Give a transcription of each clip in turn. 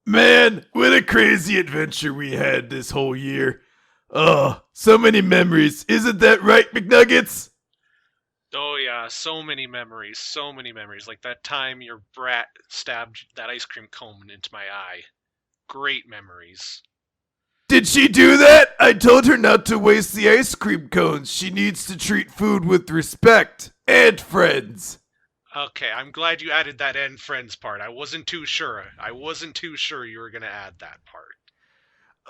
Man, what a crazy adventure we had this whole year. Oh, so many memories. Isn't that right, McNuggets? Oh yeah, so many memories. Like that time your brat stabbed that ice cream cone into my eye. Great memories. Did she do that? I told her not to waste the ice cream cones. She needs to treat food with respect. And friends. Okay, I'm glad you added that end friends part. I wasn't too sure you were gonna add that part.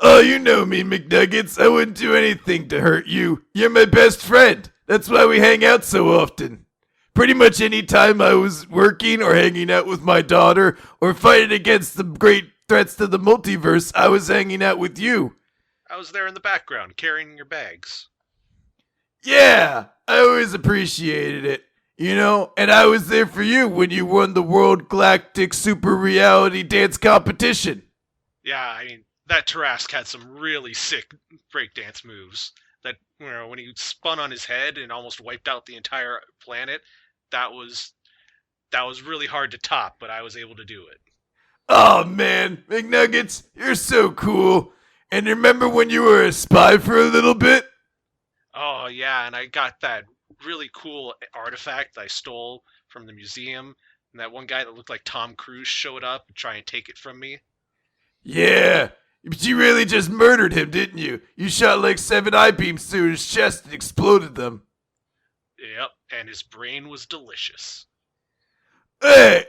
Oh, you know me, McNuggets. I wouldn't do anything to hurt you. You're my best friend. That's why we hang out so often. Pretty much any time I was working or hanging out with my daughter or fighting against the great threats to the multiverse, I was hanging out with you. I was there in the background, carrying your bags. Yeah, I always appreciated it. You know, and I was there for you when you won the World Galactic Super Reality Dance Competition. Yeah, I mean, that Tarask had some really sick breakdance moves. That, when he spun on his head and almost wiped out the entire planet, that was really hard to top, but I was able to do it. Oh man, McNuggets, you're so cool. And remember when you were a spy for a little bit? Oh yeah, and I got that really cool artifact I stole from the museum, and that one guy that looked like Tom Cruise showed up to try and take it from me. Yeah, but you really just murdered him, didn't you? You shot like 7 I-beams through his chest and exploded them. Yep, and his brain was delicious. Hey,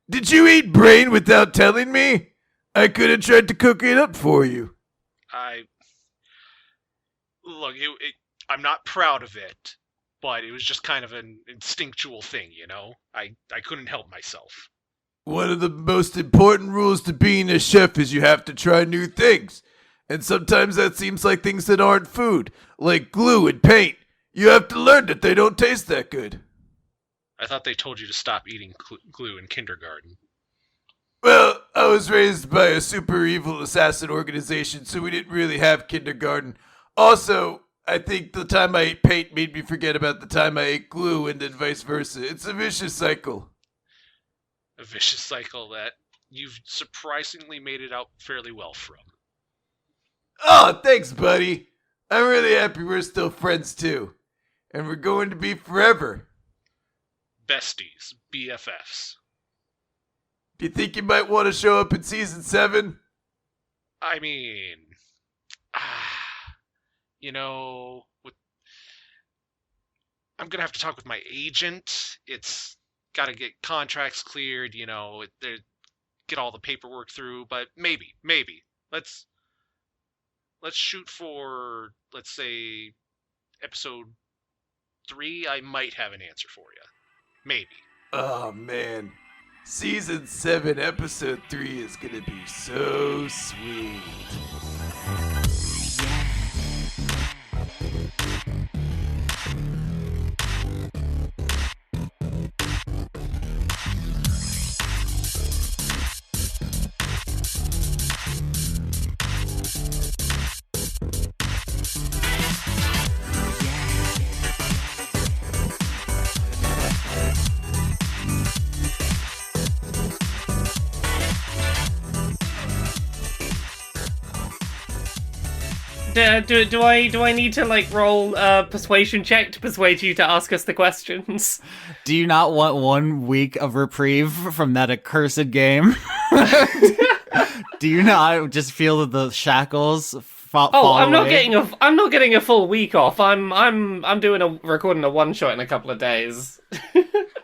did you eat brain without telling me? I could have tried to cook it up for you. Look, I'm not proud of it, but it was just kind of an instinctual thing, you know? I couldn't help myself. One of the most important rules to being a chef is you have to try new things. And sometimes that seems like things that aren't food, like glue and paint. You have to learn that they don't taste that good. I thought they told you to stop eating glue in kindergarten. Well, I was raised by a super evil assassin organization, so we didn't really have kindergarten. Also, I think the time I ate paint made me forget about the time I ate glue, and then vice versa. It's a vicious cycle. A vicious cycle that you've surprisingly made it out fairly well from. Oh, thanks, buddy. I'm really happy we're still friends, too. And we're going to be forever. Besties, BFFs. Do you think you might want to show up in season 7? I mean, I'm gonna have to talk with my agent. It's gotta get contracts cleared, get all the paperwork through, but maybe. Let's shoot for, let's say, episode 3. I might have an answer for you. Maybe. Oh, man. Season 7, episode 3 is gonna be so sweet. Do I need to roll a persuasion check to persuade you to ask us the questions? Do you not want 1 week of reprieve from that accursed game? Do you not just feel that the shackles fall I'm not away? getting a full week off. I'm recording a one shot in a couple of days.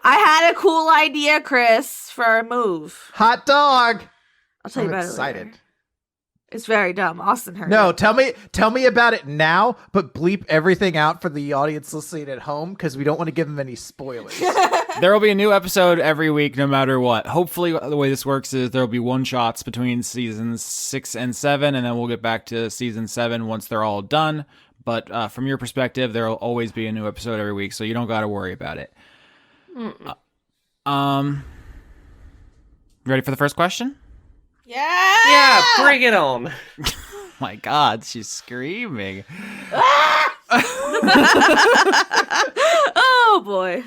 I had a cool idea, Chris, for a move. Hot dog. I'll tell you about excited. it later. It's very dumb. Austin heard No, it. tell me about it now, but bleep everything out for the audience listening at home because we don't want to give them any spoilers. There will be a new episode every week, no matter what. Hopefully, the way this works is there will be one-shots between seasons 6 and 7, and then we'll get back to season 7 once they're all done. But from your perspective, there will always be a new episode every week, so you don't got to worry about it. Ready for the first question? Yeah, bring it on. My God, she's screaming. Oh boy.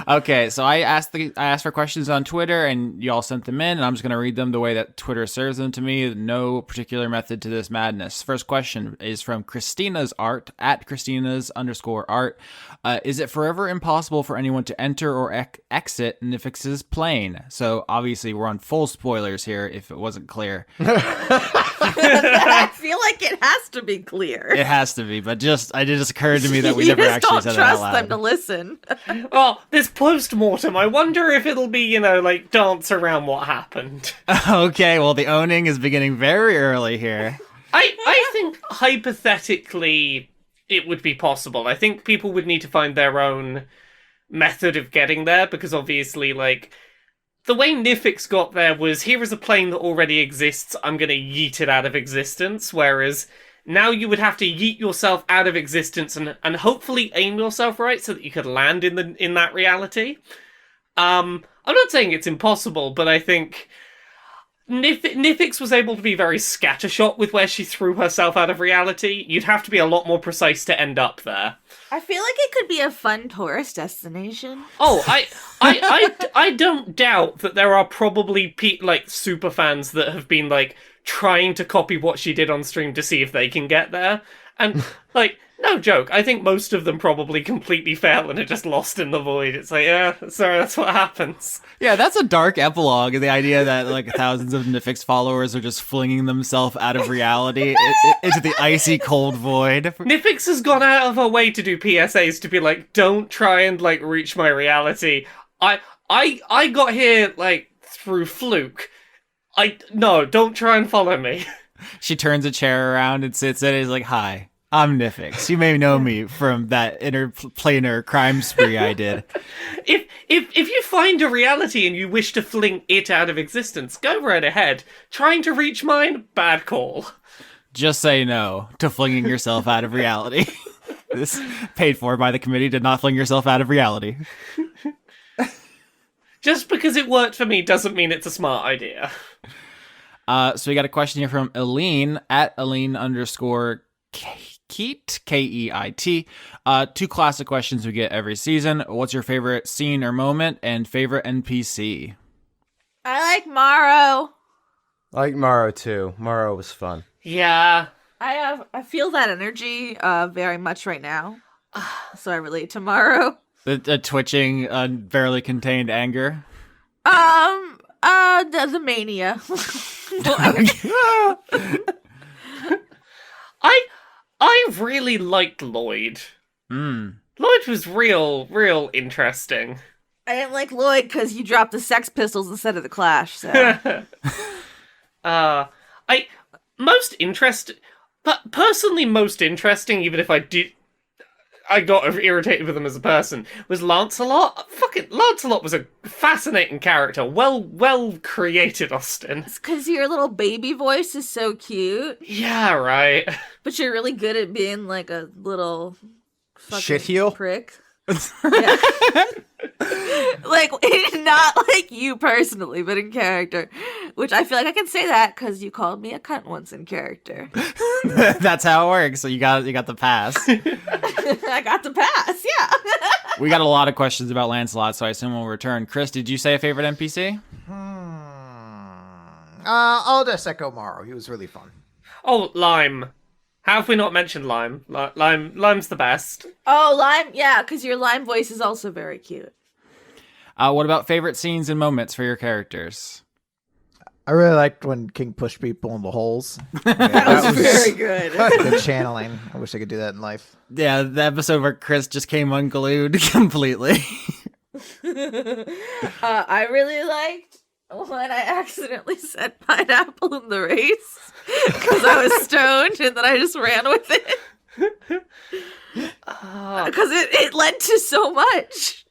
Okay, so I asked for questions on Twitter, and y'all sent them in, and I'm just gonna read them the way that Twitter serves them to me. No particular method to this madness. First question is from Christina's Art at Christina's_art. Is it forever impossible for anyone to enter or exit Nifyx's plane? So obviously we're on full spoilers here. If it wasn't clear, I feel like it has to be clear. it has to be. But it just occurred to me that we You never just actually don't said that out trust loud. them to listen. Well, this post-mortem, I wonder if it'll be, like, dance around what happened. Okay, well, the owning is beginning very early here. I think, hypothetically, it would be possible. I think people would need to find their own method of getting there, because obviously, like, the way Nifyx got there was, here is a plane that already exists, I'm gonna yeet it out of existence, whereas now you would have to yeet yourself out of existence and hopefully aim yourself right so that you could land in that reality. I'm not saying it's impossible, but I think Nifyx was able to be very scattershot with where she threw herself out of reality. You'd have to be a lot more precise to end up there. I feel like it could be a fun tourist destination. Oh, I don't doubt that there are probably super fans that have been like trying to copy what she did on stream to see if they can get there. And like, no joke, I think most of them probably completely fail and are just lost in the void. It's like, yeah, sorry, that's what happens. Yeah, that's a dark epilogue. The idea that like thousands of Nifyx followers are just flinging themselves out of reality into the icy cold void. Nifyx has gone out of her way to do PSAs to be like, don't try and like reach my reality. I got here like through fluke. No, don't try and follow me. She turns a chair around and sits in it. Is like, "Hi, I'm Nifyx. You may know me from that interplanar crime spree I did." If you find a reality and you wish to fling it out of existence, go right ahead. Trying to reach mine, bad call. Just say no to flinging yourself out of reality. This paid for by the committee. Did not fling yourself out of reality. Just because it worked for me doesn't mean it's a smart idea. So we got a question here from Aline at Aline_Keat, Keit. Two classic questions we get every season. What's your favorite scene or moment, and favorite NPC? I like Morrow. I like Morrow too. Morrow was fun. Yeah. I feel that energy very much right now. So I relate to Morrow. The twitching, barely contained anger. The mania. I really liked Lloyd. Lloyd was real interesting. I didn't like Lloyd because you dropped the Sex Pistols instead of the Clash. So Most interesting, even if I got irritated with him as a person, was Lancelot. Fucking Lancelot was a fascinating character. Well created, Austin. it's because your little baby voice is so cute, Yeah, right. but you're really good at being like a little fucking Shitheel? prick. Yeah. Like, not like you personally, but in character. Which I feel like I can say that because you called me a cunt once in character. That's how it works. So you got the pass. I got the pass, yeah. We got a lot of questions about Lancelot, so I assume we'll return. Chris, did you say a favorite NPC? I'll just echo Morrow. He was really fun. Oh, Lime. How have we not mentioned Lime? Lime's the best. Oh, Lime, yeah, because your Lime voice is also very cute. What about favorite scenes and moments for your characters? I really liked when King pushed people in the holes. That was very good. Good channeling. I wish I could do that in life. Yeah, the episode where Chris just came unglued completely. I really liked when I accidentally said pineapple in the race because I was stoned and then I just ran with it. Because it led to so much.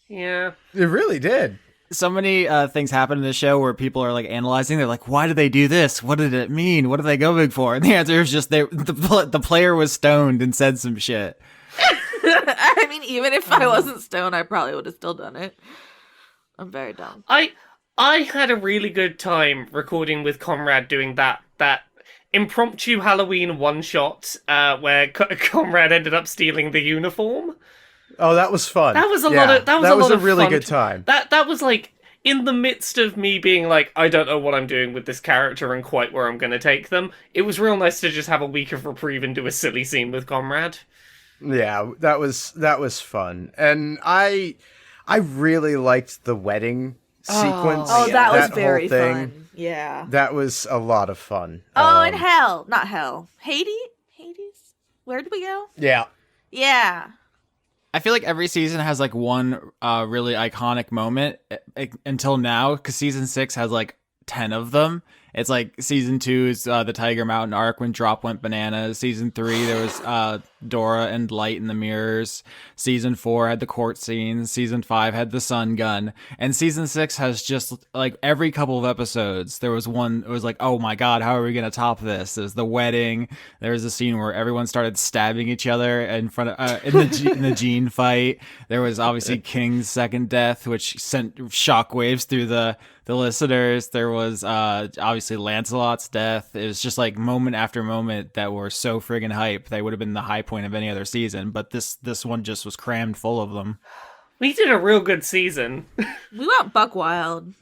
Yeah. It really did. So many things happen in the show where people are like analyzing. They're like, "Why did they do this? What did it mean? What are they going for?" And the answer is just the player was stoned and said some shit. I mean, even if I wasn't stoned, I probably would have still done it. I'm very dumb. I had a really good time recording with Conrad doing that impromptu Halloween one shot where Conrad ended up stealing the uniform. Oh, that was fun. That was a Yeah, lot of that was that was lot a of really fun. good time. That was like in the midst of me being like, I don't know what I'm doing with this character and quite where I'm going to take them. It was real nice to just have a week of reprieve and do a silly scene with Comrade. Yeah, that was fun, and I really liked the wedding sequence. Oh, that was whole very thing. fun. Yeah. That was a lot of fun. Oh, and hell. Not hell. Hades? Where did we go? Yeah. Yeah. I feel like every season has like one really iconic moment until now, because season 6 has like 10 of them. It's like season 2's the Tiger Mountain arc when Drop went bananas. Season 3 there was Dora and Light in the mirrors. Season 4 had the court scenes. Season 5 had the sun gun. And season 6 has just like every couple of episodes there was one. It was like, oh my god, how are we gonna top this? There's the wedding. There was a scene where everyone started stabbing each other in front of in the Jean fight. There was obviously King's second death, which sent shockwaves through the listeners. There was obviously Lancelot's death. It was just like moment after moment that were so friggin' hype. They would have been the high point of any other season, but this one just was crammed full of them. We did a real good season. We went buck wild.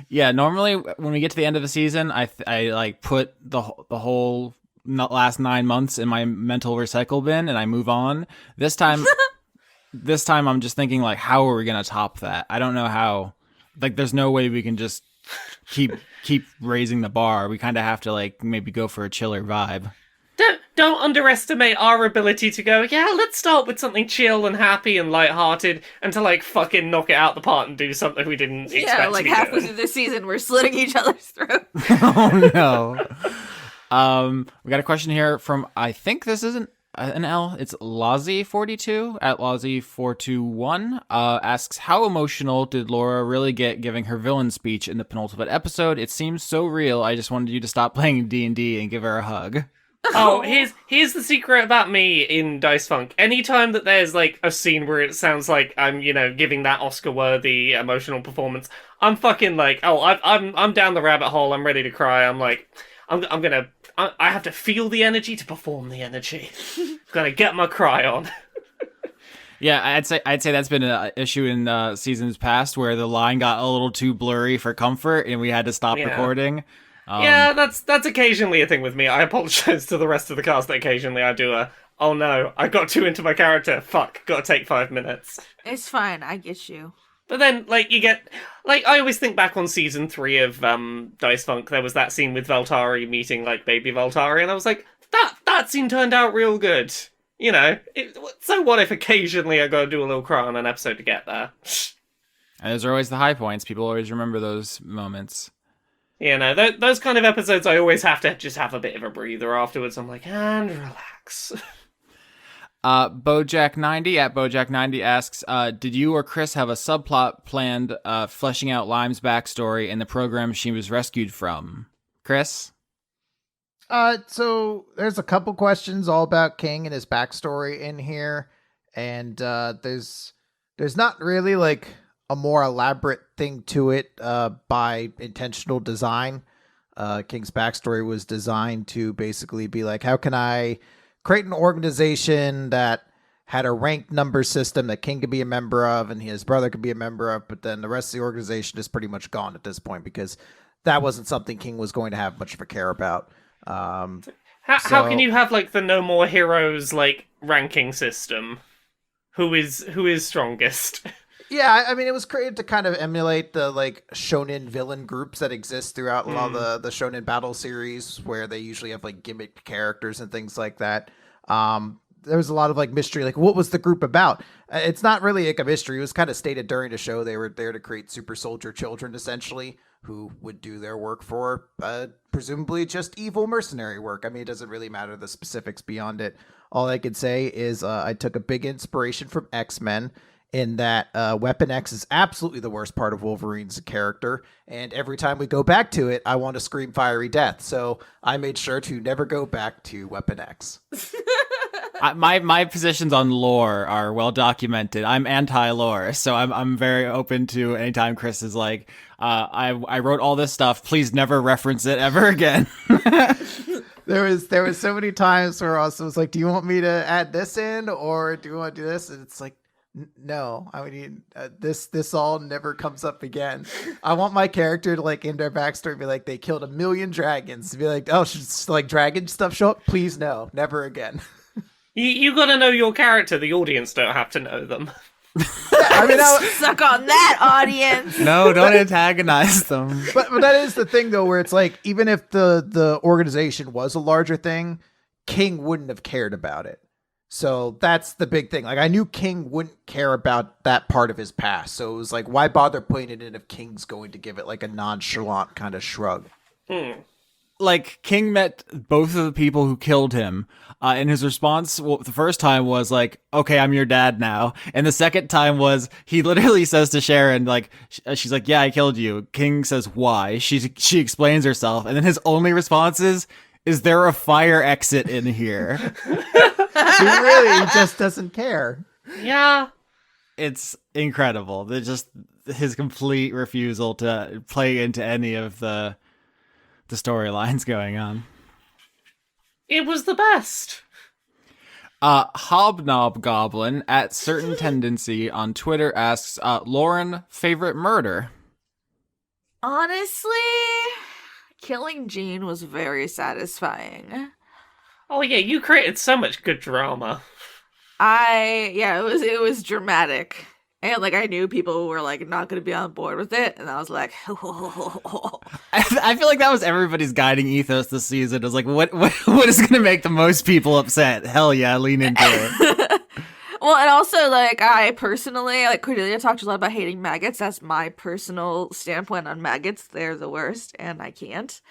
Yeah, normally when we get to the end of the season, I like put the whole last 9 months in my mental recycle bin and I move on. This time I'm just thinking like, how are we gonna top that? I don't know how. Like, there's no way we can just keep raising the bar. We kind of have to like maybe go for a chiller vibe. Don't underestimate our ability to go, yeah, let's start with something chill and happy and lighthearted, and to like fucking knock it out the park and do something we didn't expect Yeah, like to be halfway doing. through the season, we're slitting each other's throat. Oh no. We got a question here from, I think this isn't an L. It's Lazy42 at Lazy421. Asks, how emotional did Laura really get giving her villain speech in the penultimate episode? It seems so real. I just wanted you to stop playing D&D and give her a hug. Oh, here's the secret about me in Dice Funk. Anytime that there's like a scene where it sounds like I'm, giving that Oscar-worthy emotional performance, I'm fucking like, I'm down the rabbit hole. I'm ready to cry. I'm like, I have to feel the energy to perform the energy. Gonna get my cry on. Yeah, I'd say that's been an issue in seasons past where the line got a little too blurry for comfort and we had to stop recording. Yeah, that's occasionally a thing with me. I apologize to the rest of the cast that occasionally I do oh no, I got too into my character. Fuck, gotta take 5 minutes. It's fine, I get you. But then, like, you get... Like, I always think back on season 3 of Dice Funk, there was that scene with Valtari meeting, like, baby Valtari, and I was like, that scene turned out real good. So what if occasionally I gotta do a little cry on an episode to get there? And those are always the high points. People always remember those moments. Those kind of episodes, I always have to just have a bit of a breather afterwards. I'm like, and relax. Bojack90 at Bojack90 asks, did you or Chris have a subplot planned fleshing out Lime's backstory in the program she was rescued from? Chris? So there's a couple questions all about King and his backstory in here, and there's not really like a more elaborate thing to it by intentional design. King's backstory was designed to basically be like, how can I create an organization that had a ranked number system that King could be a member of and his brother could be a member of, but then the rest of the organization is pretty much gone at this point because that wasn't something King was going to have much of a care about. How can you have like the No More Heroes like ranking system? Who is strongest? Yeah, I mean, it was created to kind of emulate the like shonen villain groups that exist throughout a lot of the shonen battle series, where they usually have like gimmick characters and things like that. There was a lot of like mystery, like what was the group about? It's not really like a mystery. It was kind of stated during the show they were there to create super soldier children, essentially, who would do their work for presumably just evil mercenary work. I mean, it doesn't really matter the specifics beyond it. All I could say is I took a big inspiration from X-Men, in that Weapon X is absolutely the worst part of Wolverine's character, and every time we go back to it, I want to scream fiery death, so I made sure to never go back to Weapon X. My positions on lore are well documented. I'm anti-lore, so I'm very open to anytime Chris is like, I wrote all this stuff, please never reference it ever again. There was so many times where I was like, do you want me to add this in, or do you want to do this? And it's like, No, I mean this all never comes up again. I want my character to like in their backstory be like they killed 1 million dragons. To be like, oh, should like dragon stuff show up? Please no, never again. You gotta know your character. The audience don't have to know them. I mean, Suck on that, audience. No, don't antagonize them. but that is the thing though, where it's like even if the organization was a larger thing, King wouldn't have cared about it. So that's the big thing. Like I knew King wouldn't care about that part of his past. So it was like, why bother putting it in if King's going to give it like a nonchalant kind of shrug? Like King met both of the people who killed him, and his response the first time was like, okay, I'm your dad now, and the second time was he literally says to Sharon, like, she's like, yeah, I killed you. King says why. She explains herself, and then his only response is there a fire exit in here? He really just doesn't care. Yeah. It's incredible. They're just his complete refusal to play into any of the storylines going on. It was the best. Hobnob Goblin at Certain Tendency on Twitter asks, Lauren, favorite murder? Honestly, killing Jean was very satisfying. Oh yeah, you created so much good drama. It was dramatic. And like I knew people were like not going to be on board with it, and I was like, I feel like that was everybody's guiding ethos this season. It was like, what is going to make the most people upset? Hell yeah, lean into it. Well, and also like I personally, like Cordelia talked a lot about hating maggots. That's my personal standpoint on maggots. They're the worst, and I can't.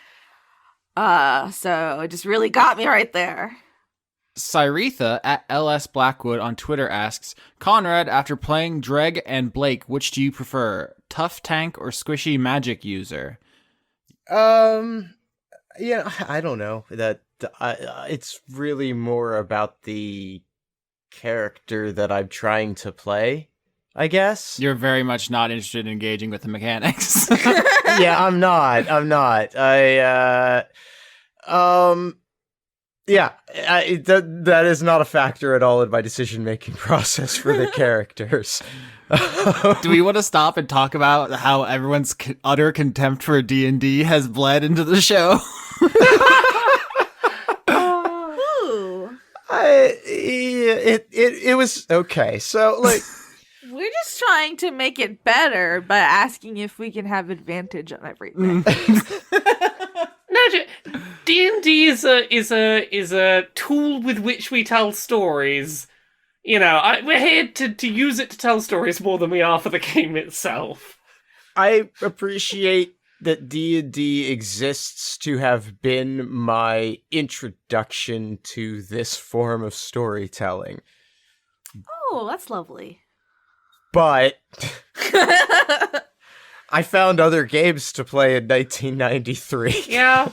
So it just really got me right there. Cyretha at LS Blackwood on Twitter asks, Conrad, after playing Dreg and Blake, which do you prefer? Tough tank or squishy magic user? Yeah, I don't know. It's really more about the character that I'm trying to play, I guess. You're very much not interested in engaging with the mechanics. Yeah, I'm not. Yeah, that is not a factor at all in my decision-making process for the characters. Do we want to stop and talk about how everyone's utter contempt for D&D has bled into the show? Ooh. It was okay. So like, We're just trying to make it better by asking if we can have advantage on everything. No, D&D is a tool with which we tell stories. You know, we're here to use it to tell stories more than we are for the game itself. I appreciate that D&D exists to have been my introduction to this form of storytelling. Oh, that's lovely. But I found other games to play in 1993. Yeah.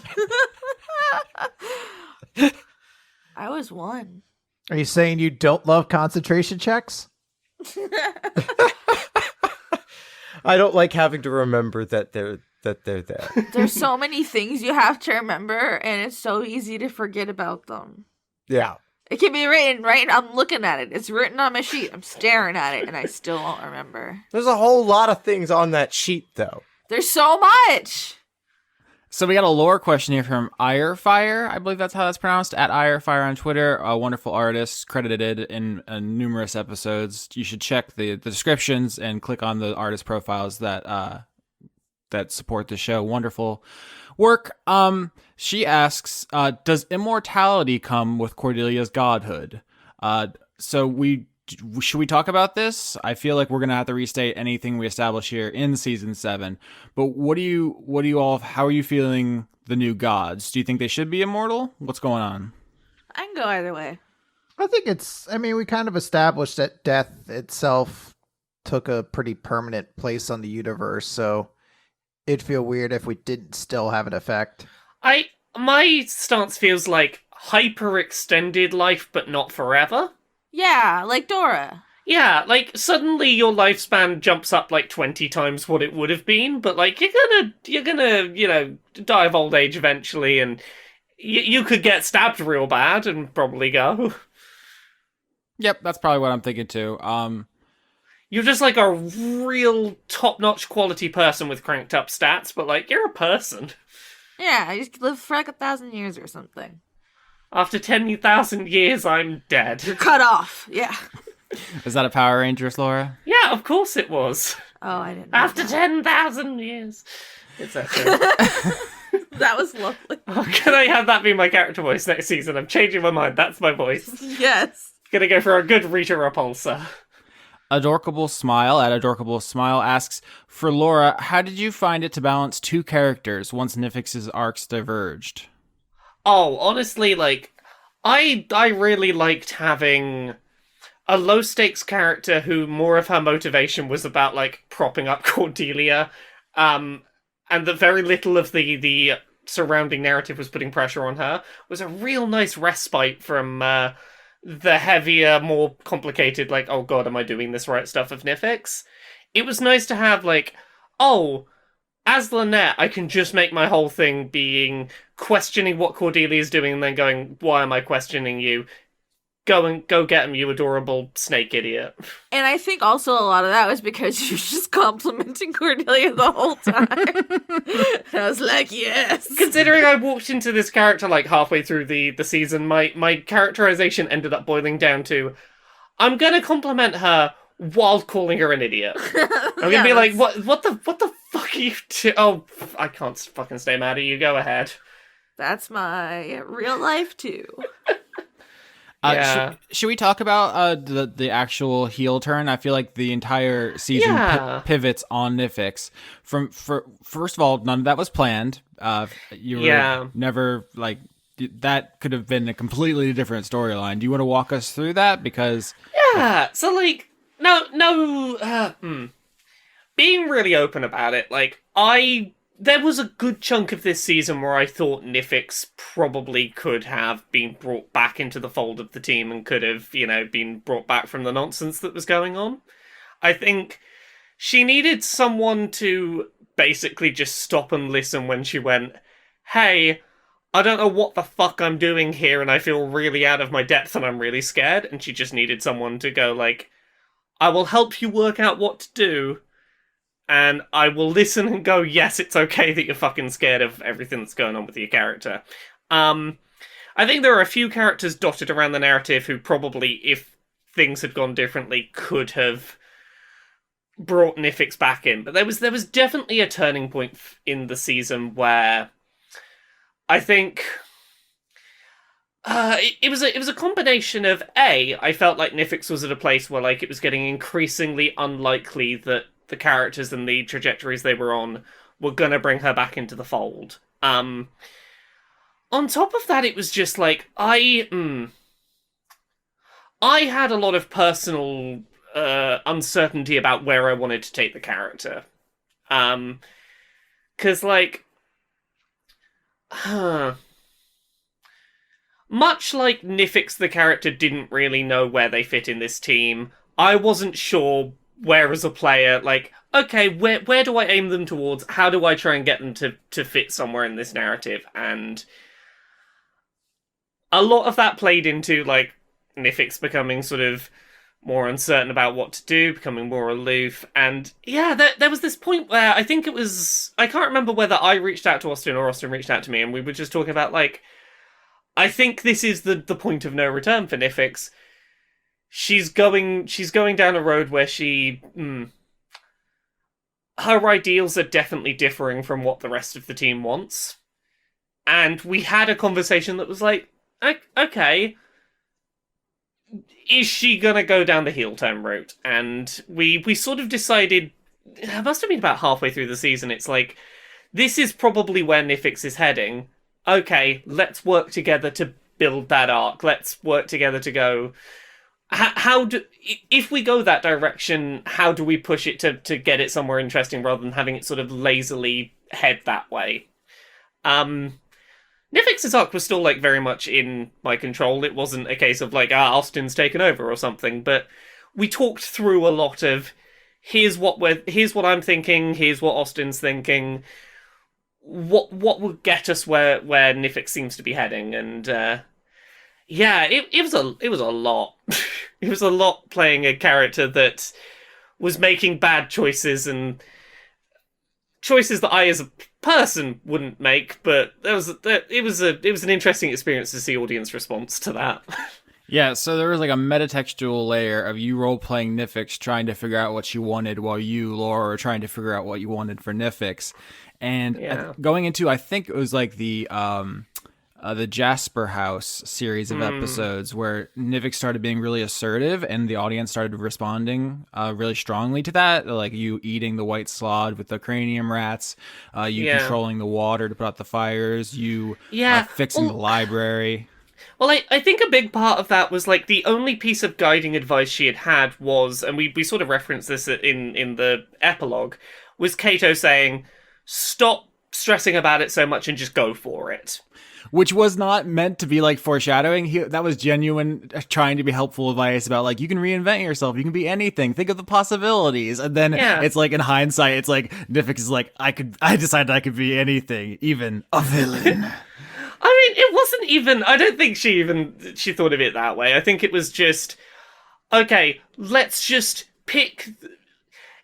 I was one. Are you saying you don't love concentration checks? I don't like having to remember that they're there. There's so many things you have to remember, and it's so easy to forget about them. Yeah. It can be written, right? I'm looking at it. It's written on my sheet. I'm staring at it, and I still won't remember. There's a whole lot of things on that sheet, though. There's so much! So we got a lore question here from Irefire. I believe that's how that's pronounced. At Irefire on Twitter, a wonderful artist credited in numerous episodes. You should check the descriptions and click on the artist profiles that support the show. Wonderful work. She asks, does immortality come with Cordelia's godhood? Should we talk about this? I feel like we're gonna have to restate anything we establish here in season 7. But how are you feeling the new gods? Do you think they should be immortal? What's going on? I can go either way. I think we kind of established that death itself took a pretty permanent place on the universe, so it'd feel weird if we didn't still have an effect. My stance feels like hyper-extended life, but not forever. Yeah, like Dora. Yeah, like, suddenly your lifespan jumps up like 20 times what it would have been, but like, you're gonna, you know, die of old age eventually, and you could get stabbed real bad and probably go. Yep, that's probably what I'm thinking too. you're just like a real top-notch quality person with cranked up stats, but like you're a person. Yeah, I just live for like 1,000 years or something. After 10,000 years, I'm dead. You're cut off. Yeah. Is that a Power Rangers, Laura? Yeah, of course it was. Oh, I didn't know After that. 10,000 years. Etc. That was lovely. Oh, can I have that be my character voice next season? I'm changing my mind. That's my voice. Yes. Gonna go for a good Rita Repulsa. Adorkable Smile at Adorkable Smile asks, for Laura, how did you find it to balance two characters once Nifyx's arcs diverged? Oh, honestly, like, I really liked having a low-stakes character who more of her motivation was about, like, propping up Cordelia, and that very little of the surrounding narrative was putting pressure on her, was a real nice respite from the heavier, more complicated, like, oh god, am I doing this right stuff of Nifyx? It was nice to have, like, oh, as Lynette, I can just make my whole thing being questioning what Cordelia is doing and then going, why am I questioning you? Go get him, you adorable snake idiot. And I think also a lot of that was because you were just complimenting Cordelia the whole time. And I was like, yes. Considering I walked into this character like halfway through the season, my characterization ended up boiling down to, I'm gonna compliment her while calling her an idiot. I'm gonna be like, what the fuck are you oh, I can't fucking stay mad at you, go ahead. That's my real life too. Yeah. Should we talk about the actual heel turn? I feel like the entire season pivots on Nifyx. First of all, none of that was planned. You were never like that. Could have been a completely different storyline. Do you want to walk us through that? Because so like being really open about it. Like there was a good chunk of this season where I thought Nifyx probably could have been brought back into the fold of the team and could have, been brought back from the nonsense that was going on. I think she needed someone to basically just stop and listen when she went, hey, I don't know what the fuck I'm doing here and I feel really out of my depth and I'm really scared. And she just needed someone to go like, I will help you work out what to do. And I will listen and go, yes, it's okay that you're fucking scared of everything that's going on with your character. I think there are a few characters dotted around the narrative who probably, if things had gone differently, could have brought Nifyx back in. But there was definitely a turning point in the season where I think it was a combination of I felt like Nifyx was at a place where like it was getting increasingly unlikely that the characters and the trajectories they were on were gonna bring her back into the fold. On top of that, it was just like, I had a lot of personal uncertainty about where I wanted to take the character. 'Cause like, much like Nifyx the character didn't really know where they fit in this team, I wasn't sure where as a player, like, okay, where do I aim them towards? How do I try and get them to fit somewhere in this narrative? And a lot of that played into, like, Nifyx becoming sort of more uncertain about what to do, becoming more aloof. And yeah, there was this point where I think it was, I can't remember whether I reached out to Austin or Austin reached out to me, and we were just talking about, like, I think this is the point of no return for Nifyx. She's going down a road where her ideals are definitely differing from what the rest of the team wants. And we had a conversation that was like, okay, is she gonna go down the heel turn route? And we sort of decided, it must have been about halfway through the season, it's like, this is probably where Nifyx is heading. Okay, let's work together to build that arc. Let's work together to go, if we go that direction, how do we push it to get it somewhere interesting rather than having it sort of lazily head that way? Nifyx's arc was still, like, very much in my control. It wasn't a case of, like, Austin's taken over or something, but we talked through a lot of, here's what I'm thinking, here's what Austin's thinking, what would get us where Nifyx seems to be heading, and, yeah, it was a lot. It was a lot playing a character that was making bad choices and choices that I, as a person, wouldn't make. But it was an interesting experience to see audience response to that. Yeah, so there was like a metatextual layer of you role-playing Nifyx trying to figure out what you wanted while you, Laura, were trying to figure out what you wanted for Nifyx. And going into, I think it was like the Jasper House series of episodes where Nifyx started being really assertive and the audience started responding really strongly to that. Like you eating the white slod with the cranium rats, you controlling the water to put out the fires, you fixing the library. Well, I think a big part of that was, like, the only piece of guiding advice she had was, and we sort of referenced this in the epilogue, was Cato saying, stop stressing about it so much and just go for it. Which was not meant to be, like, foreshadowing. That was genuine trying to be helpful advice about, like, you can reinvent yourself. You can be anything. Think of the possibilities. And then it's like, in hindsight, it's like, Nifyx is like, I decided I could be anything, even a villain. I mean, it wasn't even... I don't think she thought of it that way. I think it was just, okay, let's just pick...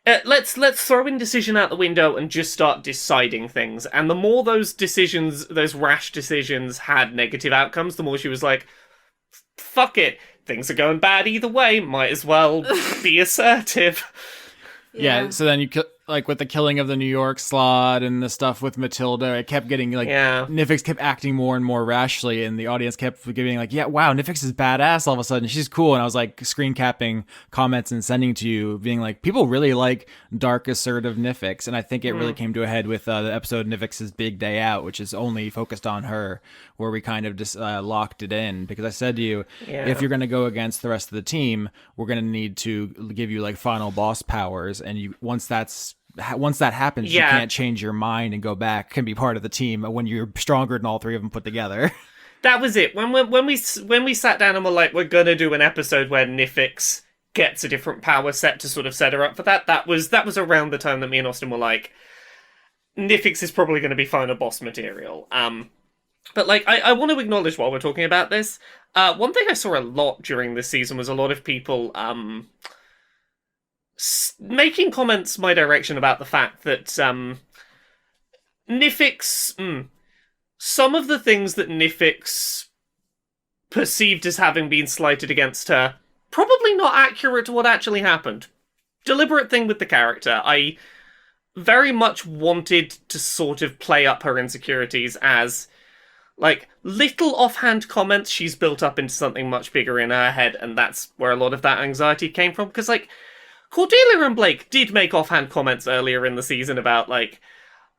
let's throw indecision out the window and just start deciding things. And the more those decisions, those rash decisions, had negative outcomes, the more she was like, fuck it. Things are going bad either way. Might as well be assertive. Yeah, so then like with the killing of the New York slot and the stuff with Matilda, it kept getting like Nifyx kept acting more and more rashly, and the audience kept giving like, yeah, wow, Nifyx is badass all of a sudden. She's cool. And I was like screen capping comments and sending to you, being like, people really like dark, assertive Nifyx, and I think it really came to a head with the episode Nifyx's Big Day Out, which is only focused on her, where we kind of just locked it in, because I said to you, if you're going to go against the rest of the team, we're going to need to give you like final boss powers, and once that happens, you can't change your mind and go back. Can be part of the team when you're stronger than all three of them put together. That was it. When we sat down and were like, we're gonna do an episode where Nifyx gets a different power set to sort of set her up for that. That was around the time that me and Austin were like, Nifyx is probably going to be final boss material. But like, I want to acknowledge while we're talking about this, one thing I saw a lot during this season was a lot of people making comments my direction about the fact that Nifyx, some of the things that Nifyx perceived as having been slighted against her, probably not accurate to what actually happened. Deliberate thing with the character. I very much wanted to sort of play up her insecurities as, like, little offhand comments she's built up into something much bigger in her head, and that's where a lot of that anxiety came from, because, like, Cordelia and Blake did make offhand comments earlier in the season about, like,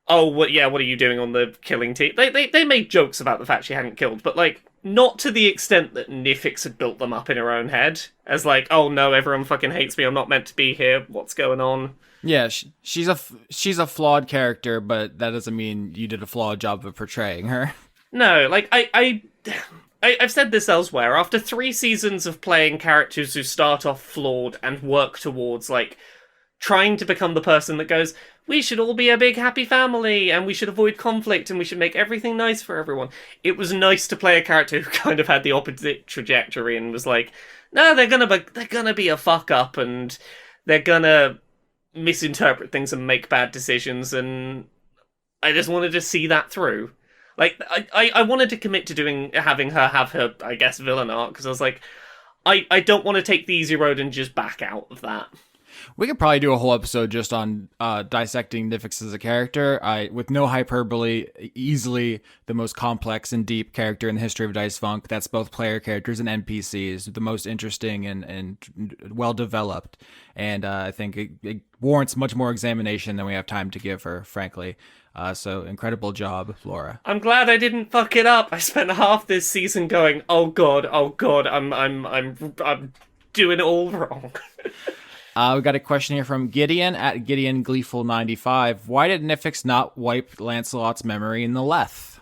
oh, what are you doing on the killing team? They made jokes about the fact she hadn't killed, but, like, not to the extent that Nifyx had built them up in her own head. As, like, oh no, everyone fucking hates me, I'm not meant to be here, what's going on? Yeah, she's a flawed character, but that doesn't mean you did a flawed job of portraying her. No, like, I've said this elsewhere. After 3 seasons of playing characters who start off flawed and work towards, like, trying to become the person that goes, we should all be a big happy family, and we should avoid conflict, and we should make everything nice for everyone. It was nice to play a character who kind of had the opposite trajectory and was like, no, they're gonna be a fuck up, and they're gonna misinterpret things and make bad decisions, and I just wanted to see that through. Like, I wanted to commit to having her have her, I guess, villain arc, because I was like, I don't want to take the easy road and just back out of that. We could probably do a whole episode just on dissecting Nifyx as a character. With no hyperbole, easily the most complex and deep character in the history of Dice Funk. That's both player characters and NPCs, the most interesting and well-developed. And I think it warrants much more examination than we have time to give her, frankly. So incredible job, Laura. I'm glad I didn't fuck it up. I spent half this season going, oh god, I'm doing it all wrong. We got a question here from Gideon at Gideon Gleeful 95. Why did Nifyx not wipe Lancelot's memory in the Leth?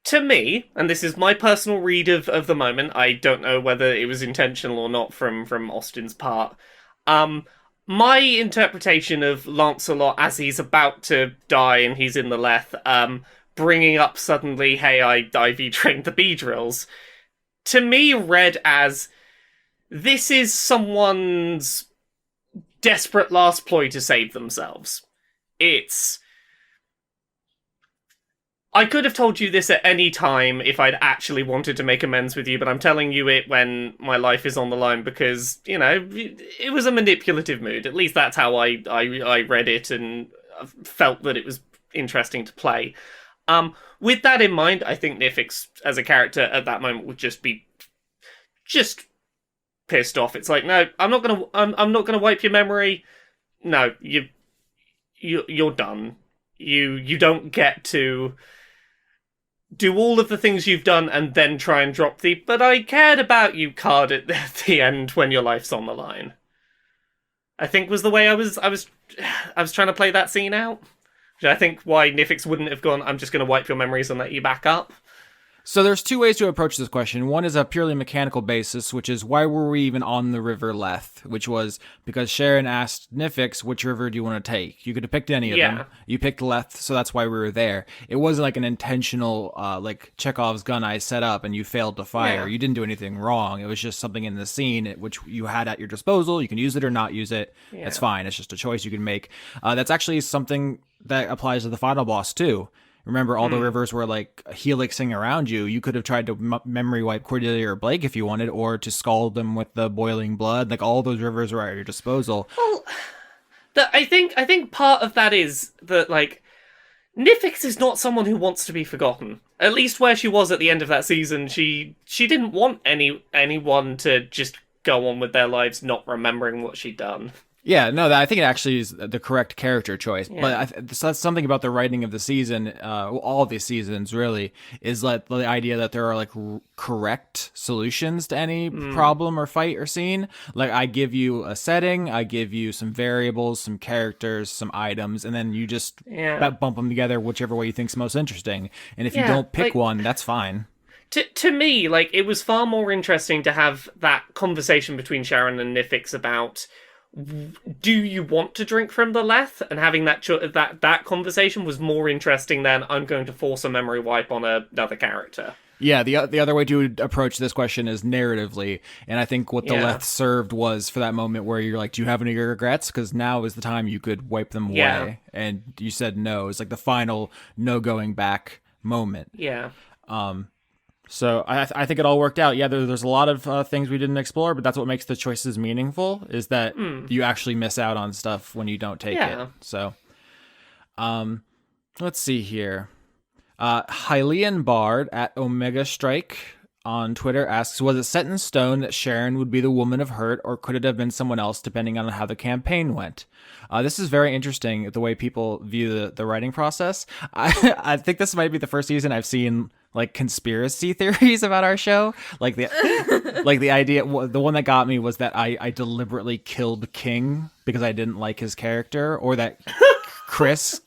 To me, and this is my personal read of the moment, I don't know whether it was intentional or not from Austin's part. My interpretation of Lancelot as he's about to die and he's in the Leth, bringing up suddenly, hey, I IV trained the Beedrills, to me read as, this is someone's desperate last ploy to save themselves. I could have told you this at any time if I'd actually wanted to make amends with you, but I'm telling you it when my life is on the line because, it was a manipulative mood. At least that's how I read it and felt that it was interesting to play. With that in mind, I think Nifyx as a character at that moment would just be pissed off. It's like, no, I'm not gonna wipe your memory. No, you're done. You don't get to do all of the things you've done and then try and drop the "but I cared about you" card at the end when your life's on the line. I think was the way I was trying to play that scene out. Which I think why Nifyx wouldn't have gone, "I'm just going to wipe your memories and let you back up." So there's two ways to approach this question. One is a purely mechanical basis, which is why were we even on the river Leth? Which was because Sharon asked Nifyx, which river do you want to take? You could have picked any of them. You picked Leth, so that's why we were there. It wasn't like an intentional, like Chekhov's gun I set up and you failed to fire. Yeah. You didn't do anything wrong. It was just something in the scene which you had at your disposal. You can use it or not use it. Yeah. It's fine. It's just a choice you can make. That's actually something that applies to the final boss too. Remember, all the rivers were like helixing around you. You could have tried to memory wipe Cordelia or Blake if you wanted, or to scald them with the boiling blood. Like, all those rivers were at your disposal. Well, I think part of that is that, like, Nifyx is not someone who wants to be forgotten. At least where she was at the end of that season, she didn't want anyone to just go on with their lives not remembering what she'd done. Yeah, no, I think it actually is the correct character choice. Yeah. But so that's something about the writing of the season, all of these seasons really, is like the idea that there are like correct solutions to any problem or fight or scene. Like, I give you a setting, I give you some variables, some characters, some items, and then you just bump them together whichever way you think's most interesting. And if you don't pick one, that's fine. To me, like, it was far more interesting to have that conversation between Sharon and Nifyx about, do you want to drink from the Leth? And having that conversation was more interesting than, I'm going to force a memory wipe on another character. Yeah, the other way to approach this question is narratively, and I think what the Leth served was for that moment where you're like, do you have any regrets? Because now is the time you could wipe them away, and you said no. It's like the final no going back moment. Yeah. So I think it all worked out. Yeah, there's a lot of things we didn't explore, but that's what makes the choices meaningful, is that you actually miss out on stuff when you don't take it. So, let's see here. Hylian Bard at Omega Strike on Twitter asks, was it set in stone that Sharon would be the woman of hurt, or could it have been someone else depending on how the campaign went? This is very interesting, the way people view the writing process. I think this might be the first season I've seen like conspiracy theories about our show. Like the idea, the one that got me was that I deliberately killed King because I didn't like his character, or that Chris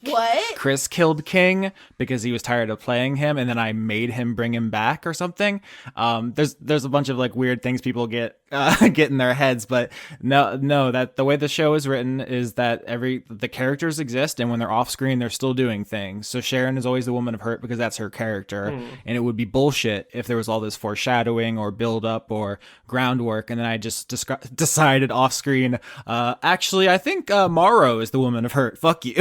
killed King because he was tired of playing him, and then I made him bring him back or something. There's a bunch of like weird things people get in their heads, but no, that the way the show is written is that the characters exist, and when they're off screen, they're still doing things. So Sharon is always the woman of hurt because that's her character, and it would be bullshit if there was all this foreshadowing or build up or groundwork, and then I just decided off screen, actually, I think Morrow is the woman of hurt. Fuck you.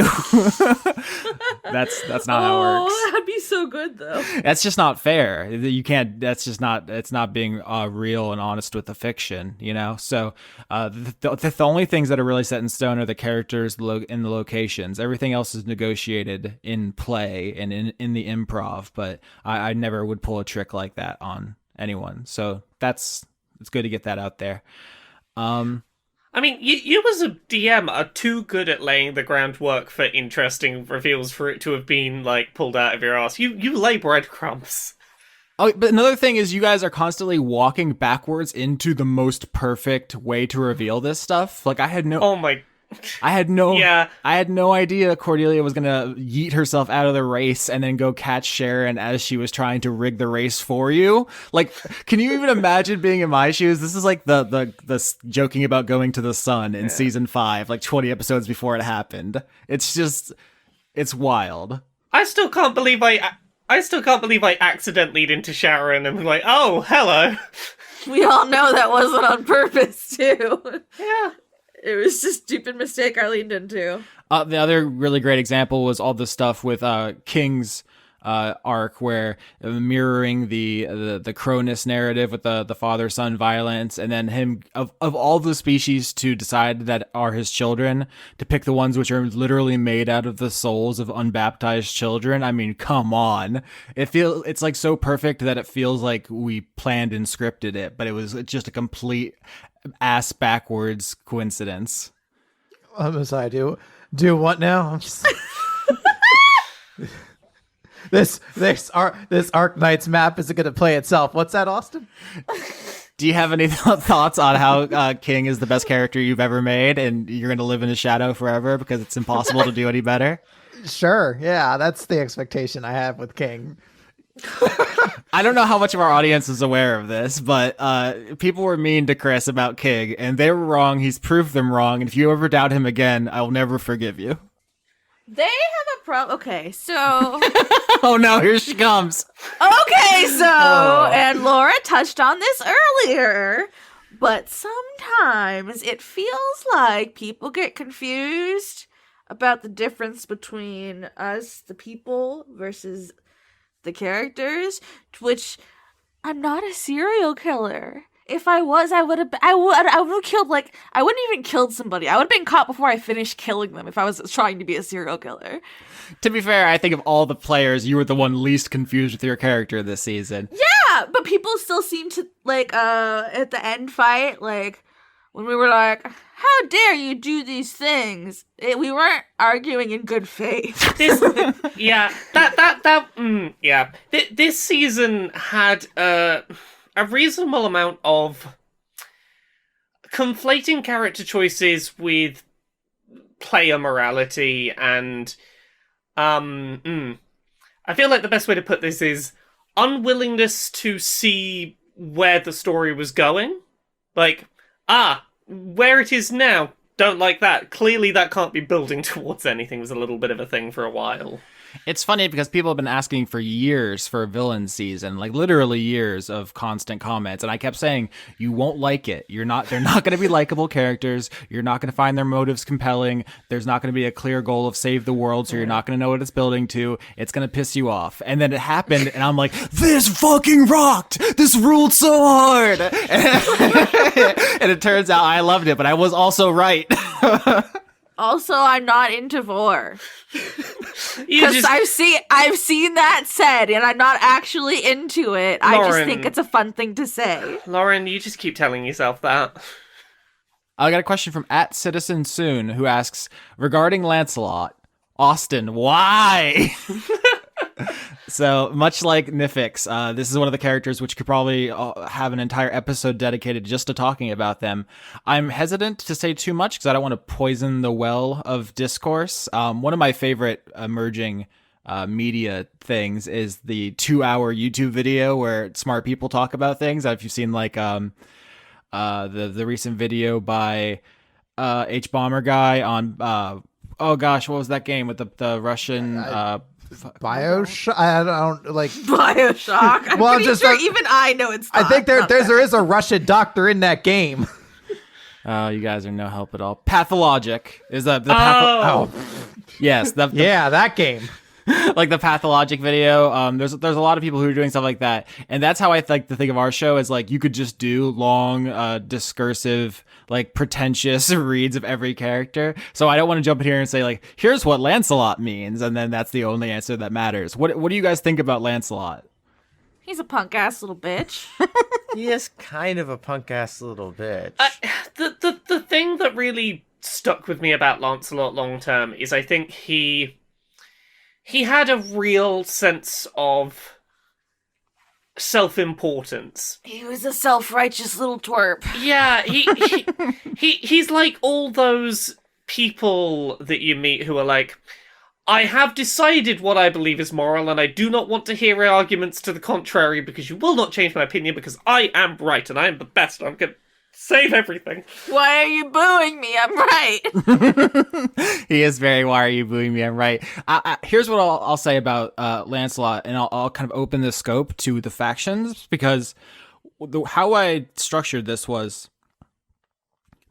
That's not how it works. Oh, that'd be so good though. That's just not fair. You can't. That's just not. It's not being real and honest with the fiction. You know. So the only things that are really set in stone are the characters and the locations. Everything else is negotiated in play and in the improv. But I never would pull a trick like that on anyone. So it's good to get that out there. I mean, you as a DM are too good at laying the groundwork for interesting reveals for it to have been, like, pulled out of your ass. You lay breadcrumbs. Oh, but another thing is you guys are constantly walking backwards into the most perfect way to reveal this stuff. Like, I had no idea Cordelia was gonna yeet herself out of the race and then go catch Sharon as she was trying to rig the race for you. Like, can you even imagine being in my shoes? This is like the joking about going to the sun in season 5, like 20 episodes before it happened. It's wild. I still can't believe I accidentally into Sharon and was like, oh, hello. We all know that wasn't on purpose too. Yeah. It was just a stupid mistake I leaned into. The other really great example was all the stuff with King's arc, where mirroring the Cronus narrative with the father-son violence, and then him of all the species to decide that are his children, to pick the ones which are literally made out of the souls of unbaptized children. I mean, come on. It's like so perfect that it feels like we planned and scripted it, but it was just a complete ass backwards coincidence. I'm sorry, do what now? I'm just... This Arknight's map isn't going to play itself. What's that, Austin? Do you have any thoughts on how King is the best character you've ever made, and you're going to live in his shadow forever because it's impossible to do any better? Sure, yeah, that's the expectation I have with King. I don't know how much of our audience is aware of this, but people were mean to Chris about King, and they were wrong. He's proved them wrong, and if you ever doubt him again, I will never forgive you. They have a problem. Okay, so. Oh no, here she comes. Okay, so. And Laura touched on this earlier, but sometimes it feels like people get confused about the difference between us, the people, versus the characters, which I'm not a serial killer. If I was, I would have killed, like, I wouldn't even killed somebody. I would have been caught before I finished killing them if I was trying to be a serial killer. To be fair, I think of all the players, you were the one least confused with your character this season. Yeah, but people still seem to, like, at the end fight, like, when we were like, how dare you do these things? We weren't arguing in good faith. This season had a reasonable amount of conflating character choices with player morality, and I feel like the best way to put this is unwillingness to see where the story was going. Like, where it is now, don't like that. Clearly that can't be building towards anything, was a little bit of a thing for a while. It's funny because people have been asking for years for a villain season, like literally years of constant comments. And I kept saying, you won't like it. They're not going to be likable characters. You're not going to find their motives compelling. There's not going to be a clear goal of save the world. So you're not going to know what it's building to. It's going to piss you off. And then it happened. And I'm like, this fucking rocked. This ruled so hard. And it turns out I loved it, but I was also right. Also, I'm not into vor. Because I've seen that said, and I'm not actually into it. Lauren, I just think it's a fun thing to say. Lauren, you just keep telling yourself that. I got a question from @CitizenSoon, who asks, regarding Lancelot, Austin, why? So, much like Nifyx, this is one of the characters which could probably have an entire episode dedicated just to talking about them. I'm hesitant to say too much because I don't want to poison the well of discourse. One of my favorite emerging media things is the 2-hour YouTube video where smart people talk about things. If you've seen like the recent video by H Bomber guy on oh gosh, what was that game with the Russian Bioshock. I don't like Bioshock. Well, I'm pretty sure even I know it's not. I think there is a Russian doctor in that game. Oh, you guys are no help at all. Pathologic is the yes, that game. Like the Pathologic video. There's a lot of people who are doing stuff like that, and that's how I like to think of our show as like you could just do long, discursive, like pretentious reads of every character. So I don't want to jump in here and say like, here's what Lancelot means, and then that's the only answer that matters. What do you guys think about Lancelot? He's a punk ass little bitch. He is kind of a punk ass little bitch. The thing that really stuck with me about Lancelot long term is I think he had a real sense of self-importance. He was a self-righteous little twerp. Yeah, he's like all those people that you meet who are like, I have decided what I believe is moral, and I do not want to hear arguments to the contrary because you will not change my opinion because I am right and I am the best. I'm going to save everything. Why are you booing me? I'm right. He is very, why are you booing me? I'm right. Here's what I'll say about Lancelot, and I'll kind of open the scope to the factions, because how I structured this was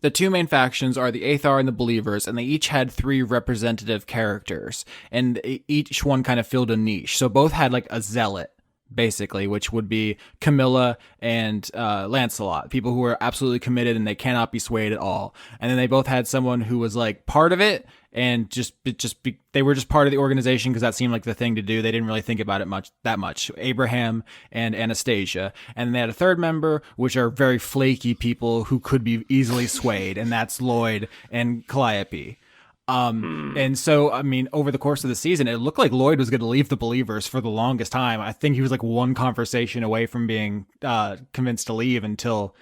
the two main factions are the Aethar and the Believers, and they each had 3 representative characters, and each one kind of filled a niche. So both had like a zealot, basically, which would be Camilla and Lancelot, people who are absolutely committed and they cannot be swayed at all. And then they both had someone who was like part of it, and they were just part of the organization because that seemed like the thing to do. They didn't really think about it that much. Abraham and Anastasia. And they had a third member, which are very flaky people who could be easily swayed, and that's Lloyd and Calliope. And so, I mean, over the course of the season, it looked like Lloyd was going to leave the Believers for the longest time. I think he was like one conversation away from being convinced to leave until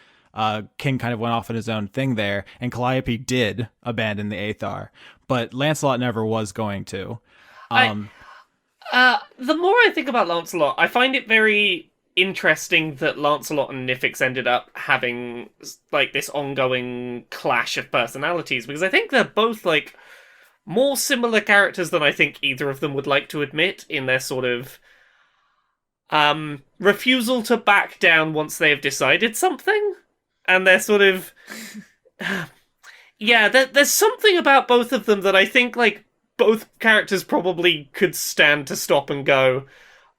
King kind of went off on his own thing there, and Calliope did abandon the Aethar, but Lancelot never was going to. The more I think about Lancelot, I find it very interesting that Lancelot and Nifyx ended up having like this ongoing clash of personalities, because I think they're both like more similar characters than I think either of them would like to admit, in their sort of refusal to back down once they have decided something. And they're sort of... yeah, there's something about both of them that I think, like, both characters probably could stand to stop and go,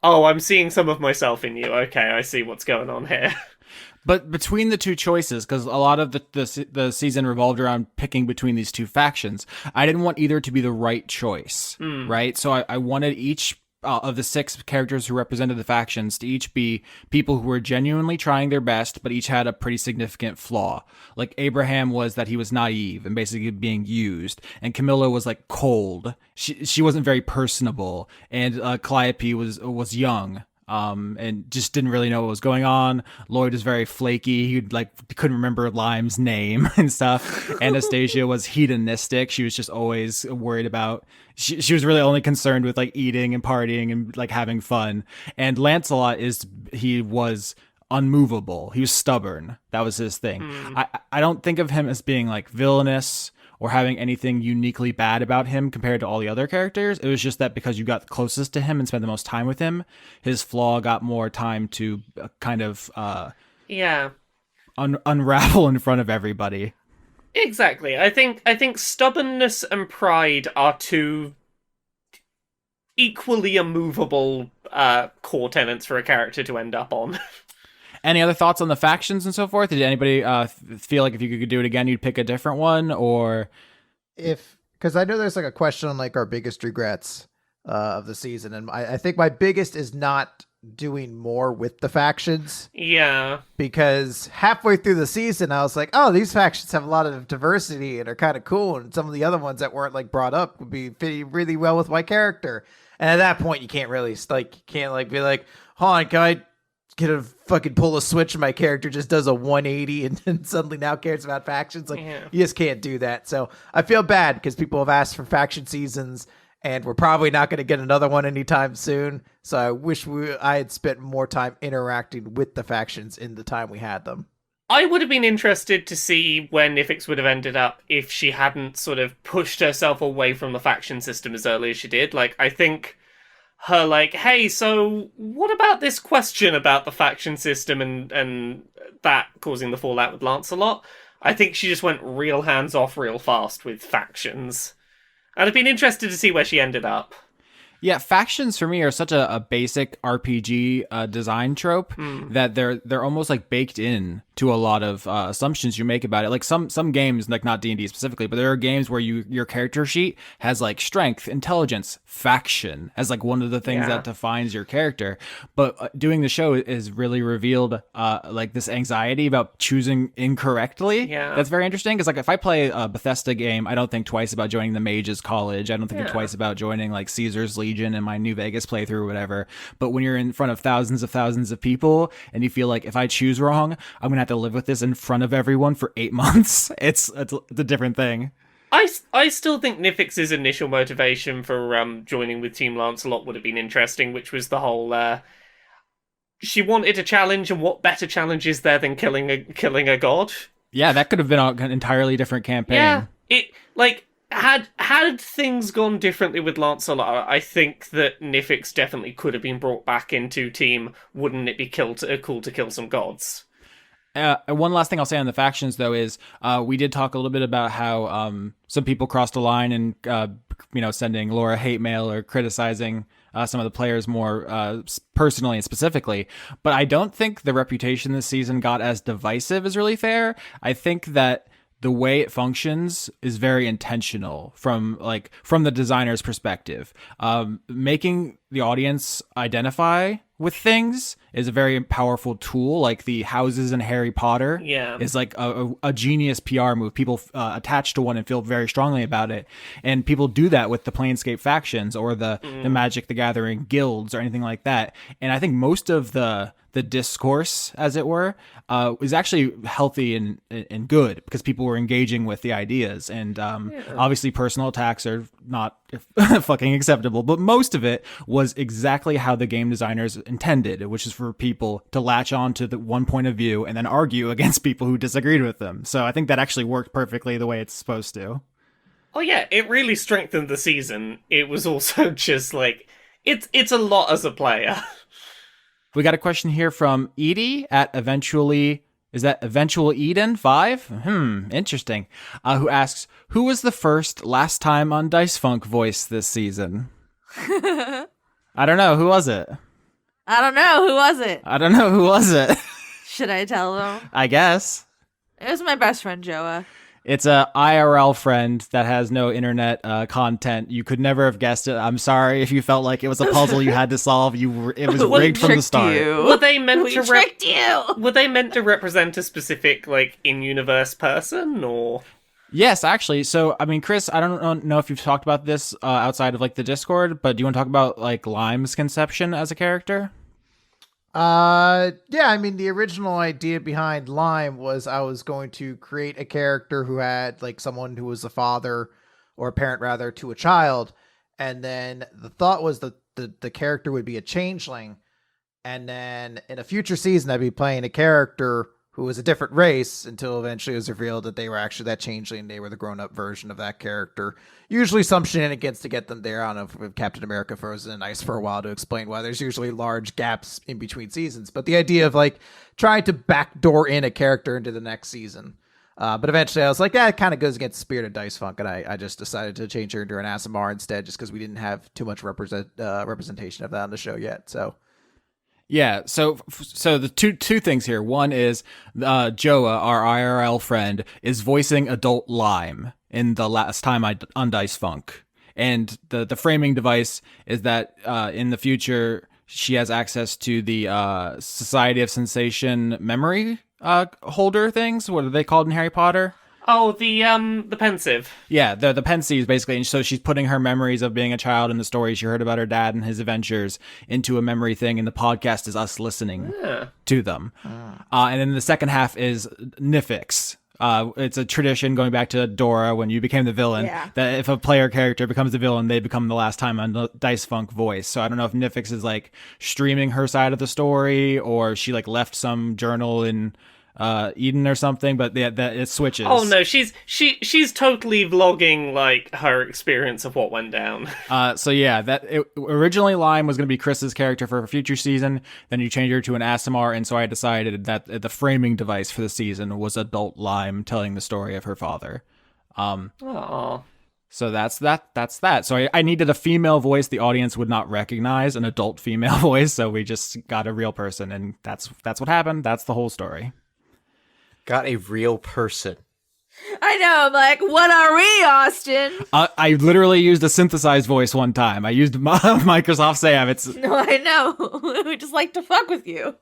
oh, I'm seeing some of myself in you. Okay, I see what's going on here. But between the two choices, because a lot of the season revolved around picking between these two factions, I didn't want either to be the right choice, right? So I wanted each of the 6 characters who represented the factions to each be people who were genuinely trying their best, but each had a pretty significant flaw. Like Abraham was that he was naive and basically being used, and Camilla was like cold. She wasn't very personable, and Calliope was young. And just didn't really know what was going on. Lloyd was very flaky. He couldn't remember Lime's name and stuff. Anastasia was hedonistic. She was just always worried about. She was really only concerned with like eating and partying and like having fun. And Lancelot was unmovable. He was stubborn. That was his thing. I don't think of him as being like villainous or having anything uniquely bad about him compared to all the other characters. It was just that because you got closest to him and spent the most time with him, his flaw got more time to kind of unravel in front of everybody. Exactly. I think stubbornness and pride are 2 equally immovable core tenets for a character to end up on. Any other thoughts on the factions and so forth? Did anybody feel like if you could do it again, you'd pick a different one? Or because I know there's like a question on like our biggest regrets of the season, and I think my biggest is not doing more with the factions. Yeah. Because halfway through the season, I was like, oh, these factions have a lot of diversity and are kind of cool, and some of the other ones that weren't like brought up would be fitting really well with my character. And at that point, you can't really be like, hold on, can I get a fucking pull a switch and my character just does a 180 and then suddenly now cares about factions? Like, you just can't do that. So I feel bad because people have asked for faction seasons, and we're probably not going to get another one anytime soon. So I wish I had spent more time interacting with the factions in the time we had them. I would have been interested to see where Nifyx would have ended up if she hadn't sort of pushed herself away from the faction system as early as she did. Like, I think her like, hey, so what about this question about the faction system and that causing the fallout with Lancelot? I think she just went real hands-off real fast with factions. I'd have been interested to see where she ended up. Yeah, factions for me are such a basic RPG design trope that they're almost like baked in to a lot of assumptions you make about it. Like some games, like not D&D specifically, but there are games where your character sheet has like strength, intelligence, faction as like one of the things that defines your character. But doing the show is really revealed like this anxiety about choosing incorrectly. Yeah, that's very interesting because like if I play a Bethesda game, I don't think twice about joining the Mages College. I don't think twice about joining like Caesar's Legion in my New Vegas playthrough or whatever. But when you're in front of thousands of people and you feel like if I choose wrong, I'm gonna have to live with this in front of everyone for 8 months. It's a different thing. I still think Nifyx's initial motivation for joining with Team Lancelot would have been interesting, which was the whole she wanted a challenge, and what better challenge is there than killing a god? Yeah, that could have been an entirely different campaign. Yeah, it like had things gone differently with Lancelot, I think that Nifyx definitely could have been brought back into Team Wouldn't It Be Cool to Kill Some Gods? One last thing I'll say on the factions, though, is we did talk a little bit about how some people crossed the line and, sending Laura hate mail or criticizing some of the players more personally and specifically. But I don't think the reputation this season got as divisive is really fair. I think that the way it functions is very intentional from the designer's perspective. Making the audience identify with things is a very powerful tool. Like the houses in Harry Potter is like a genius PR move. People attach to one and feel very strongly about it. And people do that with the Planescape factions or the Magic the Gathering guilds or anything like that. And I think most of the discourse, as it were, is actually healthy and good because people were engaging with the ideas. And obviously personal attacks are not fucking acceptable, but most of it was exactly how the game designers intended, which is for people to latch on to the one point of view and then argue against people who disagreed with them. So I think that actually worked perfectly the way it's supposed to. Oh yeah, it really strengthened the season. It was also just like, it's a lot as a player. We got a question here from Edie at Eventually Eden 5? Interesting. Who asks, who was the first last time on Dice Funk voice this season? I don't know. Who was it? I don't know. Who was it? I don't know. Who was it? Should I tell them? I guess. It was my best friend, Joa. It's a IRL friend that has no internet content. You could never have guessed it. I'm sorry if you felt like it was a puzzle you had to solve. It was rigged from the start. Were they meant We to tricked you. Were they meant to represent a specific in-universe person, or? Yes, actually. So, I mean, Chris, I don't know if you've talked about this outside of the Discord, but do you want to talk about Lime's conception as a character? Yeah, I mean, the original idea behind Lime was I was going to create a character who had someone who was a father or a parent rather to a child. And then the thought was that the character would be a changeling. And then in a future season, I'd be playing a character who was a different race until eventually it was revealed that they were actually that changeling. They were the grown-up version of that character. Usually some shenanigans to get them there. I don't know if Captain America frozen in ice for a while to explain why there's usually large gaps in between seasons. But the idea of trying to backdoor in a character into the next season. But eventually I was like, it kind of goes against the spirit of Dice Funk. And I just decided to change her into an Asimar instead just because we didn't have too much representation of that on the show yet. So... Yeah, so the two things here. One is Joa, our IRL friend, is voicing adult Lime in the last time on Dice Funk. And the framing device is that in the future, she has access to the Society of Sensation memory holder things. What are they called in Harry Potter? Oh, the pensive. Yeah, the pensives, basically. And so she's putting her memories of being a child and the stories she heard about her dad and his adventures into a memory thing, and the podcast is us listening to them. And then the second half is Nifyx. It's a tradition going back to Dora when you became the villain, that if a player character becomes the villain, they become the last time on the Dice Funk voice. So I don't know if Nifyx is streaming her side of the story, or she left some journal in Eden or something, but that it switches. Oh no, she's totally vlogging her experience of what went down. So yeah, originally Lime was going to be Chris's character for a future season. Then you changed her to an Asimar, and so I decided that the framing device for the season was adult Lime telling the story of her father. Aww. So that's that. So I needed a female voice the audience would not recognize, an adult female voice. So we just got a real person, and that's what happened. That's the whole story. Got a real person. I know, I'm like, what are we, Austin? I literally used a synthesized voice one time. I used Microsoft Sam. No, I know. We just like to fuck with you.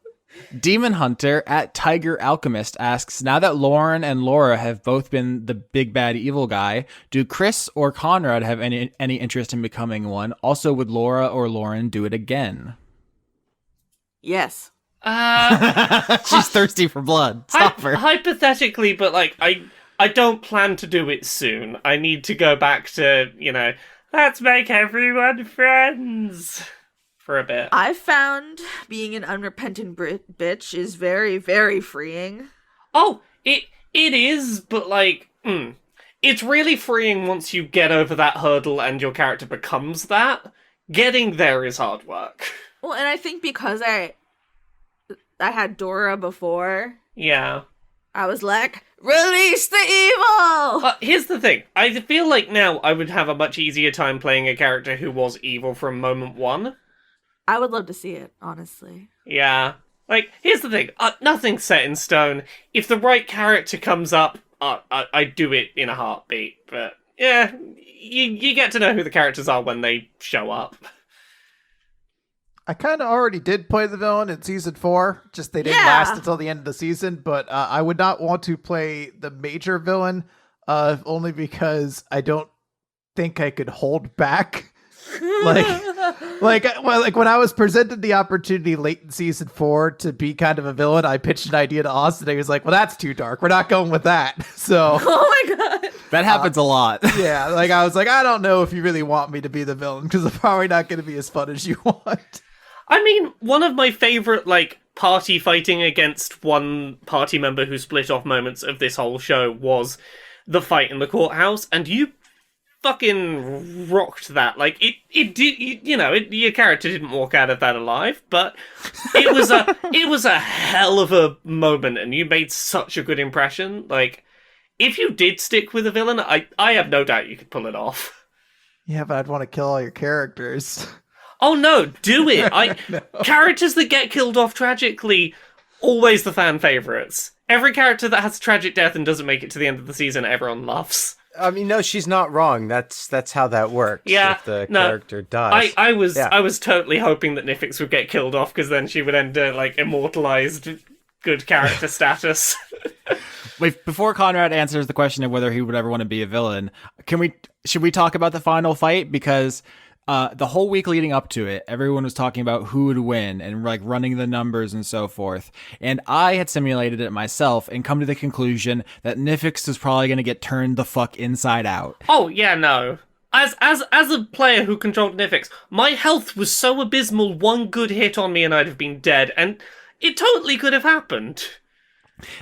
Demon Hunter at Tiger Alchemist asks, now that Lauren and Laura have both been the big bad evil guy, do Chris or Conrad have any interest in becoming one? Also, would Laura or Lauren do it again? Yes. She's thirsty for blood. Stop her. Hypothetically, but I don't plan to do it soon. I need to go back to, let's make everyone friends for a bit. I found being an unrepentant bitch is very, very freeing. Oh, it is, but it's really freeing once you get over that hurdle and your character becomes that. Getting there is hard work. Well, and I think because I had Dora before, Yeah. I was like, release the evil! Here's the thing. I feel like now I would have a much easier time playing a character who was evil from moment one. I would love to see it, honestly. Yeah. Like, here's the thing. Nothing's set in stone. If the right character comes up, I'd do it in a heartbeat. But, yeah, you get to know who the characters are when they show up. I kind of already did play the villain in season 4. Just they didn't last until the end of the season. But I would not want to play the major villain, only because I don't think I could hold back. Like when I was presented the opportunity late in season 4 to be kind of a villain, I pitched an idea to Austin. He was like, "Well, that's too dark. We're not going with that." So, Oh my god. That happens a lot. yeah, like I was like, I don't know if you really want me to be the villain because it's probably not going to be as fun as you want. I mean, one of my favorite, party fighting against one party member who split off moments of this whole show was the fight in the courthouse, and you fucking rocked that. It did, your character didn't walk out of that alive, but it was a hell of a moment, and you made such a good impression. If you did stick with a villain, I have no doubt you could pull it off. Yeah, but I'd want to kill all your characters. Oh no, do it! No. Characters that get killed off tragically, always the fan favorites. Every character that has a tragic death and doesn't make it to the end of the season, everyone loves. I mean, no, she's not wrong. That's how that works. Yeah, if the character dies. I was totally hoping that Nifyx would get killed off because then she would enter immortalized good character status. Wait, before Conrad answers the question of whether he would ever want to be a villain, should we talk about the final fight? Because the whole week leading up to it, everyone was talking about who would win and running the numbers and so forth. And I had simulated it myself and come to the conclusion that Nifyx is probably going to get turned the fuck inside out. Oh yeah, no. As a player who controlled Nifyx, my health was so abysmal. One good hit on me and I'd have been dead, and it totally could have happened.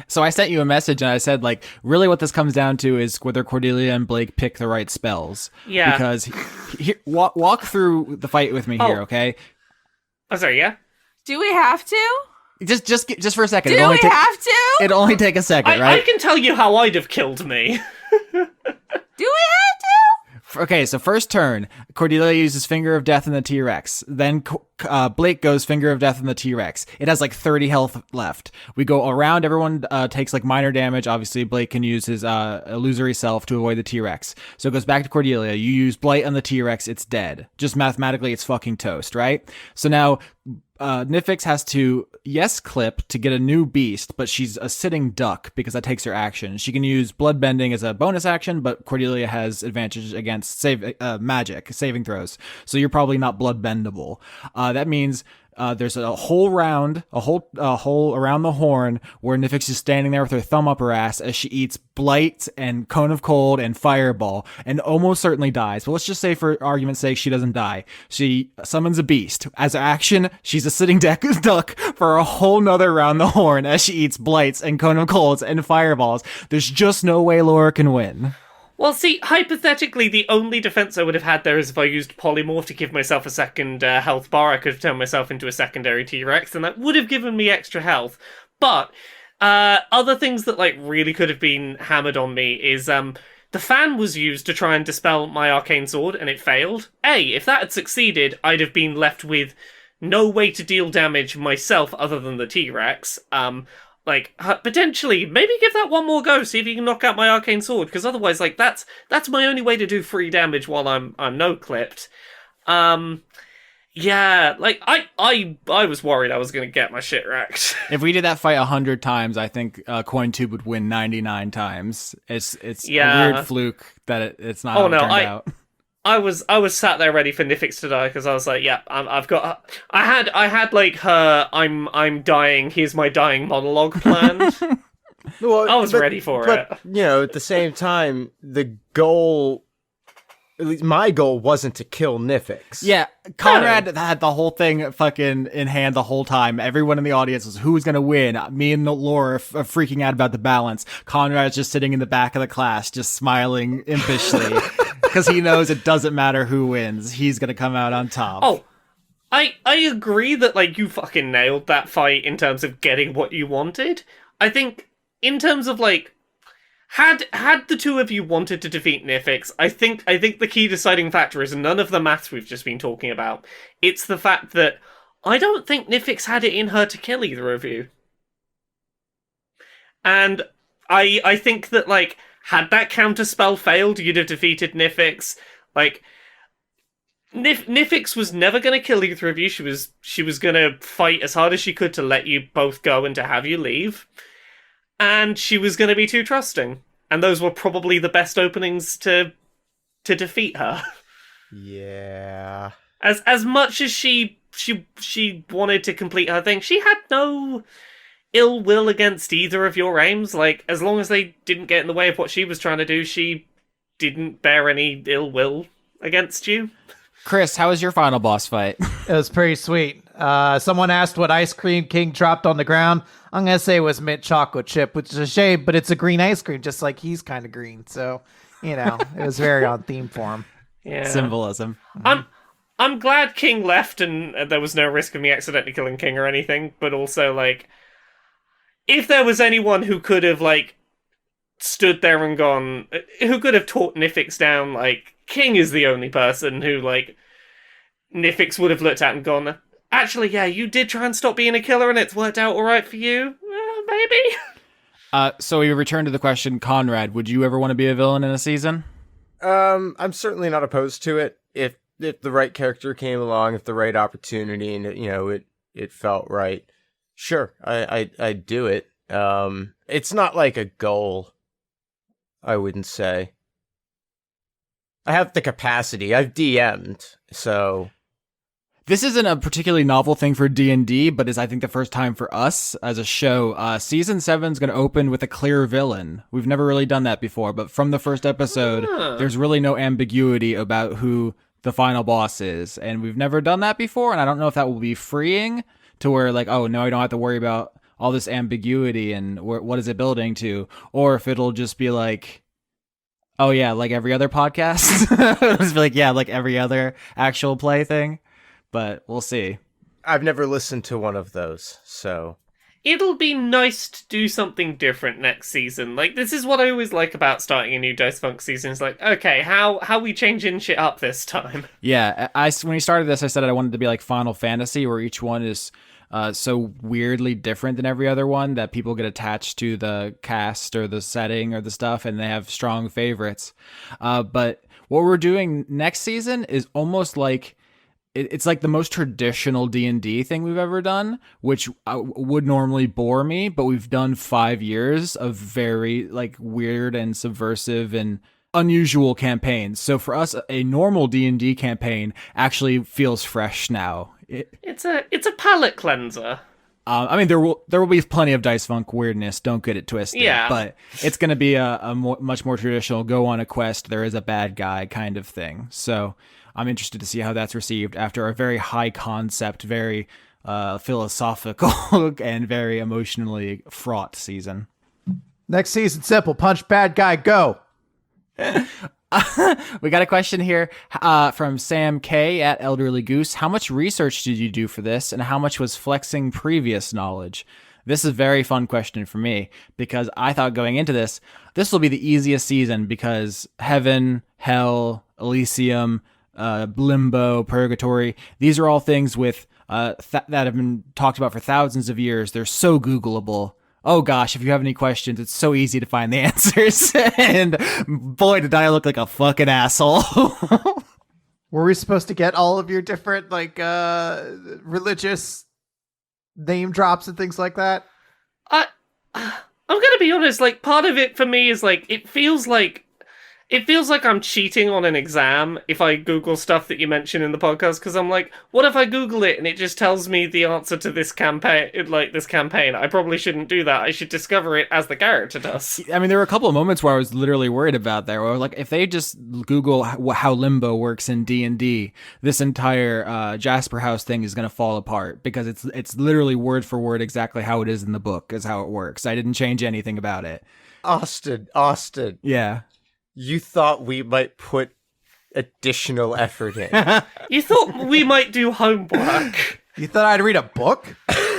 So I sent you a message and I said, really what this comes down to is whether Cordelia and Blake pick the right spells. Yeah. Because walk through the fight with me here, okay? Oh, sorry, yeah? Do we have to? Just for a second. Do we have to? It'll only take a second, right? I can tell you how I'd have killed me. Do we have to? Okay, so first turn, Cordelia uses Finger of Death in the T-Rex. Then Blake goes Finger of Death in the T-Rex. It has 30 health left. We go around, everyone takes minor damage. Obviously, Blake can use his illusory self to avoid the T-Rex. So it goes back to Cordelia. You use Blight on the T-Rex, it's dead. Just mathematically, it's fucking toast, right? So now Nifyx has to clip to get a new beast, but she's a sitting duck because that takes her action. She can use bloodbending as a bonus action, but Cordelia has advantage against magic saving throws. So you're probably not bloodbendable. That means there's a whole hole around the horn where Nifyx is standing there with her thumb up her ass as she eats Blight and Cone of Cold and Fireball and almost certainly dies. But let's just say for argument's sake, she doesn't die. She summons a beast. As action, she's a sitting duck for a whole nother round the horn as she eats Blights and Cone of Colds and Fireballs. There's just no way Laura can win. Well, see, hypothetically, the only defense I would have had there is if I used Polymorph to give myself a second health bar. I could have turned myself into a secondary T-Rex, and that would have given me extra health. But other things that really could have been hammered on me is the fan was used to try and dispel my arcane sword, and it failed. If that had succeeded, I'd have been left with no way to deal damage myself other than the T-Rex. Potentially, maybe give that one more go, see if you can knock out my arcane sword, because otherwise, that's my only way to do free damage while I'm no-clipped. Yeah, I was worried I was going to get my shit wrecked. If we did that fight 100 times, I think CoinTube would win 99 times. It's a weird fluke that it's not how it turned out. I was sat there ready for Nifyx to die because I was like, yeah, I've got. I had her. I'm dying. Here's my dying monologue planned. Well, I was ready for it. At the same time, the goal. At least my goal wasn't to kill Nifyx. Yeah, Conrad had the whole thing fucking in hand the whole time. Everyone in the audience was, who's going to win? Me and Laura are freaking out about the balance. Conrad's just sitting in the back of the class, just smiling impishly, because he knows it doesn't matter who wins. He's going to come out on top. Oh, I agree that, you fucking nailed that fight in terms of getting what you wanted. I think in terms of like, had the two of you wanted to defeat Nifyx, I think the key deciding factor is none of the maths we've just been talking about. It's the fact that I don't think Nifyx had it in her to kill either of you. And I think that, like, had that counterspell failed, you'd have defeated Nifyx. Like, Nifyx was never going to kill either of you. She was going to fight as hard as she could to let you both go and to have you leave. And she was going to be too trusting. And those were probably the best openings to defeat her. Yeah. As much as she wanted to complete her thing, she had no ill will against either of your aims. Like, as long as they didn't get in the way of what she was trying to do, she didn't bear any ill will against you. Chris, how was your final boss fight? It was pretty sweet. Someone asked what Ice Cream King dropped on the ground. I'm going to say it was mint chocolate chip, which is a shame, but it's a green ice cream, just like he's kind of green. So, it was very on theme for him. Yeah. Symbolism. I'm glad King left and there was no risk of me accidentally killing King or anything, but also, like, if there was anyone who could have, like, stood there and gone, who could have taught Nifyx down, like, King is the only person who, like, Nifyx would have looked at and gone, actually, yeah, you did try and stop being a killer and it's worked out alright for you. Maybe. So we return to the question, Conrad, would you ever want to be a villain in a season? I'm certainly not opposed to it. If the right character came along, if the right opportunity and it felt right, sure, I'd do it. It's not like a goal, I wouldn't say. I have the capacity. I've DM'd, so... This isn't a particularly novel thing for D&D, but is, I think, the first time for us as a show. Season 7 is going to open with a clear villain. We've never really done that before, but from the first episode, there's really no ambiguity about who the final boss is. And we've never done that before, and I don't know if that will be freeing to where, like, oh, no, I don't have to worry about all this ambiguity and what is it building to, or if it'll just be like... Oh, yeah, like every other podcast? It'll just be like, yeah, like every other actual play thing. But we'll see. I've never listened to one of those, so... It'll be nice to do something different next season. Like, this is what I always like about starting a new Dice Funk season. It's like, okay, how we changing shit up this time? Yeah, when we started this, I said I wanted to be like Final Fantasy, where each one is so weirdly different than every other one that people get attached to the cast or the setting or the stuff, and they have strong favorites. But what we're doing next season is almost like... It's like the most traditional D&D thing we've ever done, which would normally bore me, but we've done 5 years of very like weird and subversive and unusual campaigns. So for us, a normal D&D campaign actually feels fresh now. It's a palate cleanser. I mean, there will be plenty of Dice Funk weirdness. Don't get it twisted. Yeah. But it's going to be a much more traditional go on a quest. There is a bad guy kind of thing. So I'm interested to see how that's received after a very high concept, very philosophical, and very emotionally fraught season. Next season, simple. Punch bad guy, go. We got a question here from Sam K at Elderly Goose. How much research did you do for this, and how much was flexing previous knowledge? This is a very fun question for me, because I thought going into this will be the easiest season, because Heaven, Hell, Elysium, Limbo, Purgatory, these are all things with that have been talked about for thousands of years. They're so Googleable. Oh gosh, if you have any questions, it's so easy to find the answers. And boy, did I look like a fucking asshole. Were we supposed to get all of your different, like, religious name drops and things like that? I'm gonna be honest, like, part of it for me is, like, it feels like I'm cheating on an exam if I Google stuff that you mention in the podcast, because I'm like, what if I Google it and it just tells me the answer to this campaign? I probably shouldn't do that. I should discover it as the character does. I mean, there were a couple of moments where I was literally worried about that, where like, if they just Google how Limbo works in D&D, this entire Jasper House thing is going to fall apart, because it's literally word for word exactly how it is in the book is how it works. I didn't change anything about it. Austin. Yeah. You thought we might put additional effort in. You thought we might do homework. You thought I'd read a book?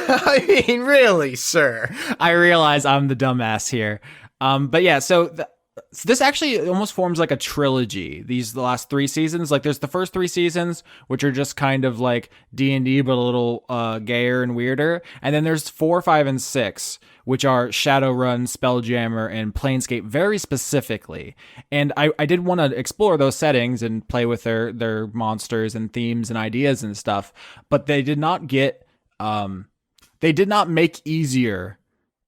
I mean, really, sir. I realize I'm the dumbass here. But yeah, so this actually almost forms like a trilogy. The last 3 seasons, like there's the first 3 seasons, which are just kind of like D&D, but a little gayer and weirder. And then there's 4, 5, and 6, which are Shadowrun, Spelljammer, and Planescape very specifically. And I did want to explore those settings and play with their monsters and themes and ideas and stuff, but they did not make easier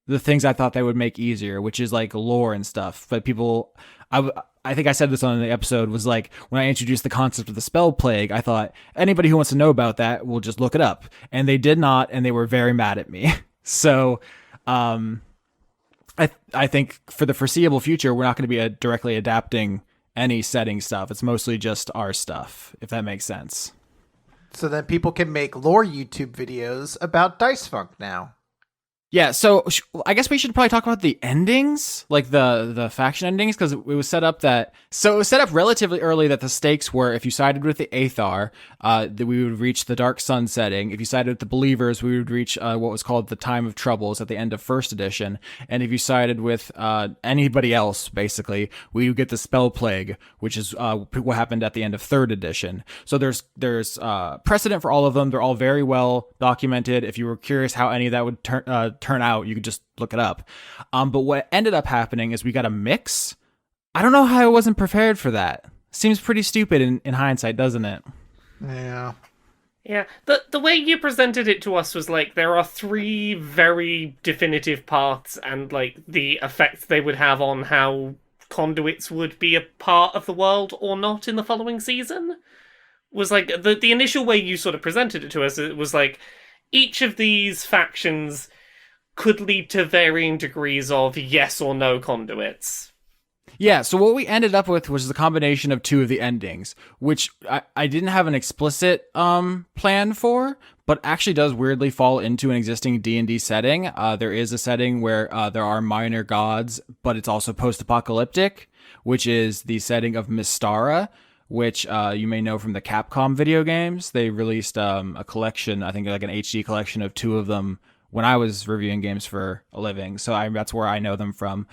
the things I thought they would make easier, which is like lore and stuff. But people, I think I said this on the episode, was like, when I introduced the concept of the spell plague, I thought anybody who wants to know about that will just look it up. And they did not, and they were very mad at me. So I think for the foreseeable future, we're not going to be directly adapting any setting stuff. It's mostly just our stuff, if that makes sense. So then people can make lore YouTube videos about Dice Funk now. Yeah, so I guess we should probably talk about the endings, like the faction endings, because it was set up relatively early that the stakes were, if you sided with the Aethar, that we would reach the Dark Sun setting. If you sided with the Believers, we would reach what was called the Time of Troubles at the end of first edition. And if you sided with anybody else, basically, we would get the Spell Plague, which is what happened at the end of third edition. So there's precedent for all of them. They're all very well documented. If you were curious how any of that would turn out, you could just look it up. But what ended up happening is we got a mix. I don't know how I wasn't prepared for that. Seems pretty stupid in hindsight, doesn't it? Yeah. Yeah, the way you presented it to us was like there are 3 very definitive paths and like the effects they would have on how conduits would be a part of the world or not in the following season. Was like the initial way you sort of presented it to us, it was like each of these factions could lead to varying degrees of yes or no conduits. Yeah, so what we ended up with was the combination of 2 of the endings, which I didn't have an explicit plan for, but actually does weirdly fall into an existing D&D setting. There is a setting where there are minor gods, but it's also post-apocalyptic, which is the setting of Mystara, which you may know from the Capcom video games. They released a collection, I think like an HD collection of 2 of them when I was reviewing games for a living. So that's where I know them from.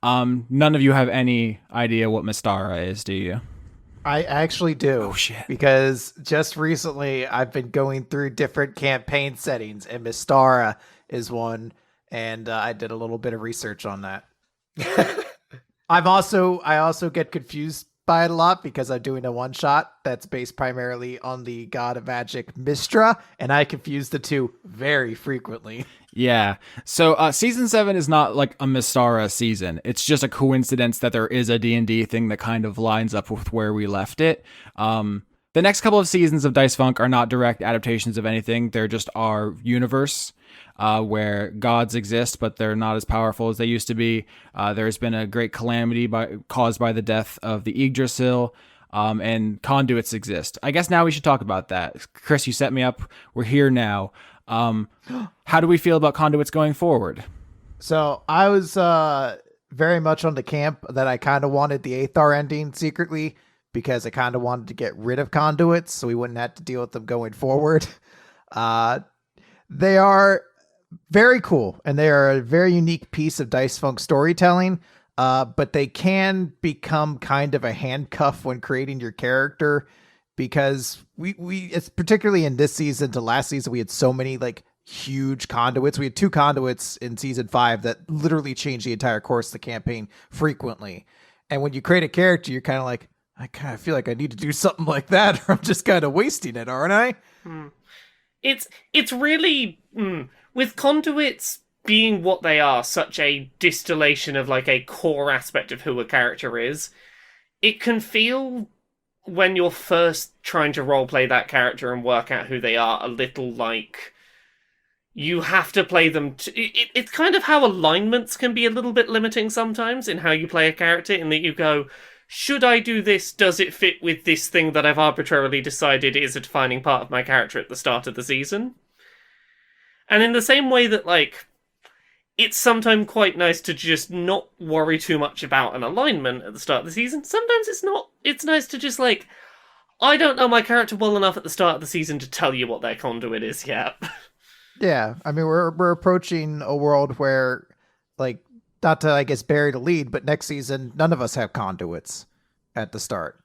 None of you have any idea what Mystara is, do you? I actually do. Oh, shit. Because just recently I've been going through different campaign settings, and Mystara is one, and I did a little bit of research on that. I also get confused by it a lot because I'm doing a one-shot that's based primarily on the god of magic Mystra, and I confuse the 2 very frequently. Yeah. So season 7 is not like a Mystara season. It's just a coincidence that there is a D&D thing that kind of lines up with where we left it. The next couple of seasons of Dice Funk are not direct adaptations of anything. They're just our universe. Where gods exist, but they're not as powerful as they used to be. There's been a great calamity caused by the death of the Yggdrasil, and conduits exist. I guess now we should talk about that. Chris, you set me up. We're here now. How do we feel about conduits going forward? So I was very much on the camp that I kind of wanted the Aethar ending secretly because I kind of wanted to get rid of conduits so we wouldn't have to deal with them going forward. They are very cool, and they are a very unique piece of Dice Funk storytelling, but they can become kind of a handcuff when creating your character because it's particularly in this season to last season, we had so many like huge conduits. We had 2 conduits in season 5 that literally changed the entire course of the campaign frequently. And when you create a character, you're kind of like, I kind of feel like I need to do something like that, or I'm just kind of wasting it, aren't I? It's really with conduits being what they are, such a distillation of like a core aspect of who a character is. It can feel when you're first trying to roleplay that character and work out who they are a little like you have to play them. It's kind of how alignments can be a little bit limiting sometimes in how you play a character, in that you go, should I do this? Does it fit with this thing that I've arbitrarily decided is a defining part of my character at the start of the season? And in the same way that, like, it's sometimes quite nice to just not worry too much about an alignment at the start of the season. Sometimes it's not. It's nice to just, like, I don't know my character well enough at the start of the season to tell you what their conduit is yet. Yeah, I mean we're approaching a world where, like, not to I guess bury the lead, but next season none of us have conduits at the start.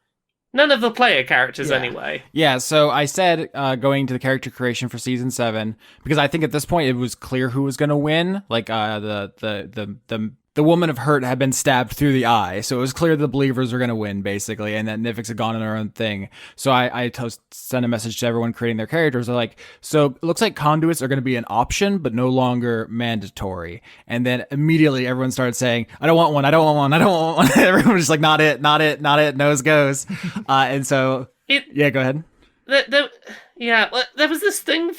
None of the player characters, Yeah. anyway. Yeah, so I said going to the character creation for season 7 because I think at this point it was clear who was going to win. Like the woman of hurt had been stabbed through the eye, so it was clear the believers were going to win basically, and that Nifyx had gone on her own thing. So I sent a message to everyone creating their characters. They're like, so it looks like conduits are going to be an option, but no longer mandatory. And then immediately everyone started saying, I don't want one, I don't want one, I don't want one. Everyone was just like, not it, not it, not it. Nose goes. And so yeah, go ahead. There was this thing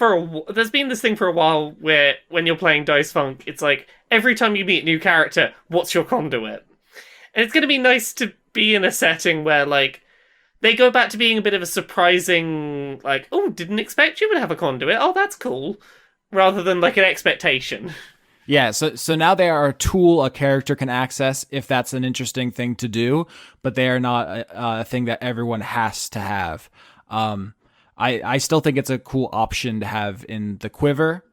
there's been this thing for a while where when you're playing Dice Funk, it's like every time you meet a new character, what's your conduit? And it's going to be nice to be in a setting where, like, they go back to being a bit of a surprising, like, oh, didn't expect you would have a conduit. Oh, that's cool. Rather than, like, an expectation. Yeah, so now they are a tool a character can access if that's an interesting thing to do, but they are not a thing that everyone has to have. I still think it's a cool option to have in the quiver.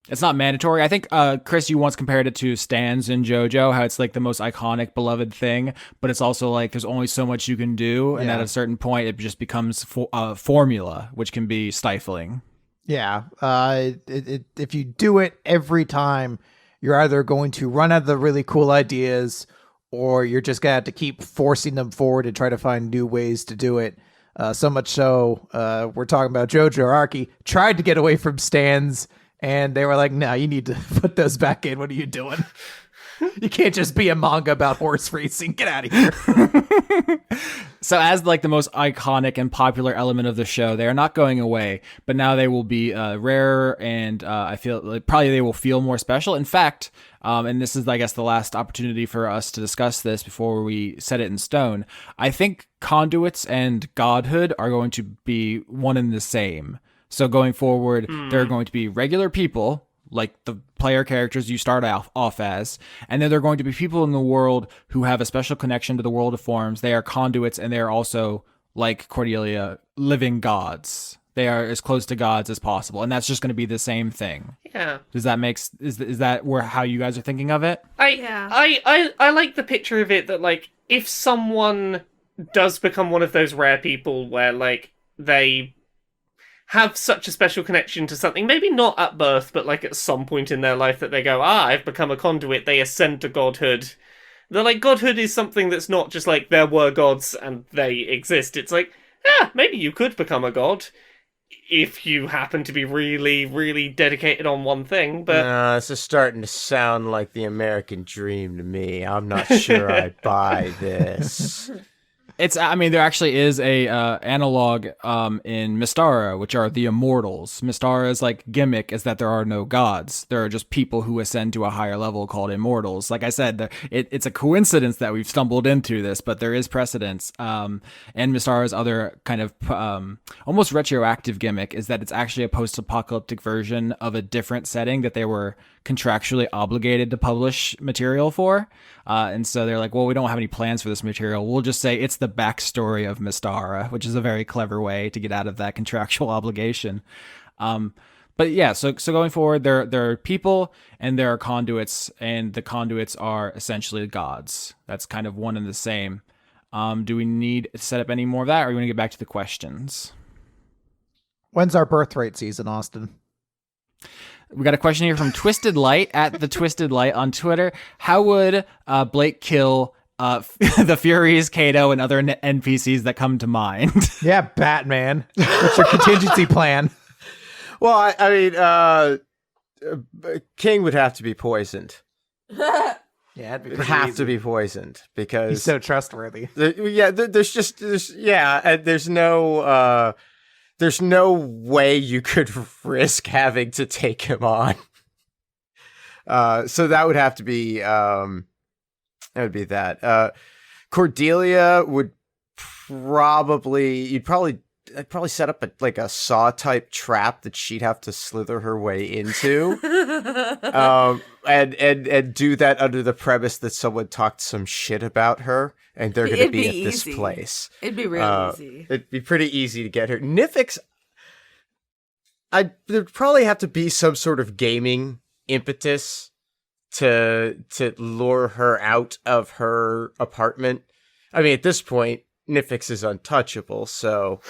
It's not mandatory. I think, Chris, you once compared it to stands in JoJo, how it's like the most iconic, beloved thing, but it's also like there's only so much you can do, and at a certain point it just becomes formula, which can be stifling. Yeah, if you do it every time, you're either going to run out of the really cool ideas, or you're just going to have to keep forcing them forward and try to find new ways to do it. So much so, we're talking about JoJo Araki tried to get away from stands, and they were like, no, you need to put those back in. What are you doing? You can't just be a manga about horse racing. Get out of here. So as like the most iconic and popular element of the show, they are not going away, but now they will be rarer, and I feel like probably they will feel more special. In fact, and this is, I guess, the last opportunity for us to discuss this before we set it in stone, I think conduits and godhood are going to be one and the same. So going forward, there are going to be regular people, like the player characters you start off as, and then there are going to be people in the world who have a special connection to the world of forms. They are conduits, and they are also, like Cordelia, living gods. They are as close to gods as possible, and that's just going to be the same thing. Yeah. Does that is that how you guys are thinking of it? I like the picture of it that, like, if someone does become one of those rare people where, like, they have such a special connection to something, maybe not at birth, but like at some point in their life that they go, I've become a conduit, they ascend to godhood. They're like, godhood is something that's not just like there were gods and they exist. It's like, maybe you could become a god if you happen to be really, really dedicated on one thing, but... this is starting to sound like the American dream to me. I'm not sure I buy this. I mean, there actually is a analog in Mystara, which are the immortals. Mystara's like gimmick is that there are no gods. There are just people who ascend to a higher level called immortals. Like I said, it's a coincidence that we've stumbled into this, but there is precedence. And Mystara's other kind of almost retroactive gimmick is that it's actually a post-apocalyptic version of a different setting that they were contractually obligated to publish material for. And so they're like, well, we don't have any plans for this material. We'll just say it's the backstory of Mystara, which is a very clever way to get out of that contractual obligation. But yeah, so going forward, there are people and there are conduits, and the conduits are essentially gods. That's kind of one and the same. Do we need to set up any more of that, or are we going to get back to the questions? When's our birthright season, Austin? We got a question here from Twisted Light at the Twisted Light on Twitter. How would Blake kill the Furies, Cato, and other NPCs that come to mind? Yeah, Batman. What's your contingency plan? Well, I mean, King would have to be poisoned. Yeah, it'd be It'd have to be poisoned because he's so trustworthy. There's no way you could risk having to take him on. So that would have to be that. Cordelia would I'd probably set up a saw type trap that she'd have to slither her way into. And do that under the premise that someone talked some shit about her and they're going to be at this place. It'd be real easy. It'd be pretty easy to get her. Nifyx, there'd probably have to be some sort of gaming impetus to lure her out of her apartment. I mean, at this point, Nifyx is untouchable, so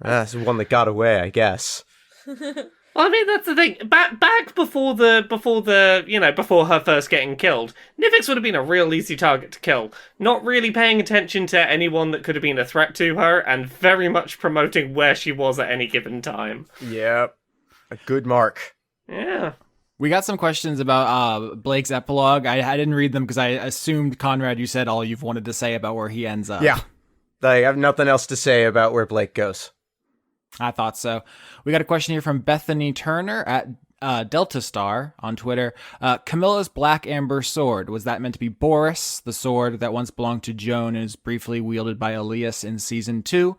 that's one that got away, I guess. Well, I mean, that's the thing. Back before before her first getting killed, Nifyx would have been a real easy target to kill. Not really paying attention to anyone that could have been a threat to her, and very much promoting where she was at any given time. Yep. A good mark. Yeah. We got some questions about Blake's epilogue. I didn't read them because I assumed, Conrad, you said all you've wanted to say about where he ends up. Yeah. I have nothing else to say about where Blake goes. I thought so. We got a question here from Bethany Turner at Delta Star on Twitter. Camilla's black amber sword, was that meant to be Boris, the sword that once belonged to Joan and is briefly wielded by Elias in season 2?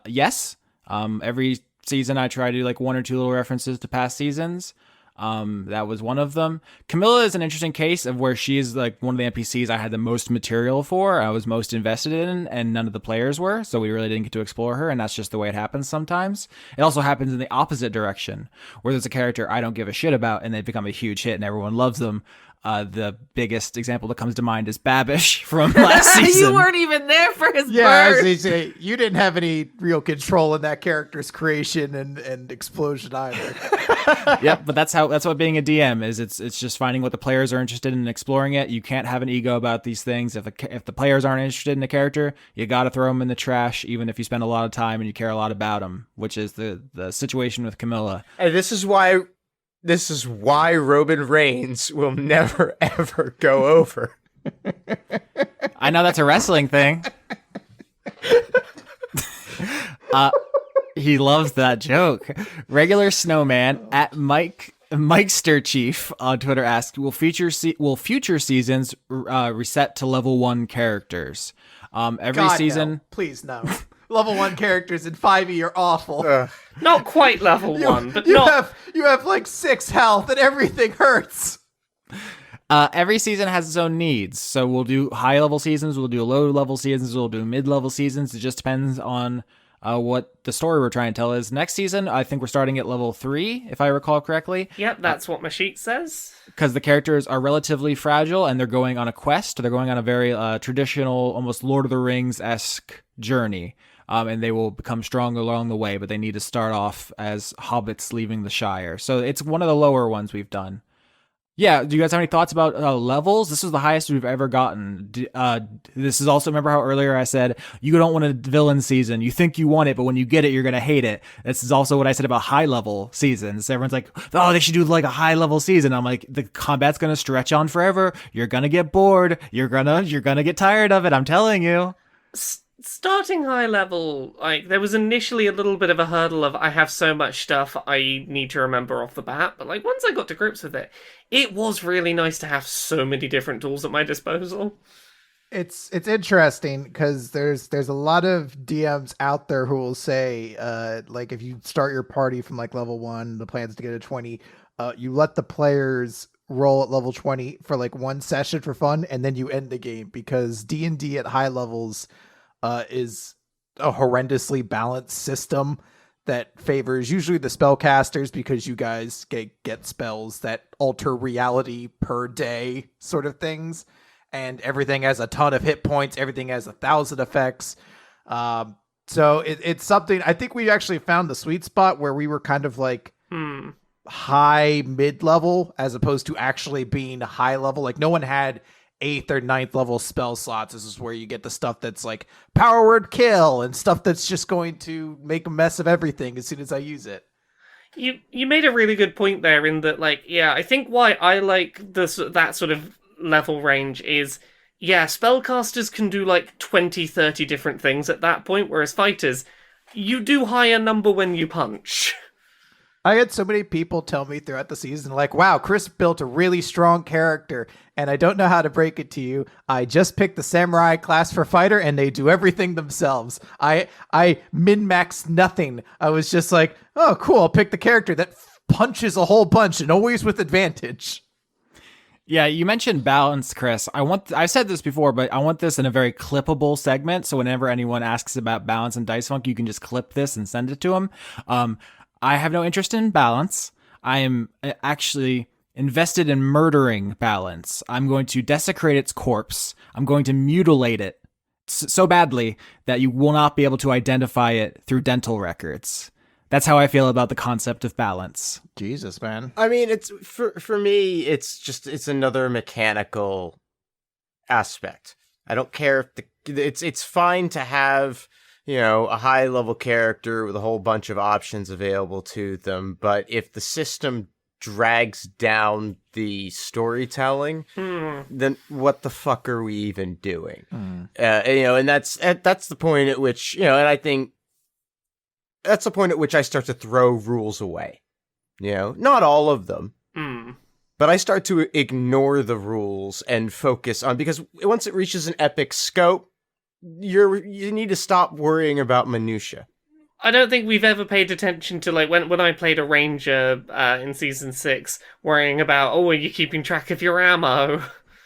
Yes. Every season I try to do like one or two little references to past seasons. That was one of them. Camilla is an interesting case of where she is like one of the NPCs I had the most material for, I was most invested in, and none of the players were, so we really didn't get to explore her, and that's just the way it happens sometimes. It also happens in the opposite direction, where there's a character I don't give a shit about, and they become a huge hit, and everyone loves them. The biggest example that comes to mind is Babish from last season. You weren't even there for his Yeah, birth. as they say, you didn't have any real control in that character's creation and explosion either. Yep, but that's what being a DM is. It's just finding what the players are interested in and exploring it. You can't have an ego about these things. If the players aren't interested in the character, you got to throw them in the trash, even if you spend a lot of time and you care a lot about them, which is the situation with Camilla. And this is why Roman Reigns will never ever go over. I know that's a wrestling thing. He loves that joke. Regular Snowman at Mikester Chief on Twitter asked, will future seasons reset to level 1 characters? Every God, season. no. Please no. Level 1 characters in 5e are awful. Not quite level 1, but you not... you have like 6 health and everything hurts. Every season has its own needs. So we'll do high level seasons, we'll do low level seasons, we'll do mid level seasons. It just depends on what the story we're trying to tell is. Next season, I think we're starting at level 3, if I recall correctly. Yep, that's what my sheet says. Because the characters are relatively fragile and they're going on a quest. They're going on a very traditional, almost Lord of the Rings-esque journey. And they will become strong along the way, but they need to start off as hobbits leaving the Shire. So it's one of the lower ones we've done. Yeah, do you guys have any thoughts about levels? This was the highest we've ever gotten. This is also, remember how earlier I said, you don't want a villain season. You think you want it, but when you get it, you're going to hate it. This is also what I said about high-level seasons. Everyone's like, oh, they should do like a high-level season. I'm like, the combat's going to stretch on forever. You're going to get bored. You're gonna get tired of it. I'm telling you. Starting high level, like, there was initially a little bit of a hurdle of I have so much stuff I need to remember off the bat, but like once I got to grips with it, it was really nice to have so many different tools at my disposal. It's interesting because there's a lot of DMs out there who will say like if you start your party from like level 1, the plan's to get to 20, you let the players roll at level 20 for like one session for fun, and then you end the game because D&D at high levels is a horrendously balanced system that favors usually the spellcasters because you guys get spells that alter reality per day sort of things, and everything has a ton of hit points, everything has 1,000 effects. So it's something, I think we actually found the sweet spot where we were kind of like high mid-level as opposed to actually being high level. Like no one had 8th or 9th level spell slots. This is where you get the stuff that's like power word kill and stuff that's just going to make a mess of everything as soon as I use it. You made a really good point there in that, like, yeah, I think why I like that sort of level range is, yeah, spellcasters can do like 20, 30 different things at that point, whereas fighters, you do higher number when you punch. I had so many people tell me throughout the season, like, wow, Chris built a really strong character, and I don't know how to break it to you. I just picked the samurai class for fighter, and they do everything themselves. I min-maxed nothing. I was just like, oh, cool, I'll pick the character that punches a whole bunch and always with advantage. Yeah, you mentioned balance, Chris. I've said this before, but I want this in a very clippable segment, so whenever anyone asks about balance and Dice Funk, you can just clip this and send it to them. I have no interest in balance. I am actually invested in murdering balance. I'm going to desecrate its corpse. I'm going to mutilate it so badly that you will not be able to identify it through dental records. That's how I feel about the concept of balance. Jesus, man. I mean, it's for me, it's another mechanical aspect. I don't care if it's fine to have, a high level character with a whole bunch of options available to them, but if the system drags down the storytelling, then what the fuck are we even doing? And that's the point at which, and I think that's the point at which I start to throw rules away. Not all of them, but I start to ignore the rules and focus on, because once it reaches an epic scope, you need to stop worrying about minutia. I don't think we've ever paid attention to, like, when I played a ranger in season 6, worrying about, are you keeping track of your ammo?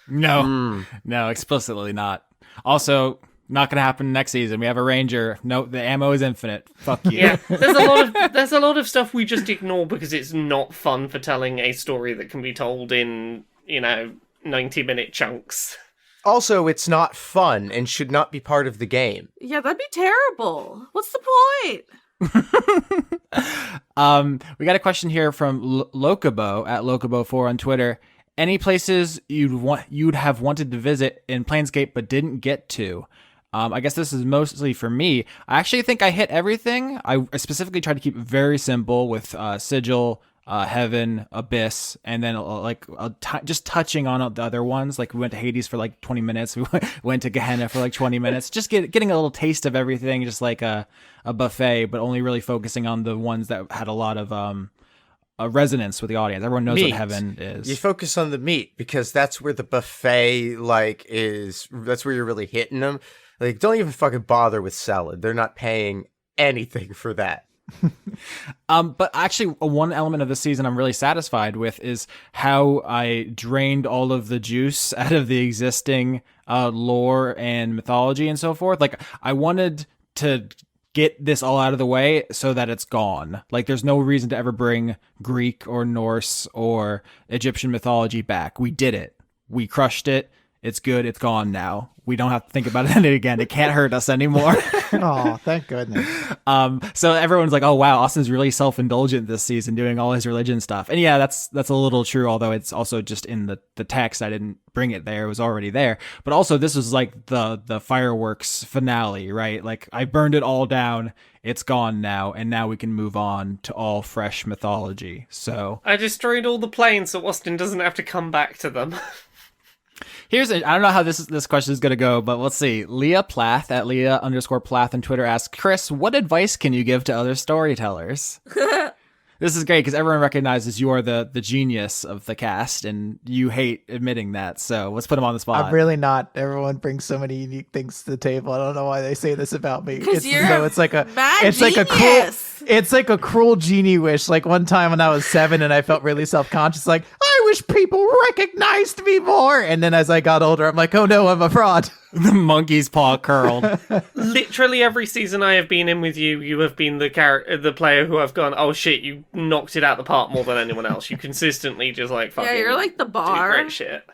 No, explicitly not. Also, not gonna happen next season. We have a ranger. No, the ammo is infinite. Fuck you. Yeah, there's a lot of stuff we just ignore because it's not fun for telling a story that can be told in 90-minute chunks. Also, it's not fun and should not be part of the game. Yeah, that'd be terrible. What's the point? We got a question here from Locobo at Locobo4 on Twitter. Any places you'd have wanted to visit in Planescape but didn't get to? I guess this is mostly for me. I actually think I hit everything. I specifically tried to keep it very simple with Sigil, Heaven, Abyss, and then just touching on the other ones. Like we went to Hades for like 20 minutes. We went to Gehenna for like 20 minutes. Just getting a little taste of everything, just like a buffet, but only really focusing on the ones that had a lot of a resonance with the audience. Everyone knows what Heaven is. You focus on the meat because that's where the buffet is. That's where you're really hitting them. Like, don't even fucking bother with salad. They're not paying anything for that. But actually, one element of the season I'm really satisfied with is how I drained all of the juice out of the existing lore and mythology and so forth. Like, I wanted to get this all out of the way so that it's gone. Like, there's no reason to ever bring Greek or Norse or Egyptian mythology back. We did it. We crushed it. It's good. It's gone now. We don't have to think about it again. It can't hurt us anymore. Oh, thank goodness. So everyone's like, oh, wow, Austin's really self-indulgent this season doing all his religion stuff. And yeah, that's a little true, although it's also just in the text. I didn't bring it there. It was already there. But also this was like the fireworks finale, right? Like I burned it all down. It's gone now. And now we can move on to all fresh mythology. So I destroyed all the planes so Austin doesn't have to come back to them. I don't know how this question is going to go, but let's see. Leah Plath at Leah_Plath on Twitter asks, Chris, what advice can you give to other storytellers? This is great because everyone recognizes you are the genius of the cast, and you hate admitting that. So let's put him on the spot. I'm really not. Everyone brings so many unique things to the table. I don't know why they say this about me. Because it's like a cruel genie wish. Like one time when I was 7 and I felt really self-conscious, like I wish people recognized me more. And then as I got older, I'm like, oh no, I'm a fraud. The monkey's paw curled. Literally every season I have been in with you, you have been the player who I've gone, oh shit, you knocked it out the park more than anyone else. You consistently just like fucking you're like the bar do great shit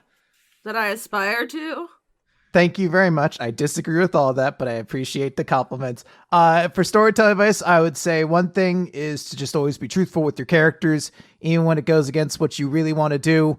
that I aspire to. Thank you very much. I disagree with all of that, but I appreciate the compliments. For storytelling advice, I would say one thing is to just always be truthful with your characters, even when it goes against what you really want to do.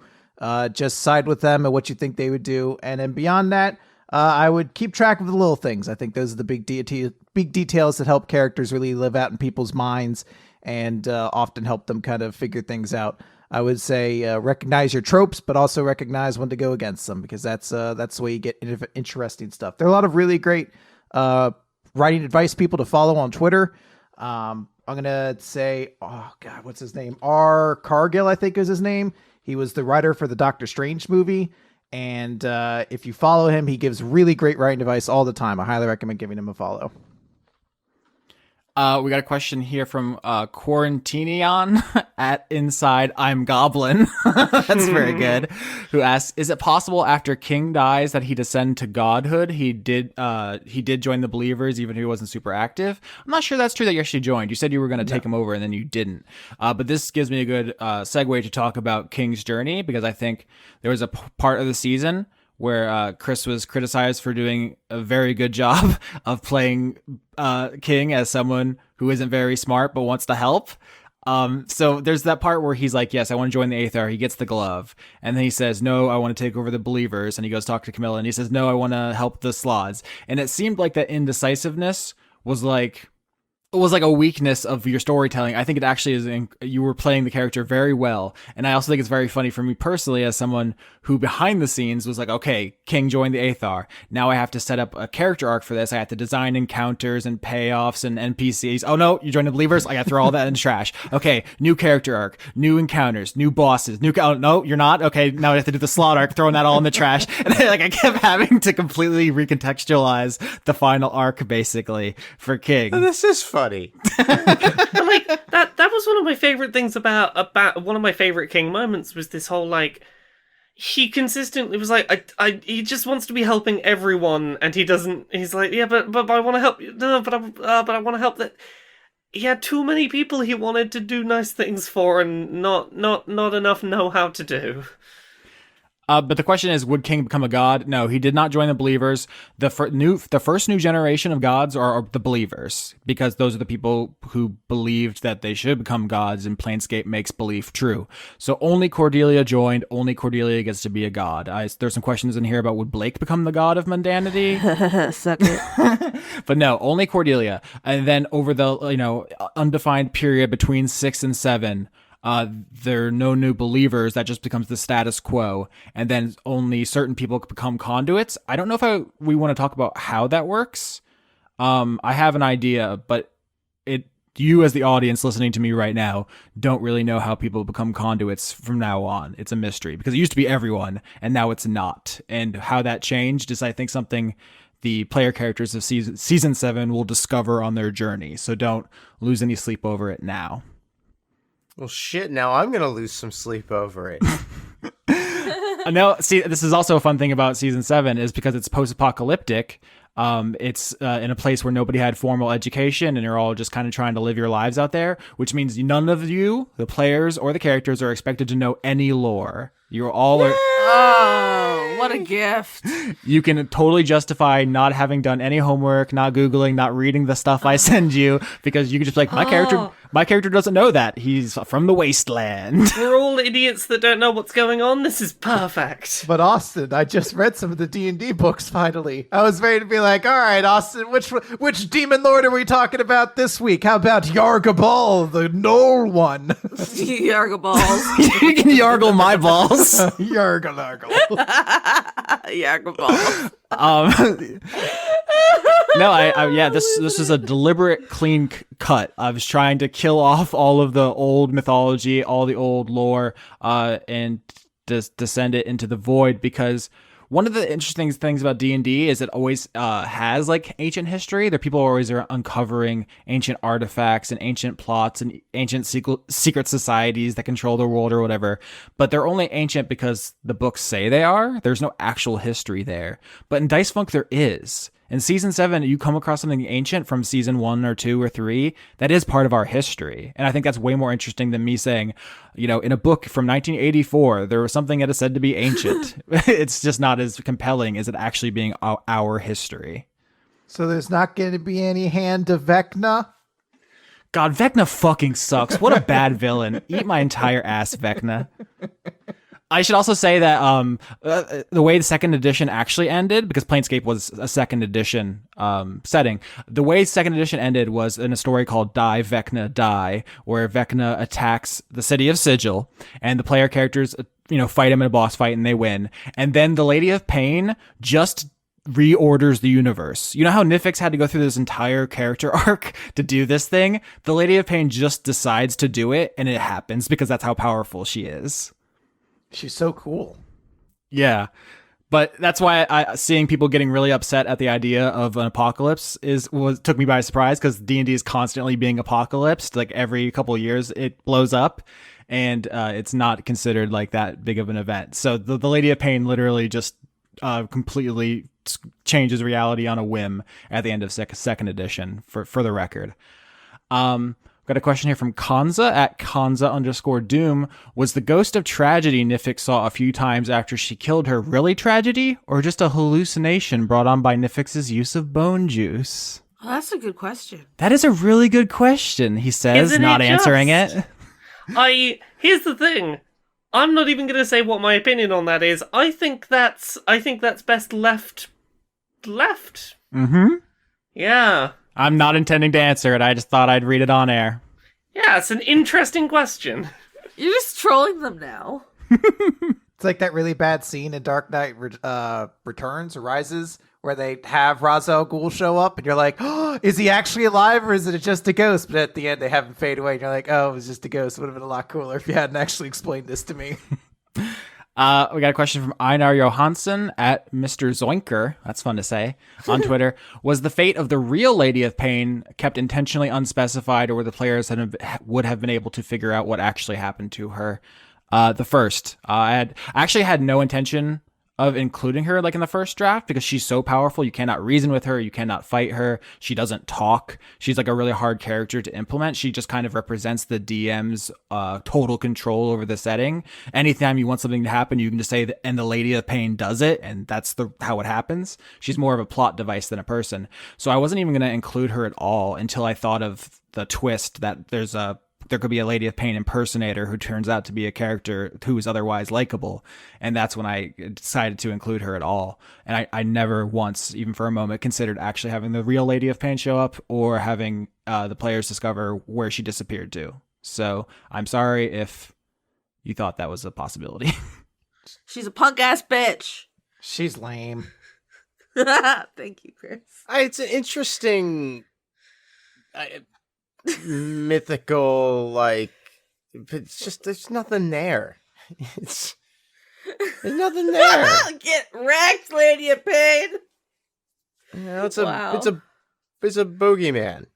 Just side with them and what you think they would do. And then beyond that, I would keep track of the little things. I think those are the big details that help characters really live out in people's minds and often help them kind of figure things out. I would say recognize your tropes, but also recognize when to go against them, because that's the way you get interesting stuff. There are a lot of really great writing advice people to follow on Twitter. I'm going to say, oh God, what's his name? R. Cargill, I think is his name. He was the writer for the Doctor Strange movie. And if you follow him, he gives really great writing advice all the time. I highly recommend giving him a follow. We got a question here from Quarantinion at Inside I'm Goblin. That's very good. Who asks, is it possible after King dies that he descend to godhood? He did join the Believers even if he wasn't super active. I'm not sure that's true that you actually joined. You said you were going to take him over and then you didn't. But this gives me a good segue to talk about King's journey, because I think there was a part of the season where Chris was criticized for doing a very good job of playing King as someone who isn't very smart but wants to help. So there's that part where he's like, yes, I want to join the Aethar. He gets the glove. And then he says, no, I want to take over the Believers. And he goes talk to Camilla and he says, no, I want to help the Slods. And it seemed like that indecisiveness was like a weakness of your storytelling. I think it actually is. You were playing the character very well. And I also think it's very funny for me personally as someone who behind the scenes was like, okay, King joined the Aethar. Now I have to set up a character arc for this. I have to design encounters and payoffs and NPCs. Oh no, you joined the Believers? I got to throw all that in the trash. Okay, new character arc, new encounters, new bosses, oh no, you're not? Okay, now I have to do the slot arc, throwing that all in the trash. And I kept having to completely recontextualize the final arc basically for King. This is funny. But that was one of my favorite things about one of my favorite King moments was this whole he consistently was like, he just wants to be helping everyone, and he's like, yeah, but I want to help you. No, but I want to help that. He had too many people he wanted to do nice things for, and not enough know how to do. But the question is, would King become a god? No, he did not join the Believers. The first new generation of gods are the Believers, because those are the people who believed that they should become gods, and Planescape makes belief true. So only Cordelia joined. Only Cordelia gets to be a god. There's some questions in here about would Blake become the god of mundanity? Suck it. But no, only Cordelia. And then over the undefined period between 6 and 7. There are no new Believers. That just becomes the status quo. And then only certain people become conduits. I don't know if we want to talk about how that works. I have an idea, but you as the audience listening to me right now don't really know how people become conduits from now on. It's a mystery because it used to be everyone and now it's not. And how that changed is, I think, something the player characters of season 7 will discover on their journey. So don't lose any sleep over it now. Well, shit, now I'm going to lose some sleep over it. No, see, this is also a fun thing about season 7 is because it's post-apocalyptic. It's in a place where nobody had formal education and you're all just kind of trying to live your lives out there, which means none of you, the players or the characters, are expected to know any lore. You're all... Oh, what a gift. You can totally justify not having done any homework, not Googling, not reading the stuff I send you, because you can just be like, my character doesn't know that. He's from the wasteland. We're all idiots that don't know what's going on. This is perfect. But Austin, I just read some of the D&D books finally. I was ready to be like, all right, Austin, which demon lord are we talking about this week? How about Yargabal, the Knoll one? Yargle balls. You can yargle my balls. Yargle. Yargle balls. No, this is a deliberate clean cut. I was trying to kill off all of the old mythology, all the old lore, and just descend it into the void, because one of the interesting things about D&D is it always has ancient history. There people always are uncovering ancient artifacts and ancient plots and ancient secret societies that control the world or whatever. But they're only ancient because the books say they are. There's no actual history there. But in Dice Funk there is. In season 7, you come across something ancient from season 1 or 2 or 3 that is part of our history. And I think that's way more interesting than me saying, in a book from 1984, there was something that is said to be ancient. It's just not as compelling as it actually being our history. So there's not going to be any Hand of Vecna? God, Vecna fucking sucks. What a bad villain. Eat my entire ass, Vecna. I should also say that the way the second edition actually ended, because Planescape was a second edition setting, the way second edition ended was in a story called Die, Vecna, Die, where Vecna attacks the city of Sigil, and the player characters fight him in a boss fight, and they win. And then the Lady of Pain just reorders the universe. You know how Nifyx had to go through this entire character arc to do this thing? The Lady of Pain just decides to do it, and it happens because that's how powerful she is. She's so cool. Yeah. But that's why seeing people getting really upset at the idea of an apocalypse took me by surprise, because D&D is constantly being apocalypsed. Like every couple of years it blows up, and it's not considered like that big of an event. So the Lady of Pain literally just completely changes reality on a whim at the end of second edition, for the record. Got a question here from Kanza at Kanza_Doom. Was the ghost of tragedy Nifyx saw a few times after she killed her really tragedy, or just a hallucination brought on by Nifyx's use of bone juice? Oh, that's a good question. That is a really good question, he says, Isn't not it answering just? it. Here's the thing. I'm not even going to say what my opinion on that is. I think that's best left. Mm-hmm. Yeah. I'm not intending to answer it. I just thought I'd read it on air. Yeah, it's an interesting question. You're just trolling them now. It's like that really bad scene in Dark Knight Returns or Rises where they have Ra's al Ghul show up and you're like, oh, is he actually alive or is it just a ghost? But at the end they have him fade away and you're like, oh, it was just a ghost. It would have been a lot cooler if you hadn't actually explained this to me. We got a question from Einar Johansson at Mr. Zoinker. That's fun to say on Twitter. Was the fate of the real Lady of Pain kept intentionally unspecified, or were the players would have been able to figure out what actually happened to her? The first. I actually had no intention of including her like in the first draft, because she's so powerful. You cannot reason with her. You cannot fight her. She doesn't talk. She's like a really hard character to implement. She just kind of represents the DM's total control over the setting. Anytime you want something to happen, you can just say, and the Lady of Pain does it, and that's how it happens. She's more of a plot device than a person. So I wasn't even going to include her at all until I thought of the twist that there could be a Lady of Pain impersonator who turns out to be a character who is otherwise likable. And that's when I decided to include her at all. And I never once, even for a moment, considered actually having the real Lady of Pain show up or having the players discover where she disappeared to. So I'm sorry if you thought that was a possibility. She's a punk ass bitch. She's lame. Thank you, Chris. It's an interesting mythical, like, it's just, there's nothing there. There's nothing there. Get wrecked, Lady of Pain. It's Wow. a bogeyman.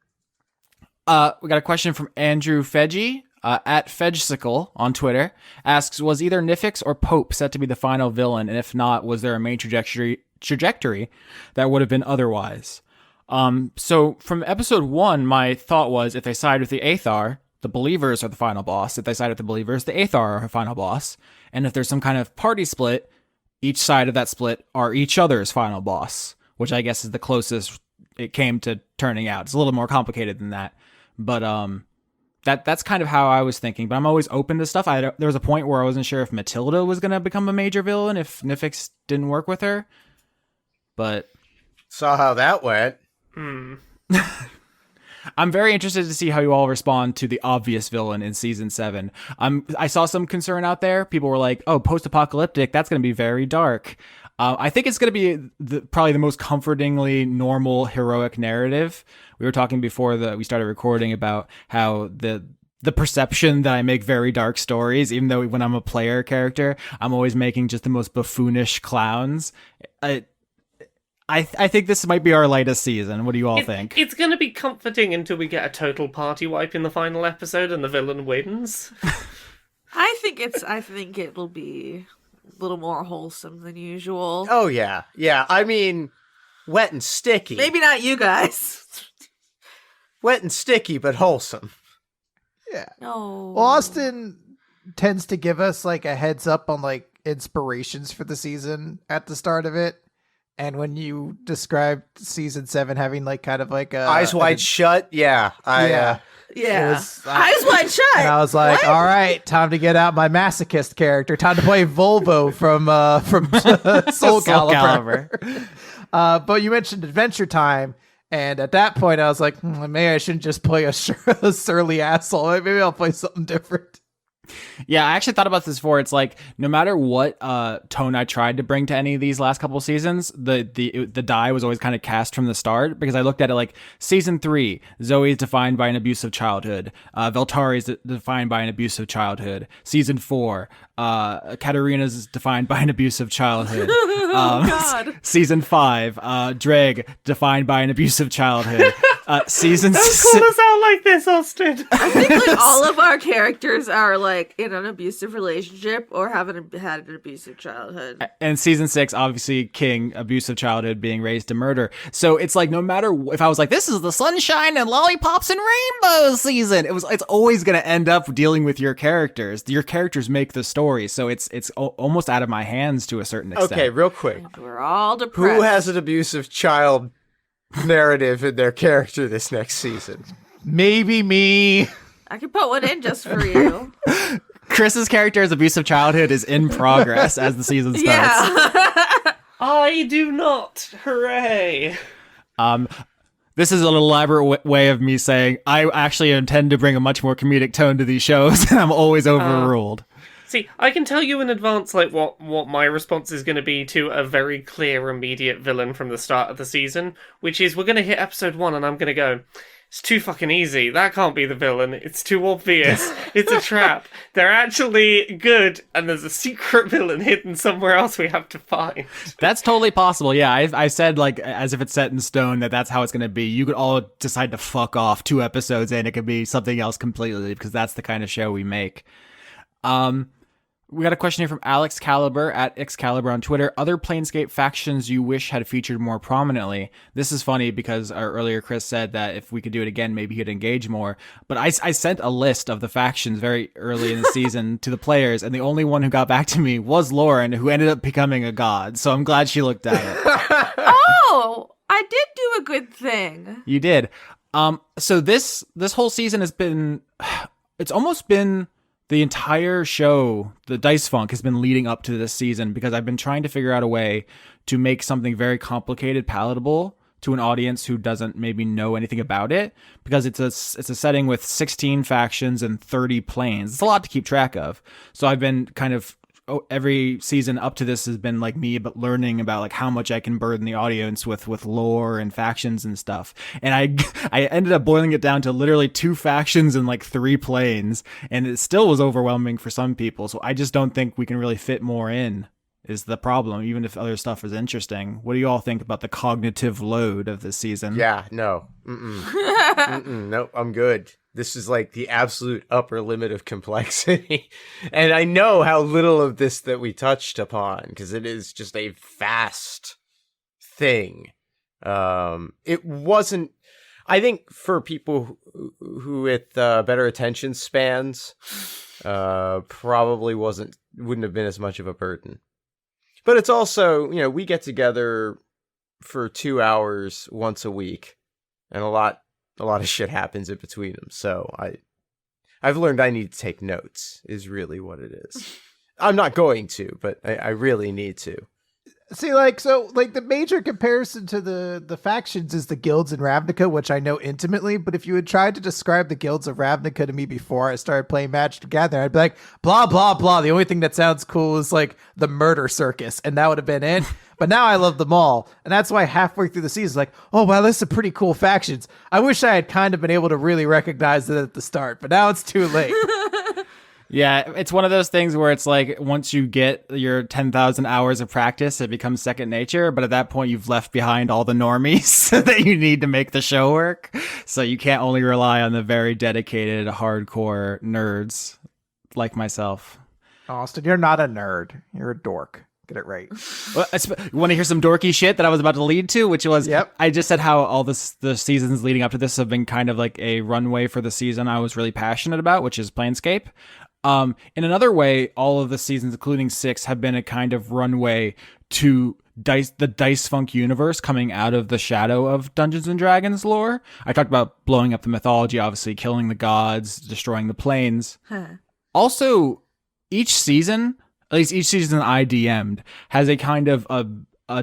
We got a question from Andrew Fedgy at Fedgesicle on Twitter. Asks, was either Nifyx or Pope set to be the final villain? And if not, was there a main trajectory that would have been otherwise? So from episode 1, my thought was, if they side with the Aethar, the Believers are the final boss. If they side with the Believers, the Aethar are the final boss. And if there's some kind of party split, each side of that split are each other's final boss, which I guess is the closest it came to turning out. It's a little more complicated than that, but that's kind of how I was thinking. But I'm always open to stuff. There was a point where I wasn't sure if Matilda was going to become a major villain if Nifyx didn't work with her, but Saw how that went. I'm very interested to see how you all respond to the obvious villain in season 7. I saw some concern out there. People were like, oh, post-apocalyptic, that's going to be very dark. I think it's going to be probably the most comfortingly normal heroic narrative. We were talking before we started recording about how the perception that I make very dark stories, even though when I'm a player character, I'm always making just the most buffoonish clowns. I think this might be our lightest season. What do you all think? It's going to be comforting until we get a total party wipe in the final episode and the villain wins. I think it'll be a little more wholesome than usual. Oh, yeah. Yeah, I mean, wet and sticky. Maybe not you guys. Wet and sticky, but wholesome. Yeah. No. Well, Austin tends to give us like a heads up on like inspirations for the season at the start of it. And when you described season 7 having like kind of like Eyes wide shut, yeah. Yeah. Eyes wide shut. And I was like, What? all right, time to get out my masochist character. Time to play Volvo from Soul Calibur. But you mentioned Adventure Time. And at that point, I was like, maybe I shouldn't just play a surly asshole. Maybe I'll play something different. Yeah, I actually thought about this before. It's like no matter what tone I tried to bring to any of these last couple seasons, the die was always kind of cast from the start, because I looked at it like season 3, Zoe is defined by an abusive childhood. Veltari is defined by an abusive childhood. Season 4, Katarina is defined by an abusive childhood. God. Season 5, Dreg defined by an abusive childhood. Season Don't call us out like this, Austin. I think like all of our characters are like in an abusive relationship or haven't had an abusive childhood. And season 6, obviously, King, abusive childhood, being raised to murder. So it's like no matter if I was like, this is the sunshine and lollipops and rainbows season, it's always going to end up dealing with your characters. Your characters make the story, so it's almost out of my hands to a certain extent. Okay, real quick. We're all depressed. Who has an abusive child narrative in their character this next season? Maybe me. I can put one in just for you. Chris's character's abusive childhood is in progress as the season starts. Yeah. I do not. Hooray. This is an elaborate way of me saying I actually intend to bring a much more comedic tone to these shows, and I'm always overruled. See, I can tell you in advance, like, what my response is going to be to a very clear, immediate villain from the start of the season, which is we're going to hit episode 1 and I'm going to go, it's too fucking easy. That can't be the villain. It's too obvious. It's a trap. They're actually good, and there's a secret villain hidden somewhere else we have to find. That's totally possible. Yeah, I said, like, as if it's set in stone that that's how it's going to be. You could all decide to fuck off 2 episodes and it could be something else completely, because that's the kind of show we make. We got a question here from Alex Caliber at Excalibur on Twitter. Other Planescape factions you wish had featured more prominently? This is funny because earlier Chris said that if we could do it again, maybe he'd engage more. But I sent a list of the factions very early in the season to the players, and the only one who got back to me was Lauren, who ended up becoming a god. So I'm glad she looked at it. Oh, I did do a good thing. You did. So this whole season has been, it's almost been the entire show, the Dice Funk has been leading up to this season, because I've been trying to figure out a way to make something very complicated palatable to an audience who doesn't maybe know anything about it, because it's a setting with 16 factions and 30 planes. It's a lot to keep track of. So I've been kind of, every season up to this has been like me, but learning about like how much I can burden the audience with lore and factions and stuff. And I ended up boiling it down to literally 2 factions and like 3 planes, and it still was overwhelming for some people. So I just don't think we can really fit more in, is the problem, even if other stuff is interesting. What do you all think about the cognitive load of this season? Yeah, no. Nope, I'm good. This is like the absolute upper limit of complexity. And I know how little of this that we touched upon, because it is just a vast thing. It wasn't, I think for people who with better attention spans, probably wouldn't have been as much of a burden. But it's also, we get together for 2 hours once a week, and a lot of shit happens in between them. So I've learned I need to take notes, is really what it is. I'm not going to, but I really need to. See, the major comparison to the factions is the guilds in Ravnica, which I know intimately, but if you had tried to describe the guilds of Ravnica to me before I started playing Magic the Gathering, I'd be like, blah, blah, blah. The only thing that sounds cool is like the murder circus, and that would have been it. But now I love them all, and that's why halfway through the season, like, oh, wow, this is some pretty cool factions. I wish I had kind of been able to really recognize it at the start, but now it's too late. Yeah, it's one of those things where it's like once you get your 10,000 hours of practice, it becomes second nature. But at that point, you've left behind all the normies that you need to make the show work. So you can't only rely on the very dedicated, hardcore nerds like myself. Austin, you're not a nerd. You're a dork. Get it right. Well, you want to hear some dorky shit that I was about to lead to, which was, Yep. I just said how all the seasons leading up to this have been kind of like a runway for the season I was really passionate about, which is Planescape. In another way, all of the seasons, including 6, have been a kind of runway to the Dice Funk universe coming out of the shadow of Dungeons and Dragons lore. I talked about blowing up the mythology, obviously, killing the gods, destroying the planes. Also, each season, at least each season I DM'd, has a kind of a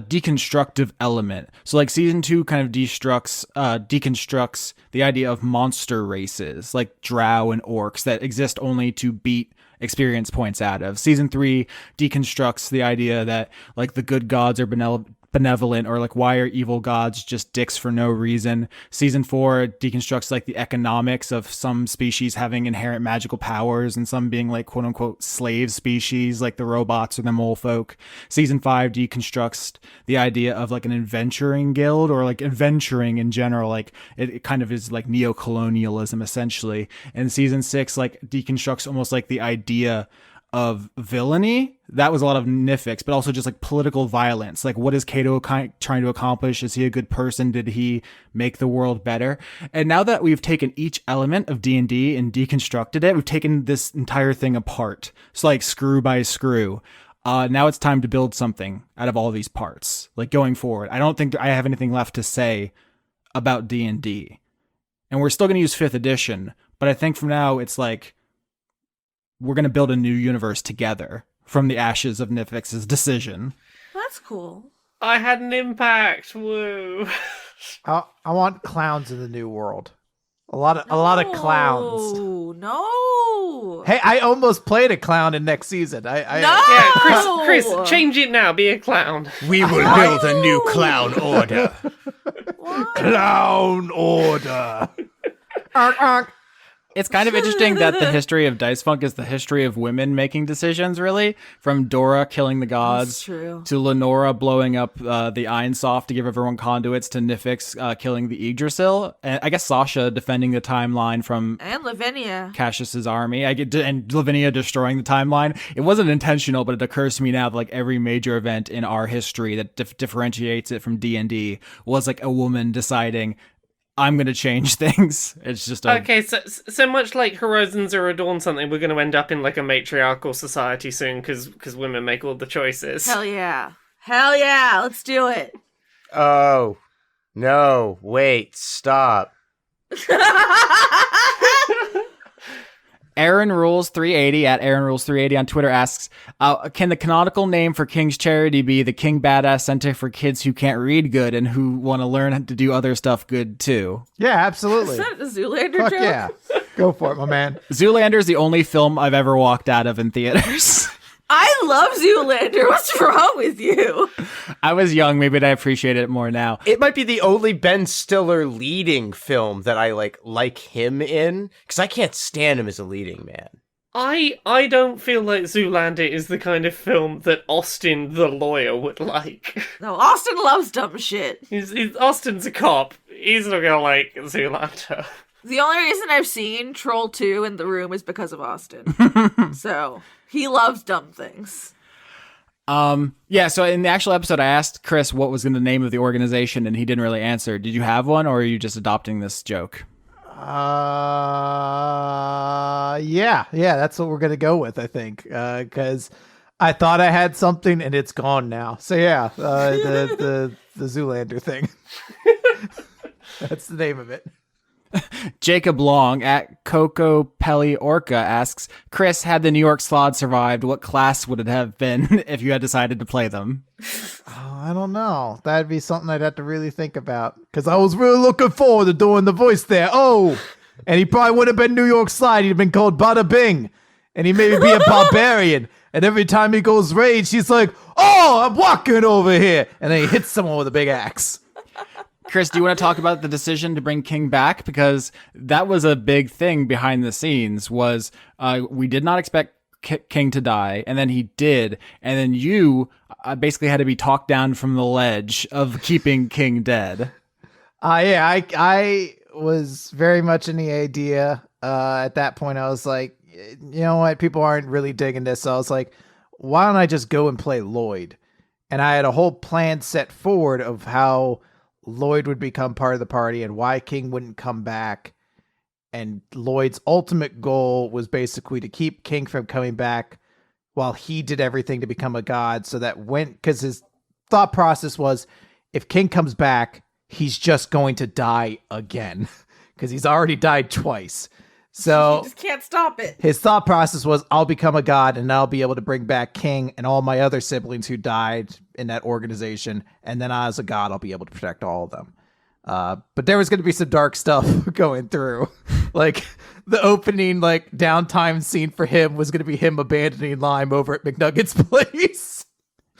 deconstructive element. So like season 2 kind of deconstructs the idea of monster races like drow and orcs that exist only to beat experience points out of. Season 3 deconstructs the idea that like the good gods are benevolent, or like why are evil gods just dicks for no reason. Season 4 deconstructs like the economics of some species having inherent magical powers and some being like quote unquote slave species like the robots or the mole folk. Season 5 deconstructs the idea of like an adventuring guild, or like adventuring in general, like it kind of is like neo-colonialism essentially. And Season 6 like deconstructs almost like the idea of villainy. That was a lot of Nifyx, but also just like political violence. Like, what is Cato trying to accomplish? Is he a good person? Did he make the world better? And now that we've taken each element of D&D and deconstructed it, we've taken this entire thing apart. So like screw by screw. Now it's time to build something out of all these parts. Like going forward, I don't think I have anything left to say about D&D. And we're still going to use 5th edition, but I think from now it's like, we're going to build a new universe together from the ashes of Nifyx's decision. That's cool. I had an impact. Woo. I want clowns in the new world. A lot of clowns. No. Hey, I almost played a clown in next season. No! Yeah, Chris, change it now. Be a clown. We will build a new clown order. Clown order. It's kind of interesting that the history of Dice Funk is the history of women making decisions, really. From Dora killing the gods, true. to Lenora blowing up the Einsoft to give everyone conduits, to Nifyx killing the Yggdrasil, and I guess Sasha defending the timeline from And Lavinia. Cassius's army, and Lavinia destroying the timeline. It wasn't intentional, but it occurs to me now that like every major event in our history that differentiates it from D&D was like a woman deciding, I'm going to change things. It's just Okay, so much like Horizon Zero Dawn something, we're going to end up in like a matriarchal society soon because women make all the choices. Hell yeah. Hell yeah. Let's do it. Oh, no, wait, stop. Aaron Rules 380 at Aaron Rules 380 on Twitter asks, can the canonical name for King's Charity be the King Badass Center for kids who can't read good and who want to learn to do other stuff good too? Yeah, absolutely. Is that a Zoolander Fuck joke? yeah. Go for it, my man. Zoolander is the only film I've ever walked out of in theaters. I love Zoolander. What's wrong with you? I was young, maybe I appreciate it more now. It might be the only Ben Stiller leading film that I like him in, because I can't stand him as a leading man. I don't feel like Zoolander is the kind of film that Austin the lawyer would like. No, Austin loves dumb shit. Austin's a cop. He's not gonna like Zoolander. The only reason I've seen Troll 2 in the room is because of Austin. So, he loves dumb things. Yeah, so in the actual episode, I asked Chris what was the name of the organization, and he didn't really answer. Did you have one, or are you just adopting this joke? Yeah, that's what we're gonna go with, I think, because I thought I had something and it's gone now. So yeah, the Zoolander thing. That's the name of it. Jacob Long at Coco Pelli Orca asks, Chris, had the New York Slod survived, what class would it have been if you had decided to play them? Oh, I don't know. That'd be something I'd have to really think about, because I was really looking forward to doing the voice there. Oh, and he probably would have been New York Slide. He'd have been called Bada Bing, and he maybe be a barbarian. And every time he goes rage, he's like, "Oh, I'm walking over here," and then he hits someone with a big axe. Chris, do you want to talk about the decision to bring King back? Because that was a big thing behind the scenes, was we did not expect King to die, and then he did, and then you basically had to be talked down from the ledge of keeping King dead. Yeah, I was very much in the idea. At that point, I was like, you know what? People aren't really digging this. So I was like, why don't I just go and play Lloyd? And I had a whole plan set forward of how Lloyd would become part of the party and why King wouldn't come back. And Lloyd's ultimate goal was basically to keep King from coming back while he did everything to become a god, so that because his thought process was, if King comes back, he's just going to die again because he's already died twice. So You just can't stop it. his thought process was, I'll become a god and I'll be able to bring back King and all my other siblings who died in that organization. And then as a god, I'll be able to protect all of them. But there was going to be some dark stuff going through. Like the opening like downtime scene for him was going to be him abandoning Lime over at McNugget's place.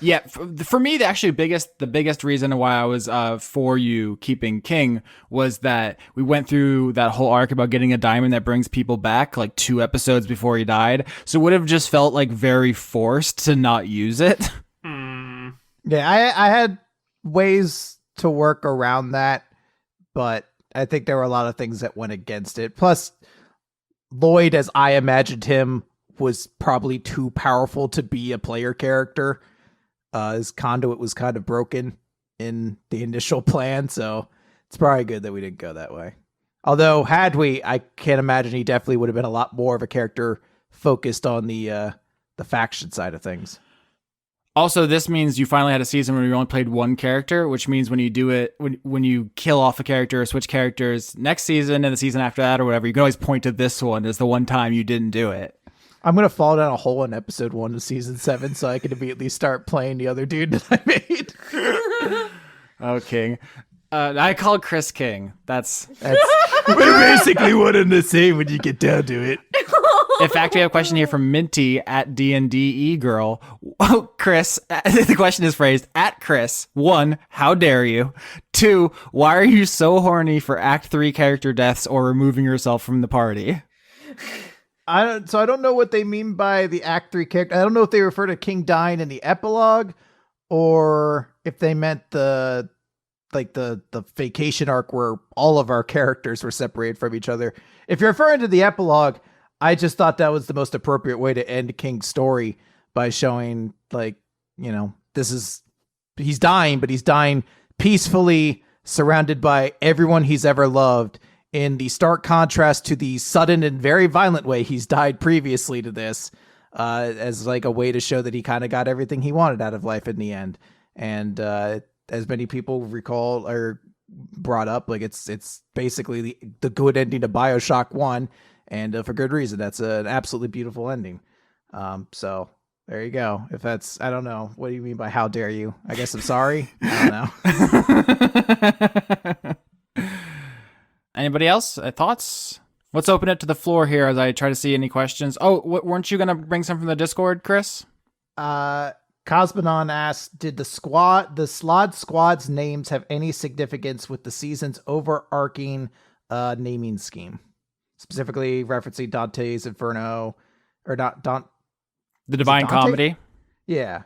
Yeah, for me, the biggest reason why I was for you keeping King was that we went through that whole arc about getting a diamond that brings people back like 2 episodes before he died. So it would have just felt like very forced to not use it. Yeah, I had ways to work around that, but I think there were a lot of things that went against it. Plus, Lloyd, as I imagined him, was probably too powerful to be a player character. His conduit was kind of broken in the initial plan, so it's probably good that we didn't go that way. Although, had we, I can't imagine he definitely would have been a lot more of a character focused on the faction side of things. Also, this means you finally had a season where you only played one character, which means when you do it, when you kill off a character or switch characters next season and the season after that or whatever, you can always point to this one as the one time you didn't do it. I'm going to fall down a hole in episode 1 of season 7 so I can immediately start playing the other dude that I made. Oh, King. I call Chris King. That's We're basically one and the same when you get down to it. In fact, we have a question here from Minty at DNDE Girl. Oh, Chris, the question is phrased at Chris. 1, how dare you? 2, why are you so horny for Act 3 character deaths or removing yourself from the party? I don't know what they mean by the Act 3 character. I don't know if they refer to King dying in the epilogue or if they meant the vacation arc where all of our characters were separated from each other. If you're referring to the epilogue, I just thought that was the most appropriate way to end King's story by showing he's dying, but he's dying peacefully, surrounded by everyone he's ever loved, in the stark contrast to the sudden and very violent way he's died previously to this, as like a way to show that he kind of got everything he wanted out of life in the end. And as many people recall or brought up, like it's basically the good ending to BioShock 1, and for good reason. That's an absolutely beautiful ending. So there you go. If that's, I don't know. What do you mean by how dare you? I guess I'm sorry. I don't know. Anybody else? Thoughts? Let's open it to the floor here as I try to see any questions. Oh, weren't you going to bring some from the Discord, Chris? Cosmonon asked, did the Slod Squad's names have any significance with the season's overarching naming scheme? Specifically referencing Dante's Inferno, or not the Divine Comedy? Yeah.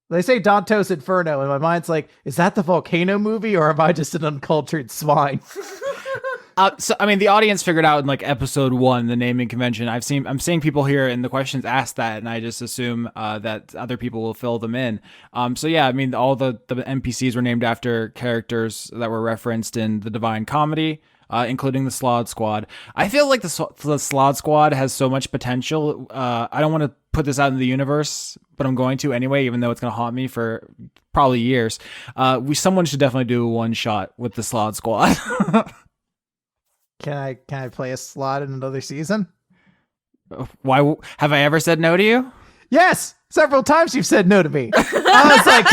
They say Dante's Inferno, and my mind's like, is that the volcano movie, or am I just an uncultured swine? So I mean, the audience figured out in like episode 1 the naming convention. I'm seeing people here in the questions ask that, and I just assume that other people will fill them in. So yeah, I mean, all the NPCs were named after characters that were referenced in the Divine Comedy, including the Slod Squad. I feel like the Slod Squad has so much potential. I don't want to put this out in the universe, but I'm going to anyway, even though it's going to haunt me for probably years. Someone should definitely do a one shot with the Slod Squad. Can I play a slot in another season? Why have I ever said no to you? Yes, several times you've said no to me. I was like,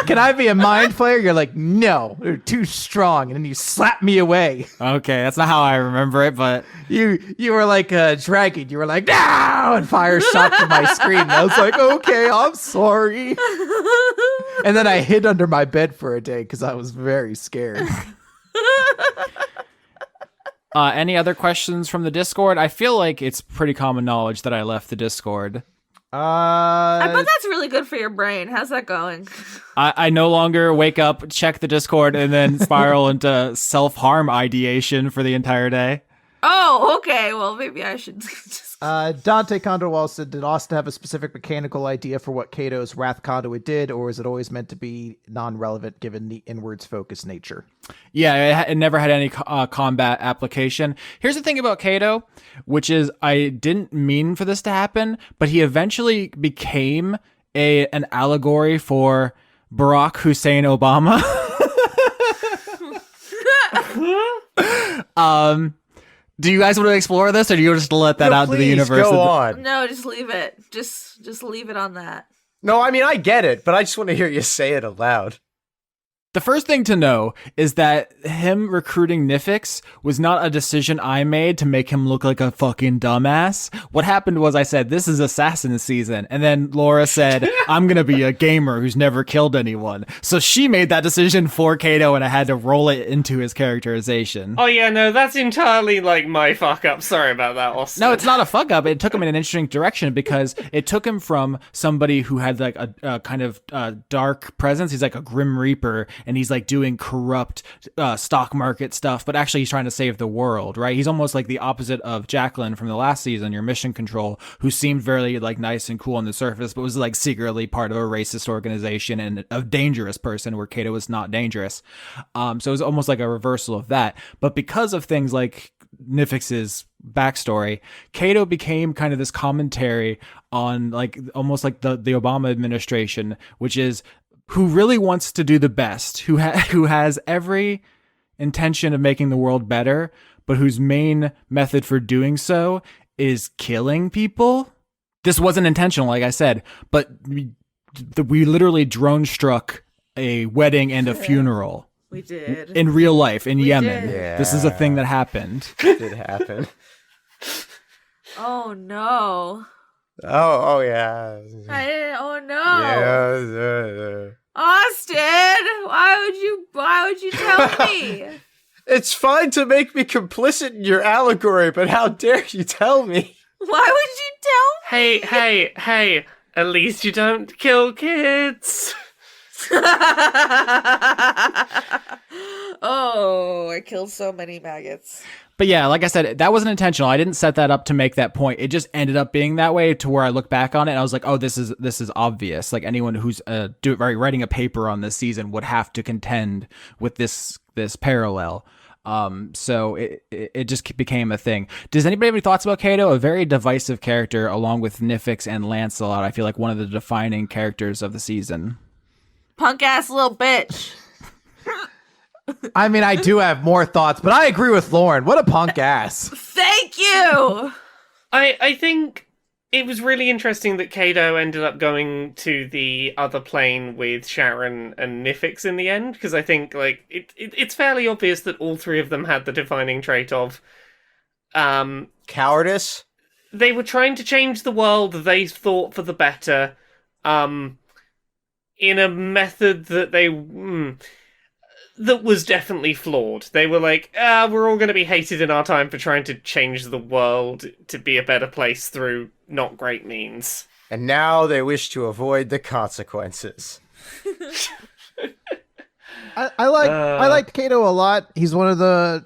can I be a mind flayer? You're like, no, you're too strong, and then you slap me away. Okay, that's not how I remember it, but you were like a dragon. You were like, no, and fire shot from my screen. And I was like, okay, I'm sorry. And then I hid under my bed for a day because I was very scared. Any other questions from the Discord? I feel like it's pretty common knowledge that I left the Discord. I bet that's really good for your brain. How's that going? I no longer wake up, check the Discord, and then spiral into self-harm ideation for the entire day. Oh, okay. Well, maybe I should just... Dante Condorwall said, did Austin have a specific mechanical idea for what Cato's Wrath Conduit did, or was it always meant to be non-relevant given the inwards focused nature? Yeah, it never had any combat application. Here's the thing about Cato, which is I didn't mean for this to happen, but he eventually became an allegory for Barack Hussein Obama. Do you guys want to explore this, or do you just let that out into the universe? Go on. No, just leave it. Just leave it on that. No, I mean, I get it, but I just want to hear you say it aloud. The first thing to know is that him recruiting Nifyx was not a decision I made to make him look like a fucking dumbass. What happened was I said, this is assassin season. And then Laura said, I'm going to be a gamer who's never killed anyone. So she made that decision for Cato and I had to roll it into his characterization. Oh yeah, no, that's entirely like my fuck up. Sorry about that, Austin. No, it's not a fuck up. It took him in an interesting direction because it took him from somebody who had like a kind of dark presence. He's like a grim reaper. And he's like doing corrupt stock market stuff, but actually he's trying to save the world, right? He's almost like the opposite of Jacqueline from the last season, your mission control, who seemed very like nice and cool on the surface, but was like secretly part of a racist organization and a dangerous person where Cato was not dangerous. So it was almost like a reversal of that. But because of things like Nifyx's backstory, Cato became kind of this commentary on like almost like the Obama administration, which is who really wants to do the best, who has every intention of making the world better, but whose main method for doing so is killing people. This wasn't intentional, like I said, but we literally drone struck a wedding and a funeral. We did. In real life, in Yemen. did. Yeah. This is a thing that happened. It did happen. Oh no. Oh yeah. Oh no. Yeah. Austin, why would you tell me? It's fine to make me complicit in your allegory, but how dare you tell me? Why would you tell me? Hey, at least you don't kill kids. Oh, I killed so many maggots. But yeah, like I said, that wasn't intentional. I didn't set that up to make that point. It just ended up being that way to where I look back on it and I was like, oh, this is obvious. Like anyone who's writing a paper on this season would have to contend with this parallel. So it just became a thing. Does anybody have any thoughts about Cato? A very divisive character along with Nifyx and Lancelot. I feel like one of the defining characters of the season. Punk ass little bitch. I mean, I do have more thoughts, but I agree with Lauren. What a punk ass. Thank you. I think it was really interesting that Cato ended up going to the other plane with Sharon and Nifyx in the end, because I think like it's fairly obvious that all three of them had the defining trait of Cowardice? they were trying to change the world they thought for the better, in a method that that was definitely flawed. They were like, we're all going to be hated in our time for trying to change the world to be a better place through not great means. And now they wish to avoid the consequences. I liked Cato a lot. He's one of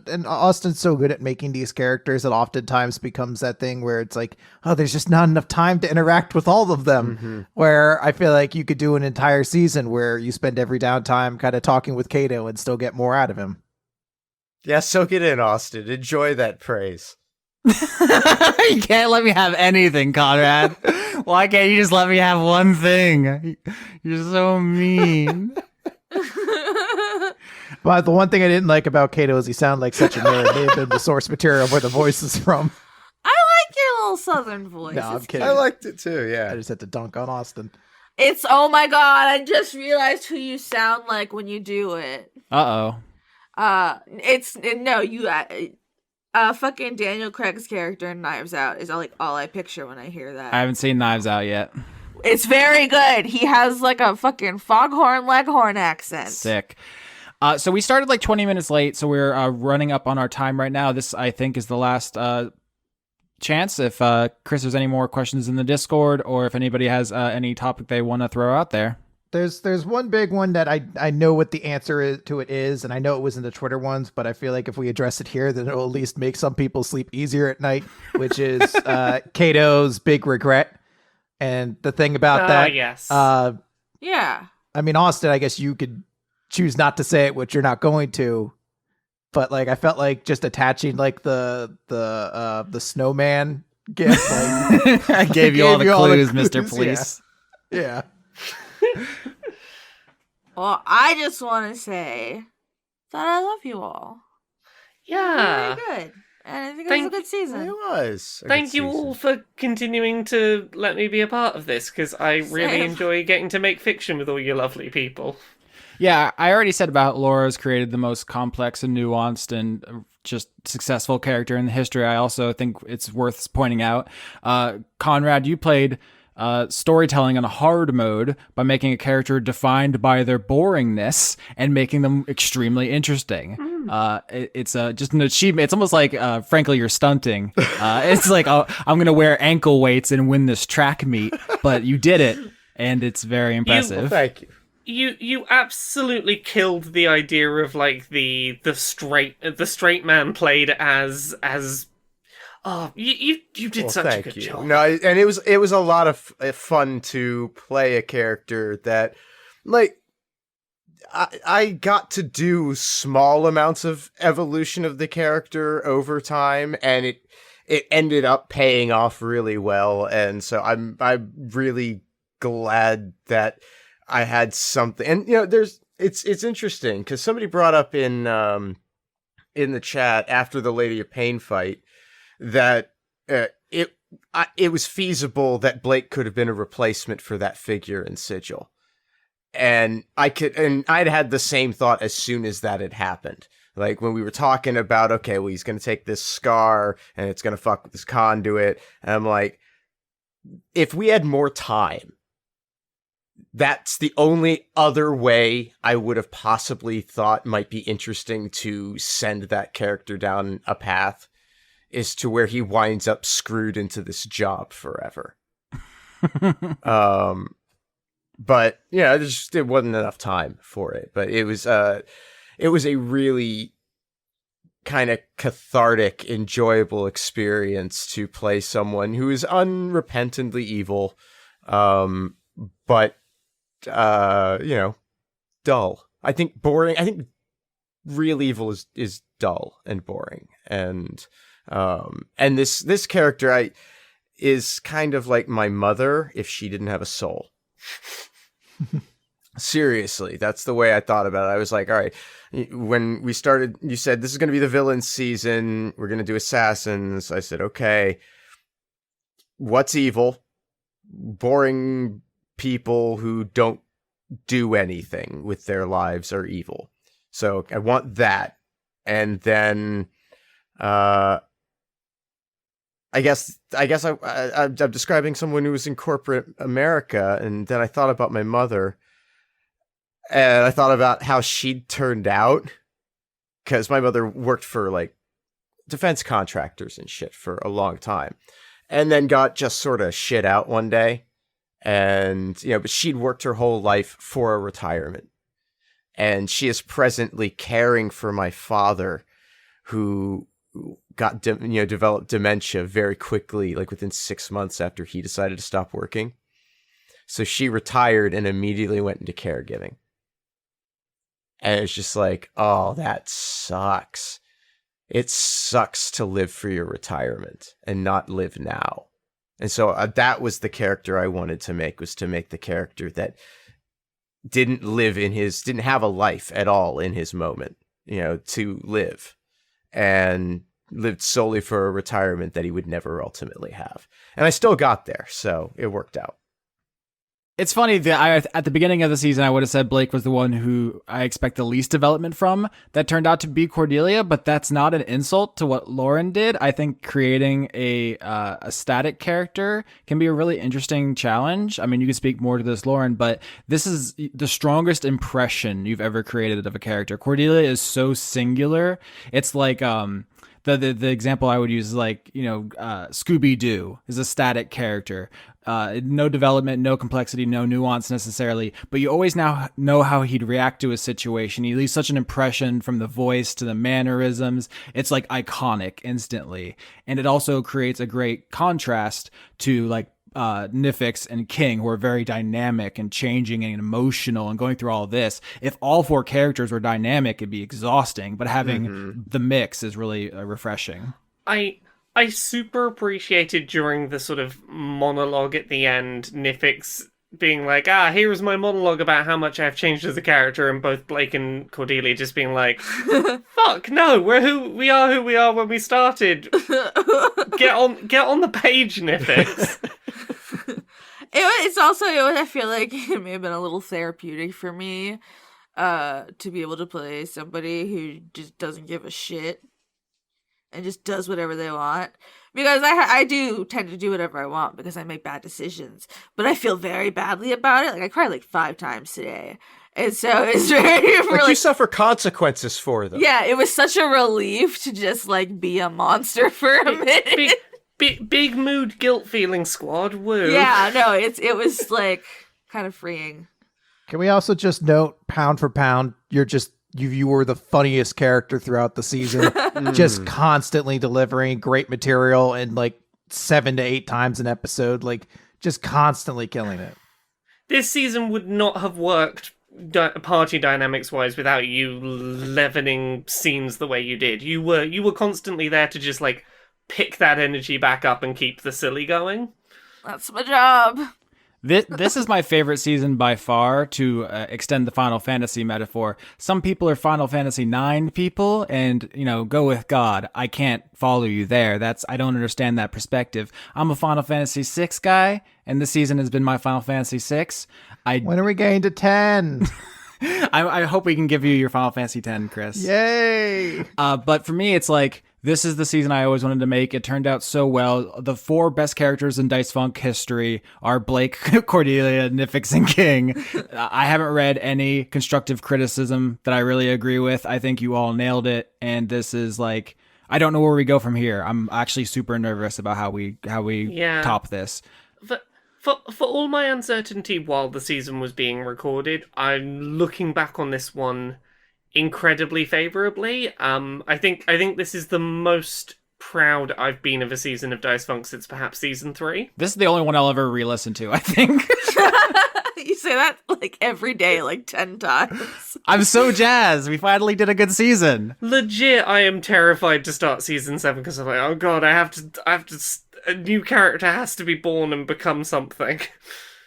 and Austin's so good at making these characters that oftentimes becomes that thing where it's like, oh, there's just not enough time to interact with all of them. Mm-hmm. Where I feel like you could do an entire season where you spend every downtime kind of talking with Cato and still get more out of him. Yeah, soak it in, Austin. Enjoy that praise. You can't let me have anything, Conrad. Why can't you just let me have one thing? You're so mean. But the one thing I didn't like about Cato is he sounded like such a nerd. May have been the source material where the voice is from. I like your little southern voice. No, I'm It's kidding. I liked it too, I yeah. just had to dunk on Austin. It's oh my god, I just realized who you sound like when you do it. Uh-oh. Fucking Daniel Craig's character in Knives Out is like all I picture when I hear that. I haven't seen Knives Out yet. It's very good. He has like a fucking foghorn leghorn accent. Sick. So we started like 20 minutes late, so we're running up on our time right now. This, I think, is the last chance. If Chris has any more questions in the Discord, or if anybody has any topic they want to throw out there. There's one big one that I know what the answer to it is, and I know it was in the Twitter ones, but I feel like if we address it here, then it'll at least make some people sleep easier at night, which is Cato's big regret. And the thing about that, yes. Yeah. I mean, Austin, I guess you could choose not to say it, which you're not going to. But like, I felt like just attaching like the snowman gift. Like, I gave you all the clues, Mr. Police. Yeah. Well, I just want to say that I love you all. Yeah. Very good. And I think it was a good season. It was. a Thank good you season. all for continuing to let me be a part of this, because I really Same. enjoy getting to make fiction with all you lovely people. Yeah, I already said about Laura's created the most complex and nuanced and just successful character in the history. I also think it's worth pointing out. Conrad, you played storytelling on a hard mode by making a character defined by their boringness and making them extremely interesting. It's just an achievement. It's almost like, frankly, you're stunting. It's like, oh, I'm going to wear ankle weights and win this track meet, but you did it, and it's very impressive. Thank you. You absolutely killed the idea of like the straight man played as oh you did such a good job. No, and it was a lot of fun to play a character that, like, I got to do small amounts of evolution of the character over time, and it ended up paying off really well, and so I'm really glad that I had something. And it's interesting because somebody brought up in the chat after the Lady of Pain fight that it was feasible that Blake could have been a replacement for that figure in Sigil. And I'd had the same thought as soon as that had happened. Like when we were talking about, okay, well, he's going to take this scar and it's going to fuck with this conduit. And I'm like, if we had more time, that's the only other way I would have possibly thought might be interesting to send that character down a path, is to where he winds up screwed into this job forever. But yeah, it wasn't enough time for it. But it was a really kind of cathartic, enjoyable experience to play someone who is unrepentantly evil, but dull. I think boring. I think real evil is dull and boring, and this character is kind of like my mother if she didn't have a soul. Seriously, that's the way I thought about it. I was like, all right, when we started, you said this is going to be the villain season. We're going to do assassins. I said, okay, what's evil? Boring people who don't do anything with their lives are evil. So I want that. And then, I guess I'm describing someone who was in corporate America, and then I thought about my mother, and I thought about how she'd turned out, because my mother worked for like defense contractors and shit for a long time, and then got just sort of shit out one day, and but she'd worked her whole life for a retirement, and she is presently caring for my father, who got developed dementia very quickly, like within 6 months after he decided to stop working. So she retired and immediately went into caregiving. And it's just like, oh, that sucks. It sucks to live for your retirement and not live now. And so that was the character I wanted to make, was to make the character that didn't have a life at all in his moment, to live, and lived solely for a retirement that he would never ultimately have. And I still got there, so it worked out. It's funny that at the beginning of the season, I would have said Blake was the one who I expect the least development from. That turned out to be Cordelia, but that's not an insult to what Lauren did. I think creating a static character can be a really interesting challenge. I mean, you can speak more to this, Lauren, but this is the strongest impression you've ever created of a character. Cordelia is so singular. It's like the example I would use is like, Scooby-Doo is a static character. No development, no complexity, no nuance necessarily, but you always now know how he'd react to a situation. He leaves such an impression from the voice to the mannerisms. It's like iconic instantly. And it also creates a great contrast to like Nifyx and King, who are very dynamic and changing and emotional and going through all this. If all four characters were dynamic, it'd be exhausting, but having the mix is really refreshing. I super appreciated during the sort of monologue at the end, Nifyx being like, here is my monologue about how much I've changed as a character, and both Blake and Cordelia just being like, fuck, no, we are who we are when we started. Get on the page, Nifyx. It's also, I feel like it may have been a little therapeutic for me, to be able to play somebody who just doesn't give a shit and just does whatever they want. Because I do tend to do whatever I want because I make bad decisions. But I feel very badly about it. Like, I cried like 5 times today. And so it's very... Like, you suffer consequences for them. Yeah, it was such a relief to just, like, be a monster for a minute. Big mood guilt feeling squad, woo. Yeah, no, it was, like, kind of freeing. Can we also just note, pound for pound, you were the funniest character throughout the season, just constantly delivering great material and like 7 to 8 times an episode, like just constantly killing it. This season would not have worked party dynamics wise without you leavening scenes the way you did. You were constantly there to just like pick that energy back up and keep the silly going. That's my job. This is my favorite season by far, to extend the Final Fantasy metaphor. Some people are Final Fantasy IX people, and, go with God. I can't follow you there. I don't understand that perspective. I'm a Final Fantasy VI guy, and this season has been my Final Fantasy VI. When are we getting to 10? I hope we can give you your Final Fantasy X, Chris. Yay! But for me, it's like, this is the season I always wanted to make. It turned out so well. The 4 best characters in Dice Funk history are Blake, Cordelia, Nifyx, and King. I haven't read any constructive criticism that I really agree with. I think you all nailed it. And this is like, I don't know where we go from here. I'm actually super nervous about how we top this. For all my uncertainty while the season was being recorded, I'm looking back on this one incredibly favorably. I think this is the most proud I've been of a season of Dice Funk since perhaps season 3. This is the only one I'll ever re-listen to, I think. You say that like every day, like 10 times. I'm so jazzed. We finally did a good season. Legit, I am terrified to start season 7 because I'm like, oh god, I have to. A new character has to be born and become something.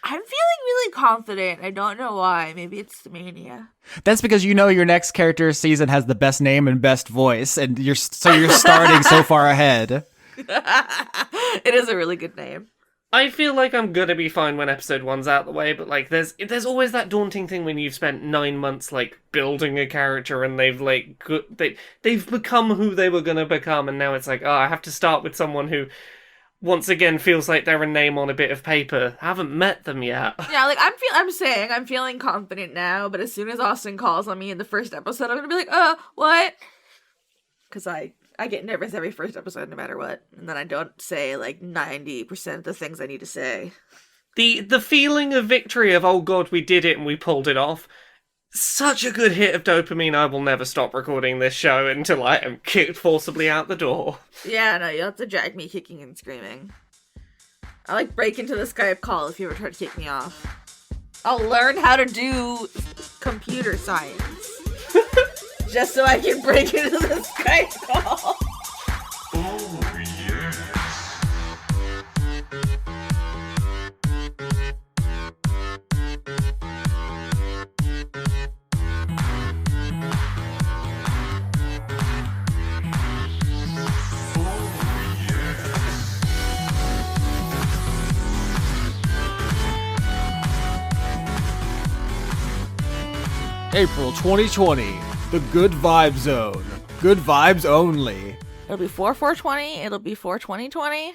I'm feeling really confident. I don't know why. Maybe it's the mania. That's because your next character season has the best name and best voice, and you're starting so far ahead. It is a really good name. I feel like I'm gonna be fine when episode 1's out the way, but like there's always that daunting thing when you've spent 9 months like building a character and they've become who they were gonna become, and now it's like, oh, I have to start with someone who once again feels like they're a name on a bit of paper. I haven't met them yet. Yeah, like I'm feeling confident now, but as soon as Austin calls on me in the first episode, I'm gonna be like, what? Because I get nervous every first episode no matter what, and then I don't say like 90% of the things I need to say. The feeling of victory of, oh god, we did it and we pulled it off. Such a good hit of dopamine. I will never stop recording this show until I am kicked forcibly out the door. Yeah, no, you'll have to drag me kicking and screaming. I like break into the Skype call if you ever try to kick me off. I'll learn how to do computer science. Just so I can break into the Skype call. Oh, yes. April 2020, the Good Vibe Zone. Good vibes only. It'll be 4/4/20. It'll be 4/20/20.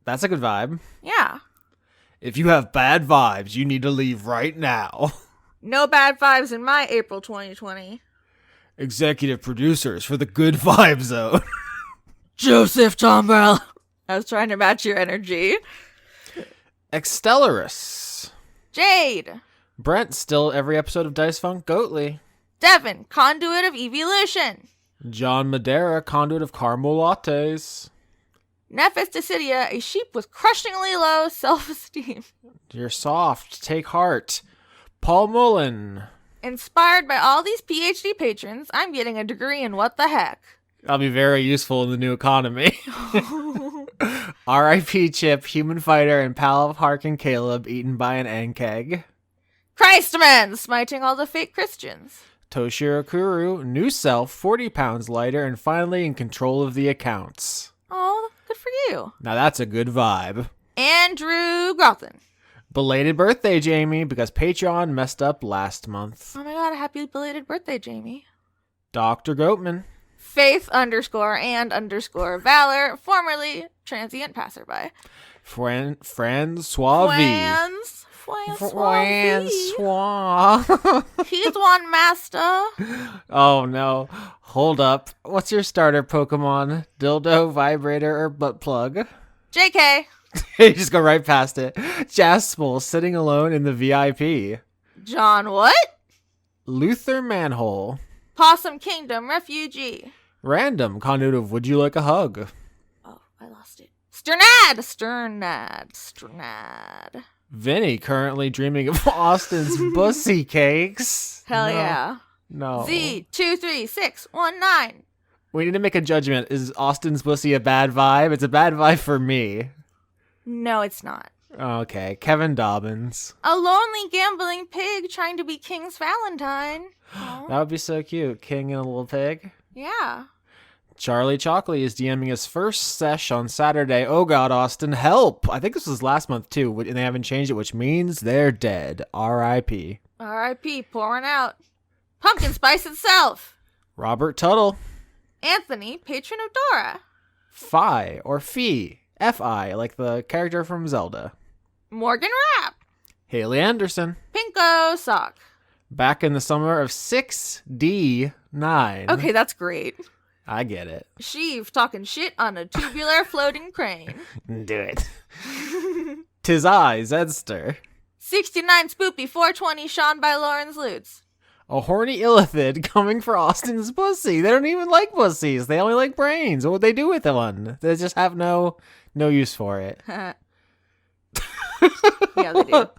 That's a good vibe. Yeah. If you have bad vibes, you need to leave right now. No bad vibes in my April 2020. Executive producers for the Good Vibe Zone. Joseph Tombrell. I was trying to match your energy. Extellaris. Jade. Brent, still every episode of Dice Funk Goatly. Devin, conduit of evolution. John Madera, conduit of caramel lattes. Nephis Decidia, a sheep with crushingly low self-esteem. You're soft. Take heart. Paul Mullen. Inspired by all these PhD patrons, I'm getting a degree in what the heck. I'll be very useful in the new economy. R.I.P. Chip, human fighter, and pal of Hark and Caleb, eaten by an ankeg. Christman, smiting all the fake Christians. Toshiro Kuru, new self, 40 pounds lighter, and finally in control of the accounts. Oh, good for you. Now that's a good vibe. Andrew Grothin. Belated birthday, Jamie, because Patreon messed up last month. Oh my god, happy belated birthday, Jamie. Dr. Goatman. Faith_and_Valor, formerly transient passerby. Francois V. Francois. He's one master. Oh no. Hold up. What's your starter Pokemon? Dildo, vibrator, or butt plug? JK. You just go right past it. Jaspel sitting alone in the VIP. John what? Luther Manhole. Possum Kingdom refugee. Random conduit of Would You Like a Hug? Oh, I lost it. Sternad. Vinny currently dreaming of Austin's bussy cakes. Hell yeah. No. Z23619. We need to make a judgment. Is Austin's bussy a bad vibe? It's a bad vibe for me. No, it's not. Okay, Kevin Dobbins. A lonely gambling pig trying to be King's Valentine. Oh. That would be so cute. King and a little pig. Yeah. Charlie Chalkley is DMing his first sesh on Saturday. Oh God, Austin, help! I think this was last month too, and they haven't changed it, which means they're dead. R.I.P. R.I.P. pouring out. Pumpkin Spice itself. Robert Tuttle. Anthony, patron of Dora. Fi or Fee. F.I. like the character from Zelda. Morgan Rapp. Haley Anderson. Pinko Sock. Back in the summer of 6D9. Okay, that's great. I get it. Sheev talking shit on a tubular floating crane. Do it. Tis I, Zedster. 69 Spoopy 420 Sean by Lauren's Lutz. A horny illithid coming for Austin's pussy. They don't even like pussies. They only like brains. What would they do with one? They just have no use for it. Yeah, they do.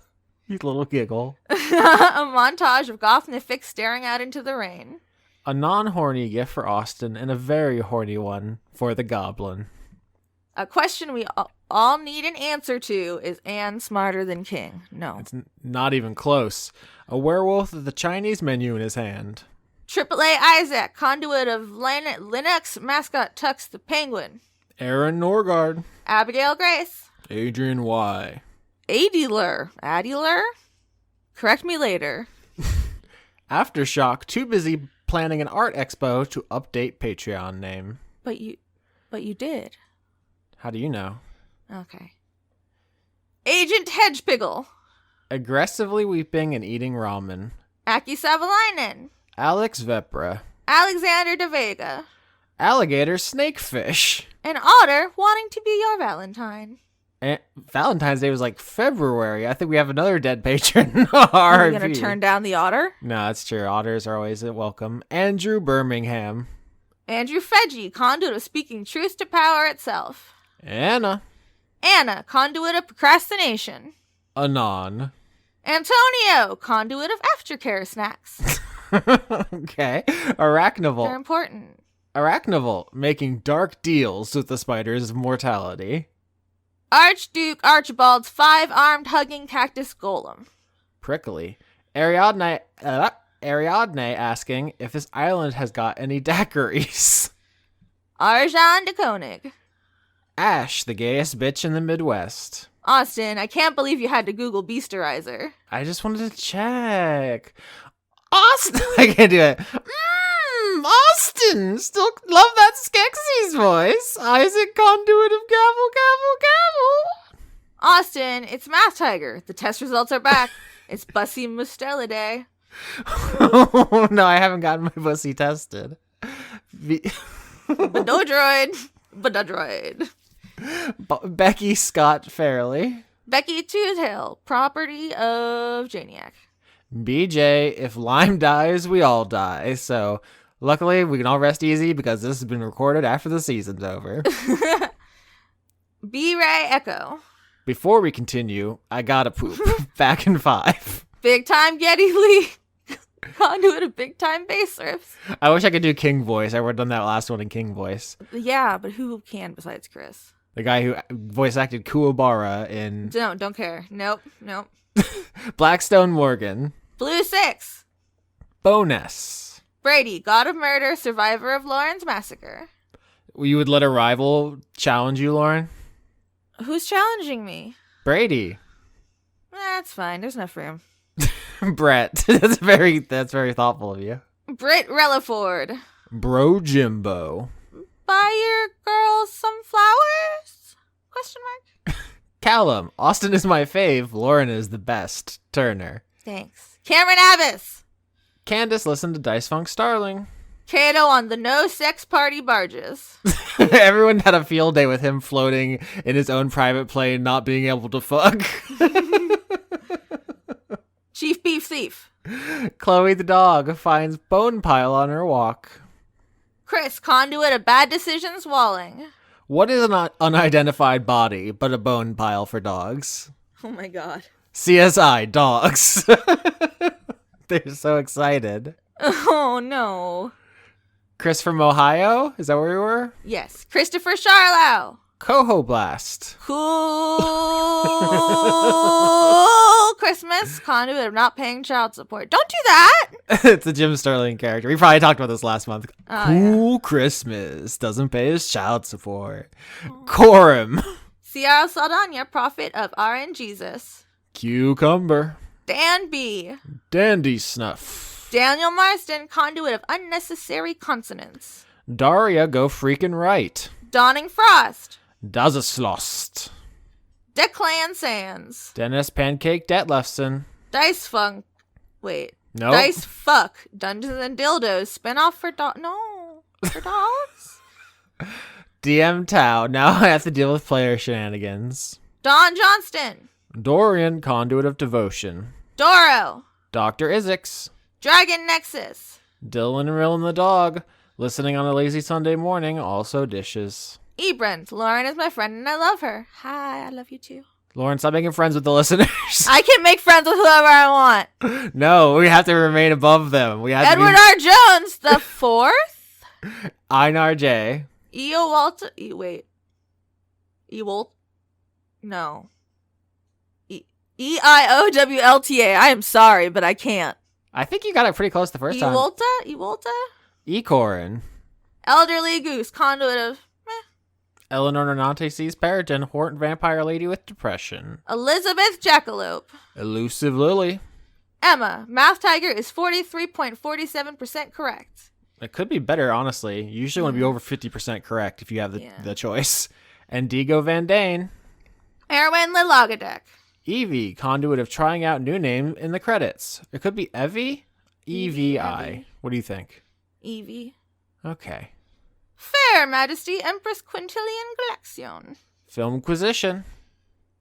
You little giggle. A montage of Goth Nifyx staring out into the rain. A non-horny gift for Austin and a very horny one for the goblin. A question we all need an answer to: is Anne smarter than King? No. It's not even close. A werewolf with the Chinese menu in his hand. AAA Isaac, conduit of Linux mascot Tux the Penguin. Aaron Norgard. Abigail Grace. Adrian Y. Adiler? Correct me later. Aftershock, too busy planning an art expo to update Patreon name. But you did. How do you know? Okay. Agent Hedgepiggle. Aggressively weeping and eating ramen. Aki Savalainen. Alex Vepra. Alexander De Vega. Alligator Snakefish. An otter wanting to be your Valentine. And Valentine's Day was like February. I think we have another dead patron. Are you going to turn down the otter? No, that's true. Otters are always welcome. Andrew Birmingham. Andrew Fedgy, conduit of speaking truth to power itself. Anna, conduit of procrastination. Anon. Antonio, conduit of aftercare snacks. Okay. Arachnival. They're important. Arachnival, making dark deals with the spiders of mortality. Archduke Archibald's 5-armed hugging cactus golem. Prickly. Ariadne asking if this island has got any daiquiris. Arjan de Koenig. Ash, the gayest bitch in the Midwest. Austin, I can't believe you had to Google Beasterizer. I just wanted to check. Austin! I can't do it. Austin! Still love that Skeksis voice. Isaac, conduit of gavel, gavel, gavel. Austin, it's Math Tiger. The test results are back. It's Bussy Mustelidae. Oh, no, I haven't gotten my bussy tested. Badodroid. Becky Scott Fairley. Becky Toothhill, property of Janiac. BJ, if Lime dies, we all die. So, luckily, we can all rest easy because this has been recorded after the season's over. B-Ray Echo. Before we continue, I gotta poop. Back in 5. Big Time Getty Lee. Conduit of Big Time Bass Riffs. I wish I could do King voice. I would have done that last one in King voice. Yeah, but who can besides Chris? The guy who voice acted Kuwabara in... Don't care. Nope. Blackstone Morgan. Blue 6. Bonus. Brady, God of Murder, survivor of Lauren's massacre. You would let a rival challenge you, Lauren? Who's challenging me? Brady. That's fine. There's enough room. Brett, that's very thoughtful of you. Britt Relaford. Bro Jimbo. Buy your girl some flowers? Question mark. Callum, Austin is my fave. Lauren is the best. Turner. Thanks. Cameron Abbas. Candace, listen to Dice Funk Starling. Cato on the no sex party barges. Everyone had a field day with him floating in his own private plane, not being able to fuck. Chief Beef Thief. Chloe the dog finds bone pile on her walk. Chris, conduit of bad decisions walling. What is an unidentified body but a bone pile for dogs? Oh my god. CSI dogs. They're so excited. Oh no. Chris from Ohio? Is that where we were? Yes. Christopher Charlow. Coho Blast. Cool Christmas, conduit of not paying child support. Don't do that. It's a Jim Sterling character. We probably talked about this last month. Oh, cool Christmas. Doesn't pay his child support. Quorum. Ciara Saldana, prophet of RN Jesus. Cucumber. Dan B. Dandy Snuff. Daniel Marston, conduit of unnecessary consonants. Daria, go freaking right. Dawning Frost. Dazaslost. Declan Sands. Dennis Pancake Detlefson. Dice Funk. Wait. No. Dice Fuck. Dungeons and Dildos. Spinoff for for dogs? DM Tau. Now I have to deal with player shenanigans. Don Johnston. Dorian, Conduit of Devotion. Doro. Dr. Isix. Dragon Nexus. Dylan and Rill and the dog. Listening on a lazy Sunday morning. Also dishes. Ebrand. Lauren is my friend and I love her. Hi, I love you too. Lauren, stop making friends with the listeners. I can make friends with whoever I want. No, we have to remain above them. We have Edward to R. Jones, the fourth. Einar J. Eowalta. Wait. Ewalt? No. EIOWLTA. I am sorry, but I can't. I think you got it pretty close the first time. Ewalta? Ecorin. Elderly Goose, conduit of Eleanor Nonante sees Peryton, Horton Vampire Lady with Depression. Elizabeth Jackalope. Elusive Lily. Emma, Math Tiger is 43.47% correct. It could be better, honestly. You usually want to be over 50% correct if you have the choice. And Diego Van Dane. Erwin Lilagadek. Evie, conduit of trying out new name in the credits. It could be Evie? EVI. What do you think? Evie. Okay. Fair Majesty Empress Quintilian Galaxion. Filmquisition.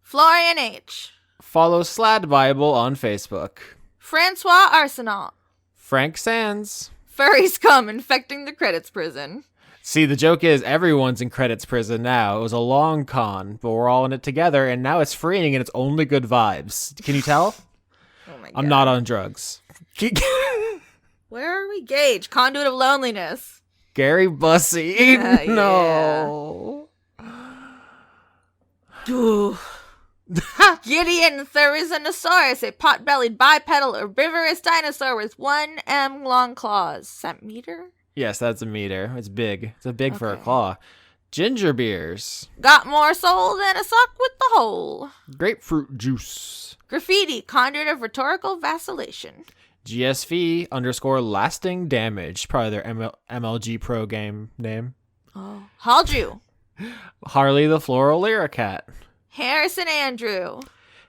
Florian H. Follow Slad Bible on Facebook. Francois Arsenal. Frank Sands. Furries come infecting the credits prison. See, the joke is everyone's in credits prison now. It was a long con, but we're all in it together, and now it's freeing and it's only good vibes. Can you tell? Oh my god. I'm not on drugs. Where are we? Gage, conduit of loneliness. Gary Bussy. No. Gideon Therizinosaurus, a pot-bellied bipedal herbivorous dinosaur with 1 M long claws. Is that meter? Yes, that's a meter. It's big. It's a big for a claw. Ginger beers. Got more soul than a sock with the hole. Grapefruit juice. Graffiti, conduit of rhetorical vacillation. GSV _ lasting damage. Probably their MLG Pro game name. Oh. Halju. Harley the Floral Lyricat. Harrison Andrew.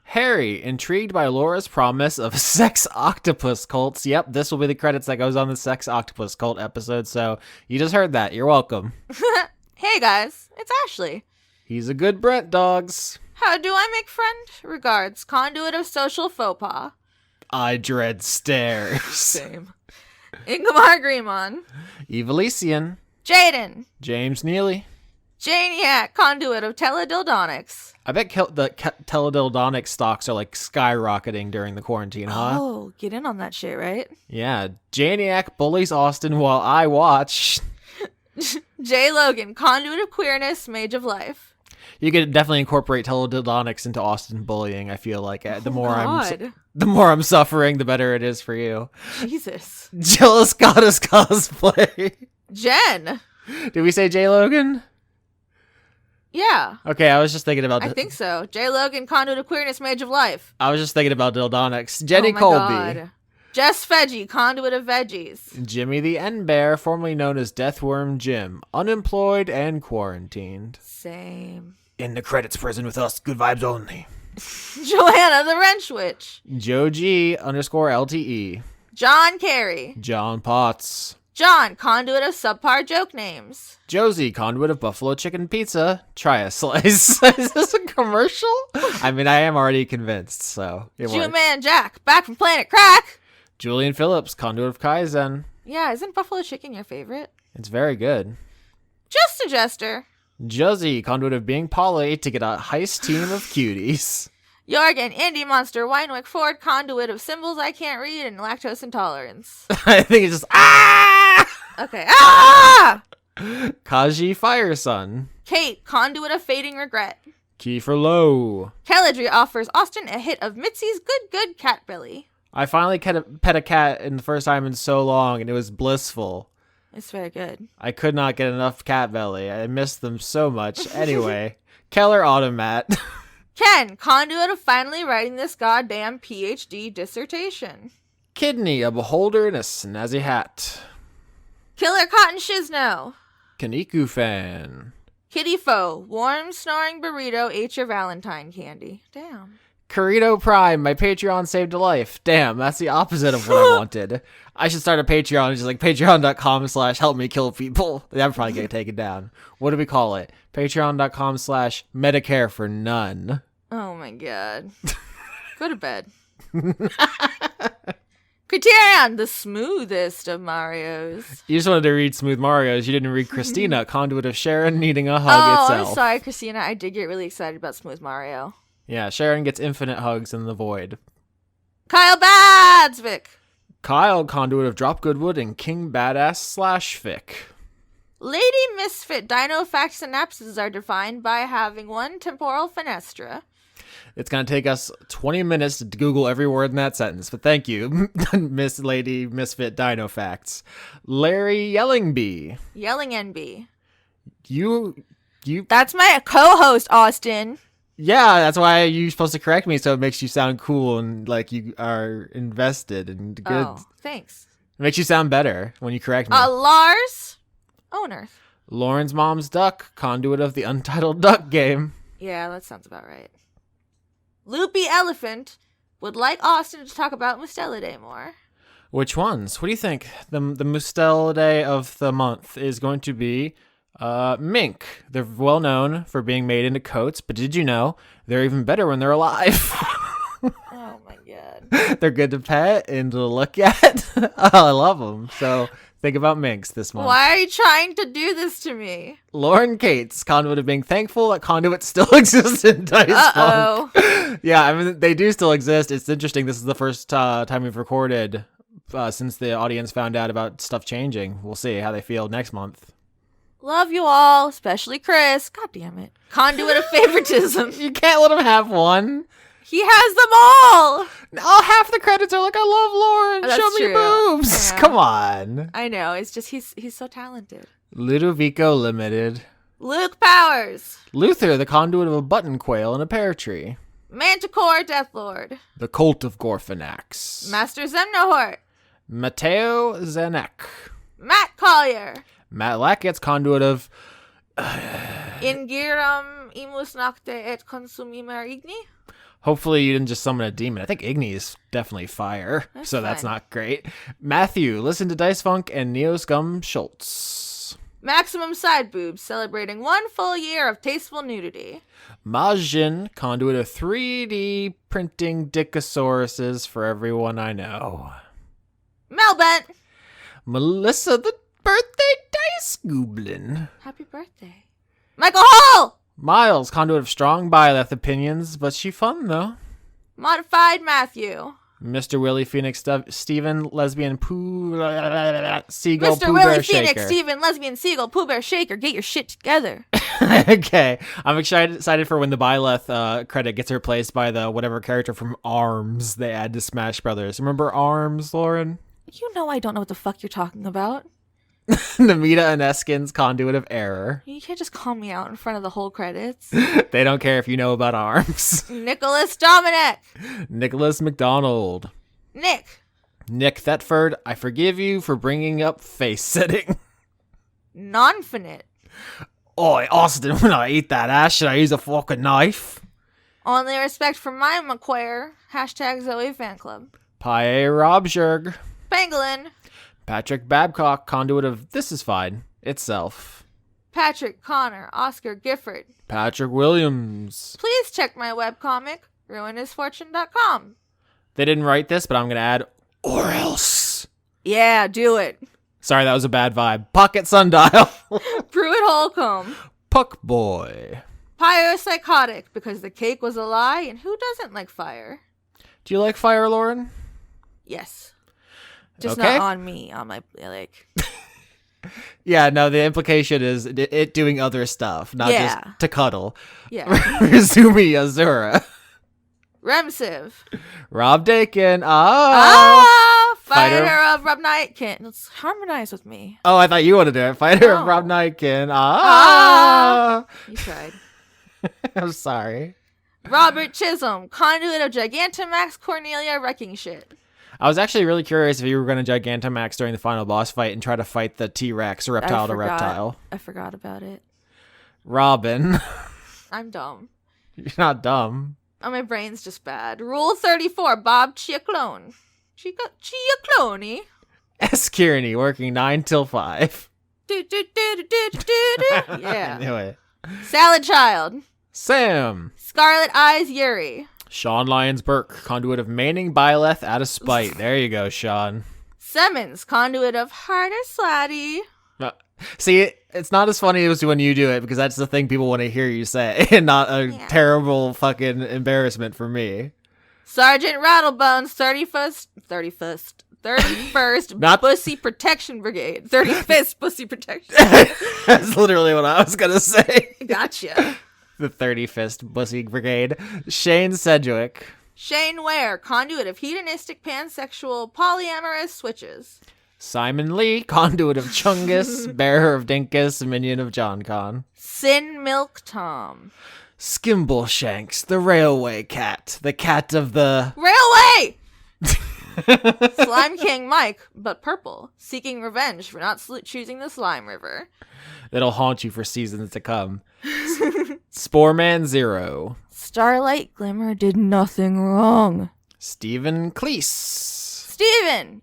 Harry, intrigued by Laura's promise of sex octopus cults. Yep, this will be the credits that goes on the sex octopus cult episode, so you just heard that. You're welcome. Hey guys, it's Ashley. He's a good Brent, dogs. How do I make friend? Regards, conduit of social faux pas. I dread stairs. Same. Ingmar Grimon. Evelician. Jaden. James Neely. Janiac, conduit of teledildonics. I bet the teledildonic stocks are like skyrocketing during the quarantine, huh? Oh, get in on that shit, right? Yeah. Janiac bullies Austin while I watch. J. Logan, conduit of queerness, mage of life. You could definitely incorporate teledildonics into Austin bullying. I feel like the more I'm suffering, the better it is for you. Jesus. Jealous Goddess cosplay. Jen. Did we say J. Logan? Yeah, Okay, I was just thinking about. I think so. J. Logan, conduit of queerness, mage of life. I was just thinking about Dildonics. Jenny oh my Colby. God. Jess Veggie, conduit of veggies. Jimmy the N-Bear, formerly known as Deathworm Jim, unemployed and quarantined. Same. In the credits prison with us, good vibes only. Joanna the Wrench Witch. Joe G _LTE. John Carey. John Potts. John, conduit of subpar joke names. Josie, conduit of Buffalo Chicken Pizza. Try a slice. Is this a commercial? I mean, I am already convinced, so it Jew works. Man Jack, back from Planet Crack. Julian Phillips, conduit of Kaizen. Yeah, isn't Buffalo Chicken your favorite? It's very good. Just a jester. Josie, conduit of being Polly to get a heist team of cuties. Jorgen, Indie Monster, Winewick Ford, conduit of symbols I can't read and lactose intolerance. I think it's just Okay. Ah! Kaji Firesun. Kate, conduit of fading regret. Kiefer Lowe. Kelladry offers Austin a hit of Mitzi's good cat belly. I finally pet a cat in the first time in so long, and it was blissful. It's very good. I could not get enough cat belly. I missed them so much. Anyway, Keller Automat. Ken, conduit of finally writing this goddamn PhD dissertation. Kidney, a beholder in a snazzy hat. Killer Cotton Shizno. Kaniku fan. Kitty Foe, warm snoring burrito ate your Valentine candy. Damn. Corrito Prime, my Patreon saved a life. Damn, that's the opposite of what I wanted. I should start a Patreon, just like patreon.com/help me kill people. That would probably get taken down. What do we call it? Patreon.com/Medicare for none. Oh my god. Go to bed. Criterion, the smoothest of Marios. You just wanted to read Smooth Mario's. You didn't read Christina, conduit of Sharon needing a hug itself. I'm sorry, Christina. I did get really excited about Smooth Mario. Yeah, Sharon gets infinite hugs in the void. Kyle Badsvik. Kyle, conduit of Drop Goodwood and King Badass/Fic. Lady Misfit Dinofax synapses are defined by having one temporal fenestra. It's going to take us 20 minutes to Google every word in that sentence, but thank you, Miss Lady Misfit Dino Facts. Larry Yellingby. Yelling NB. You, That's my co-host, Austin. yeah, that's why you're supposed to correct me so it makes you sound cool and like you are invested and good. Oh, thanks. It makes you sound better when you correct me. Lars Owner. Lauren's mom's duck, conduit of the Untitled Duck game. Yeah, that sounds about right. Loopy Elephant would like Austin to talk about Mustelidae more. Which ones? What do you think? The Mustelidae of the month is going to be mink. They're well known for being made into coats, but did you know they're even better when they're alive? Oh my god. They're good to pet and to look at. Oh, I love them. So think about minks this month. Why are you trying to do this to me? Lauren Cates, conduit of being thankful that conduits still exist in Dice Uh-oh. Funk. Yeah, I mean, they do still exist. It's interesting. This is the first time we've recorded since the audience found out about stuff changing. We'll see how they feel next month. Love you all, especially Chris. God damn it. Conduit of favoritism. You can't let him have one. He has them all. Oh, half the credits are like, I love Lauren. That's Show me true. your boobs. Yeah. Come on. I know. It's just he's so talented. Ludovico Limited. Luke Powers. Luther, the conduit of a button quail and a pear tree. Manticore Deathlord. The Cult of Gorfanax. Master Zemnohort. Mateo Zanek. Matt Collier. Matt Lackett's conduit of Ingiram imus nocte et consumimer igni. hopefully you didn't just summon a demon. I think Igni is definitely fire, That's so that's fine. not great. Matthew, listen to Dice Funk and Neo Scum Schultz. Maximum Side Boobs, celebrating 1 full year of tasteful nudity. Majin, conduit of 3D printing Dickosauruses for everyone I know. Melbent. Melissa, the birthday dice goblin. Happy birthday. Michael Hall. Miles, conduit of strong Byleth opinions, but she fun though. Modified Matthew. Mr. Willie Phoenix, Steven, lesbian Pooh, Seagull, Mr. Pooh Willie Bear Phoenix, Shaker. Steven, Lesbian Seagull, Pooh Bear Shaker, get your shit together. Okay, I'm excited for when the Byleth credit gets replaced by the whatever character from ARMS they add to Smash Brothers. Remember ARMS, Lauren? You know I don't know what the fuck you're talking about. Namita and Eskin's Conduit of Error. You can't just call me out in front of the whole credits. They don't care if you know about arms. Nicholas Dominic. Nicholas McDonald. Nick Thetford, I forgive you for bringing up face sitting. Nonfinite. Oi, Austin, when I eat that ass, should I use a fucking knife? Only respect for my McQuare. Hashtag Zoe Fan Club. Pae Robjerg. Pangolin. Patrick Babcock, Conduit of This Is Fine itself. Patrick Connor. Oscar Gifford. Patrick Williams. Please check my webcomic, ruinhisfortune.com. They didn't write this, but I'm going to add, or else. Yeah, do it. Sorry, that was a bad vibe. Pocket Sundial. Pruitt Holcomb. Puck Boy. Pyropsychotic, because the cake was a lie, and who doesn't like fire? Do you like fire, Lauren? Yes. Just Okay. not on me, on my, like... Yeah, no, the implication is it doing other stuff, not Yeah. just to cuddle. Yeah. Rizumi Azura. Remsiv. Rob Dakin. Fighter of Rob Nightkin. Let's harmonize with me. Oh, I thought you wanted to do it. Fighter of No. Rob Nightkin. You tried. I'm sorry. Robert Chisholm. Conduit of Gigantamax Cornelia Wrecking Shit. I was actually really curious if you were going to Gigantamax during the final boss fight and try to fight the T-Rex, reptile to reptile. I forgot about it. Robin. I'm dumb. You're not dumb. Oh, my brain's just bad. Rule 34. Bob Chiaclone. Chiaclone. S. Kearney, working 9 till 5. I Yeah. knew it. Salad Child. Sam. Scarlet Eyes Yuri. Sean Lyons Burke, Conduit of Manning Byleth out of spite. There you go, Sean. Simmons. Conduit of Harder Slatty. See, it's not as funny as when you do it because that's the thing people want to hear you say and not a Yeah. terrible fucking embarrassment for me. Sergeant Rattlebones. 31st Not- Pussy Protection Brigade. 35th Pussy Protection. That's literally what I was going to say. Gotcha. The 35th Pussy Brigade. Shane Sedgwick. Shane Ware. Conduit of Hedonistic Pansexual Polyamorous Switches. Simon Lee, Conduit of Chungus, Bearer of Dinkus, Minion of John Con. Sin Milk Tom. Skimbleshanks, the Railway Cat, the cat of the... Railway! Slime King Mike, but purple, seeking revenge for not choosing the Slime River. That'll haunt you for seasons to come. Sporeman Zero. Starlight Glimmer did nothing wrong. Stephen Cleese. Steven!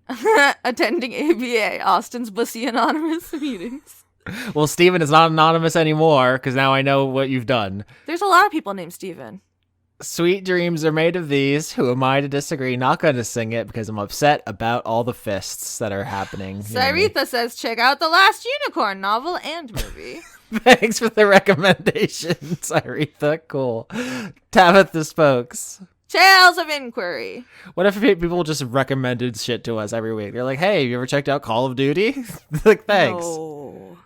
Attending ABA, Austin's Bussy Anonymous meetings. Well, Stephen is not anonymous anymore, because now I know what you've done. There's a lot of people named Steven. Sweet dreams are made of these. Who am I to disagree? Not going to sing it because I'm upset about all the fists that are happening. Cyretha says, check out The Last Unicorn novel and movie. Thanks for the recommendation, Cyretha. Cool. Tabitha Spokes. Tales of Inquiry. What if people just recommended shit to us every week? They're like, hey, have you ever checked out Call of Duty? Like, thanks. No.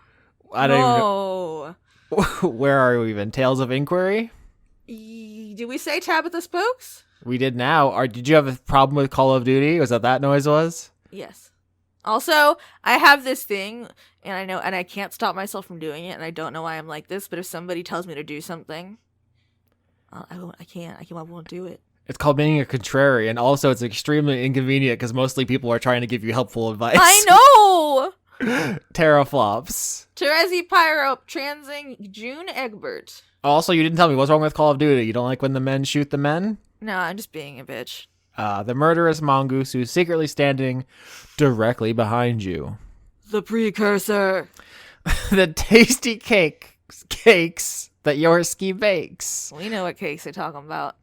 I don't even know. Where are we even? Tales of Inquiry? Did we say Tabitha Spokes? We did now. Did you have a problem with Call of Duty? Was that noise was? Yes. Also, I have this thing, and I can't stop myself from doing it, and I don't know why I'm like this, but if somebody tells me to do something, I won't do it. It's called being a contrarian. Also, it's extremely inconvenient because mostly people are trying to give you helpful advice. I know! Teraflops. Terezi Pyro, Transing, June Egbert. Also, you didn't tell me what's wrong with Call of Duty. You don't like when the men shoot the men? No, I'm just being a bitch. The murderous mongoose who's secretly standing directly behind you. The precursor. The tasty cakes that Yorsky bakes. We know what cakes they're talking about.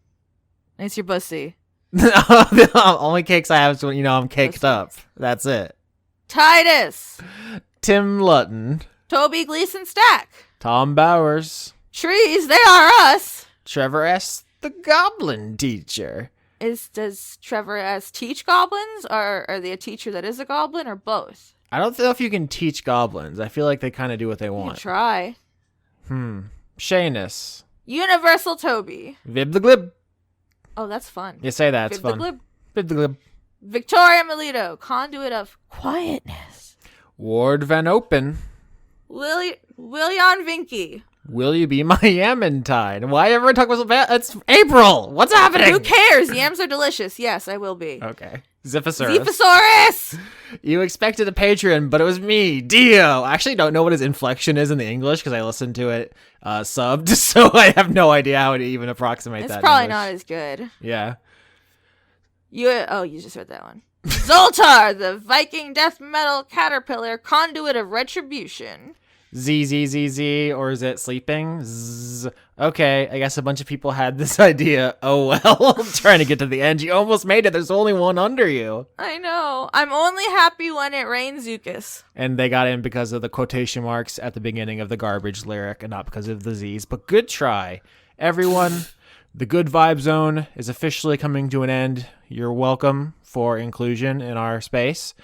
It's your bussy. The only cakes I have is when I'm caked up. That's it. Titus. Tim Lutton. Toby Gleason Stack. Tom Bowers. Trees, they are us. Trevor S. the Goblin Teacher. Does Trevor S. teach goblins, or are they a teacher that is a goblin, or both? I don't know if you can teach goblins. I feel like they kind of do what they You want. try. Shanus. Universal Toby. Vib the Glib. Oh, that's fun. You say that. It's Vib the fun. Glib. Vib the Glib. Victoria Melito, conduit of quietness. Ward Van Open. Willian Vinky. Will you be my Yamantine? Why everyone talk about it's April? What's happening? Who cares? Yams are delicious. Yes, I will be. Okay. Ziphosaurus. Ziphosaurus! You expected a patron, but it was me, Dio. I actually don't know what his inflection is in the English because I listened to it subbed, so I have no idea how to even approximate that. It's probably in not English. as good. Yeah. You just read that one. Zoltar, the Viking death metal caterpillar conduit of retribution. Z, or is it sleeping? Zzz. Okay, I guess a bunch of people had this idea. Oh well, I'm trying to get to the end. You almost made it. There's only one under you. I know. I'm only happy when it rains Zukas. And they got in because of the quotation marks at the beginning of the garbage lyric and not because of the Z's. But good try. Everyone, the Good Vibe Zone is officially coming to an end. You're welcome for inclusion in our space.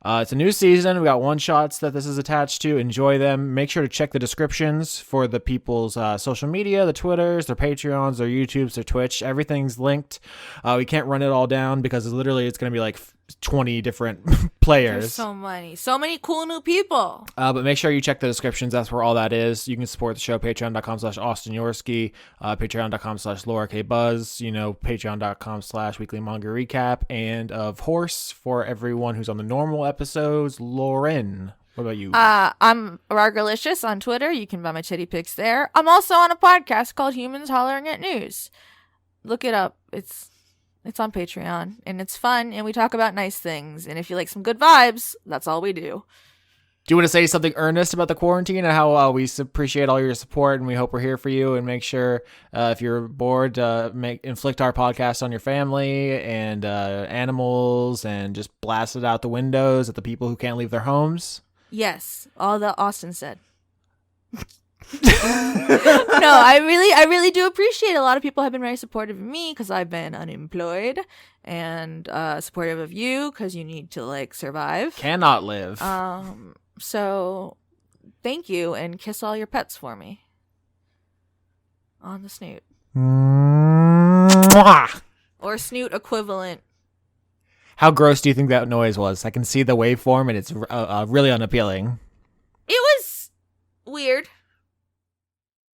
It's a new season. We got one-shots that this is attached to. Enjoy them. Make sure to check the descriptions for the people's social media, the Twitters, their Patreons, their YouTubes, their Twitch. Everything's linked. We can't run it all down because literally it's going to be like 20 different players. There's so many cool new people. But make sure you check the descriptions. That's where all that is. You can support the show, patreon.com/AustinYorsky, patreon.com/LauraKBuzz, patreon.com/Weekly Manga Recap, and of course, for everyone who's on the normal episodes, Lauren. What about you? I'm Rargalicious on Twitter. You can buy my titty pics there. I'm also on a podcast called Humans Hollering at News. Look it up. It's on Patreon, and it's fun, and we talk about nice things. And if you like some good vibes, that's all we do. Do you want to say something earnest about the quarantine and how we appreciate all your support, and we hope we're here for you, and make sure if you're bored, inflict our podcast on your family and animals, and just blast it out the windows at the people who can't leave their homes? Yes, all that Austin said. No, I really do appreciate it. A lot of people have been very supportive of me because I've been unemployed, and supportive of you because you need to survive. Cannot live. So thank you, and kiss all your pets for me on the snoot. Mwah! Or snoot equivalent. How gross do you think that noise was? I can see the waveform, and it's really unappealing. It was weird.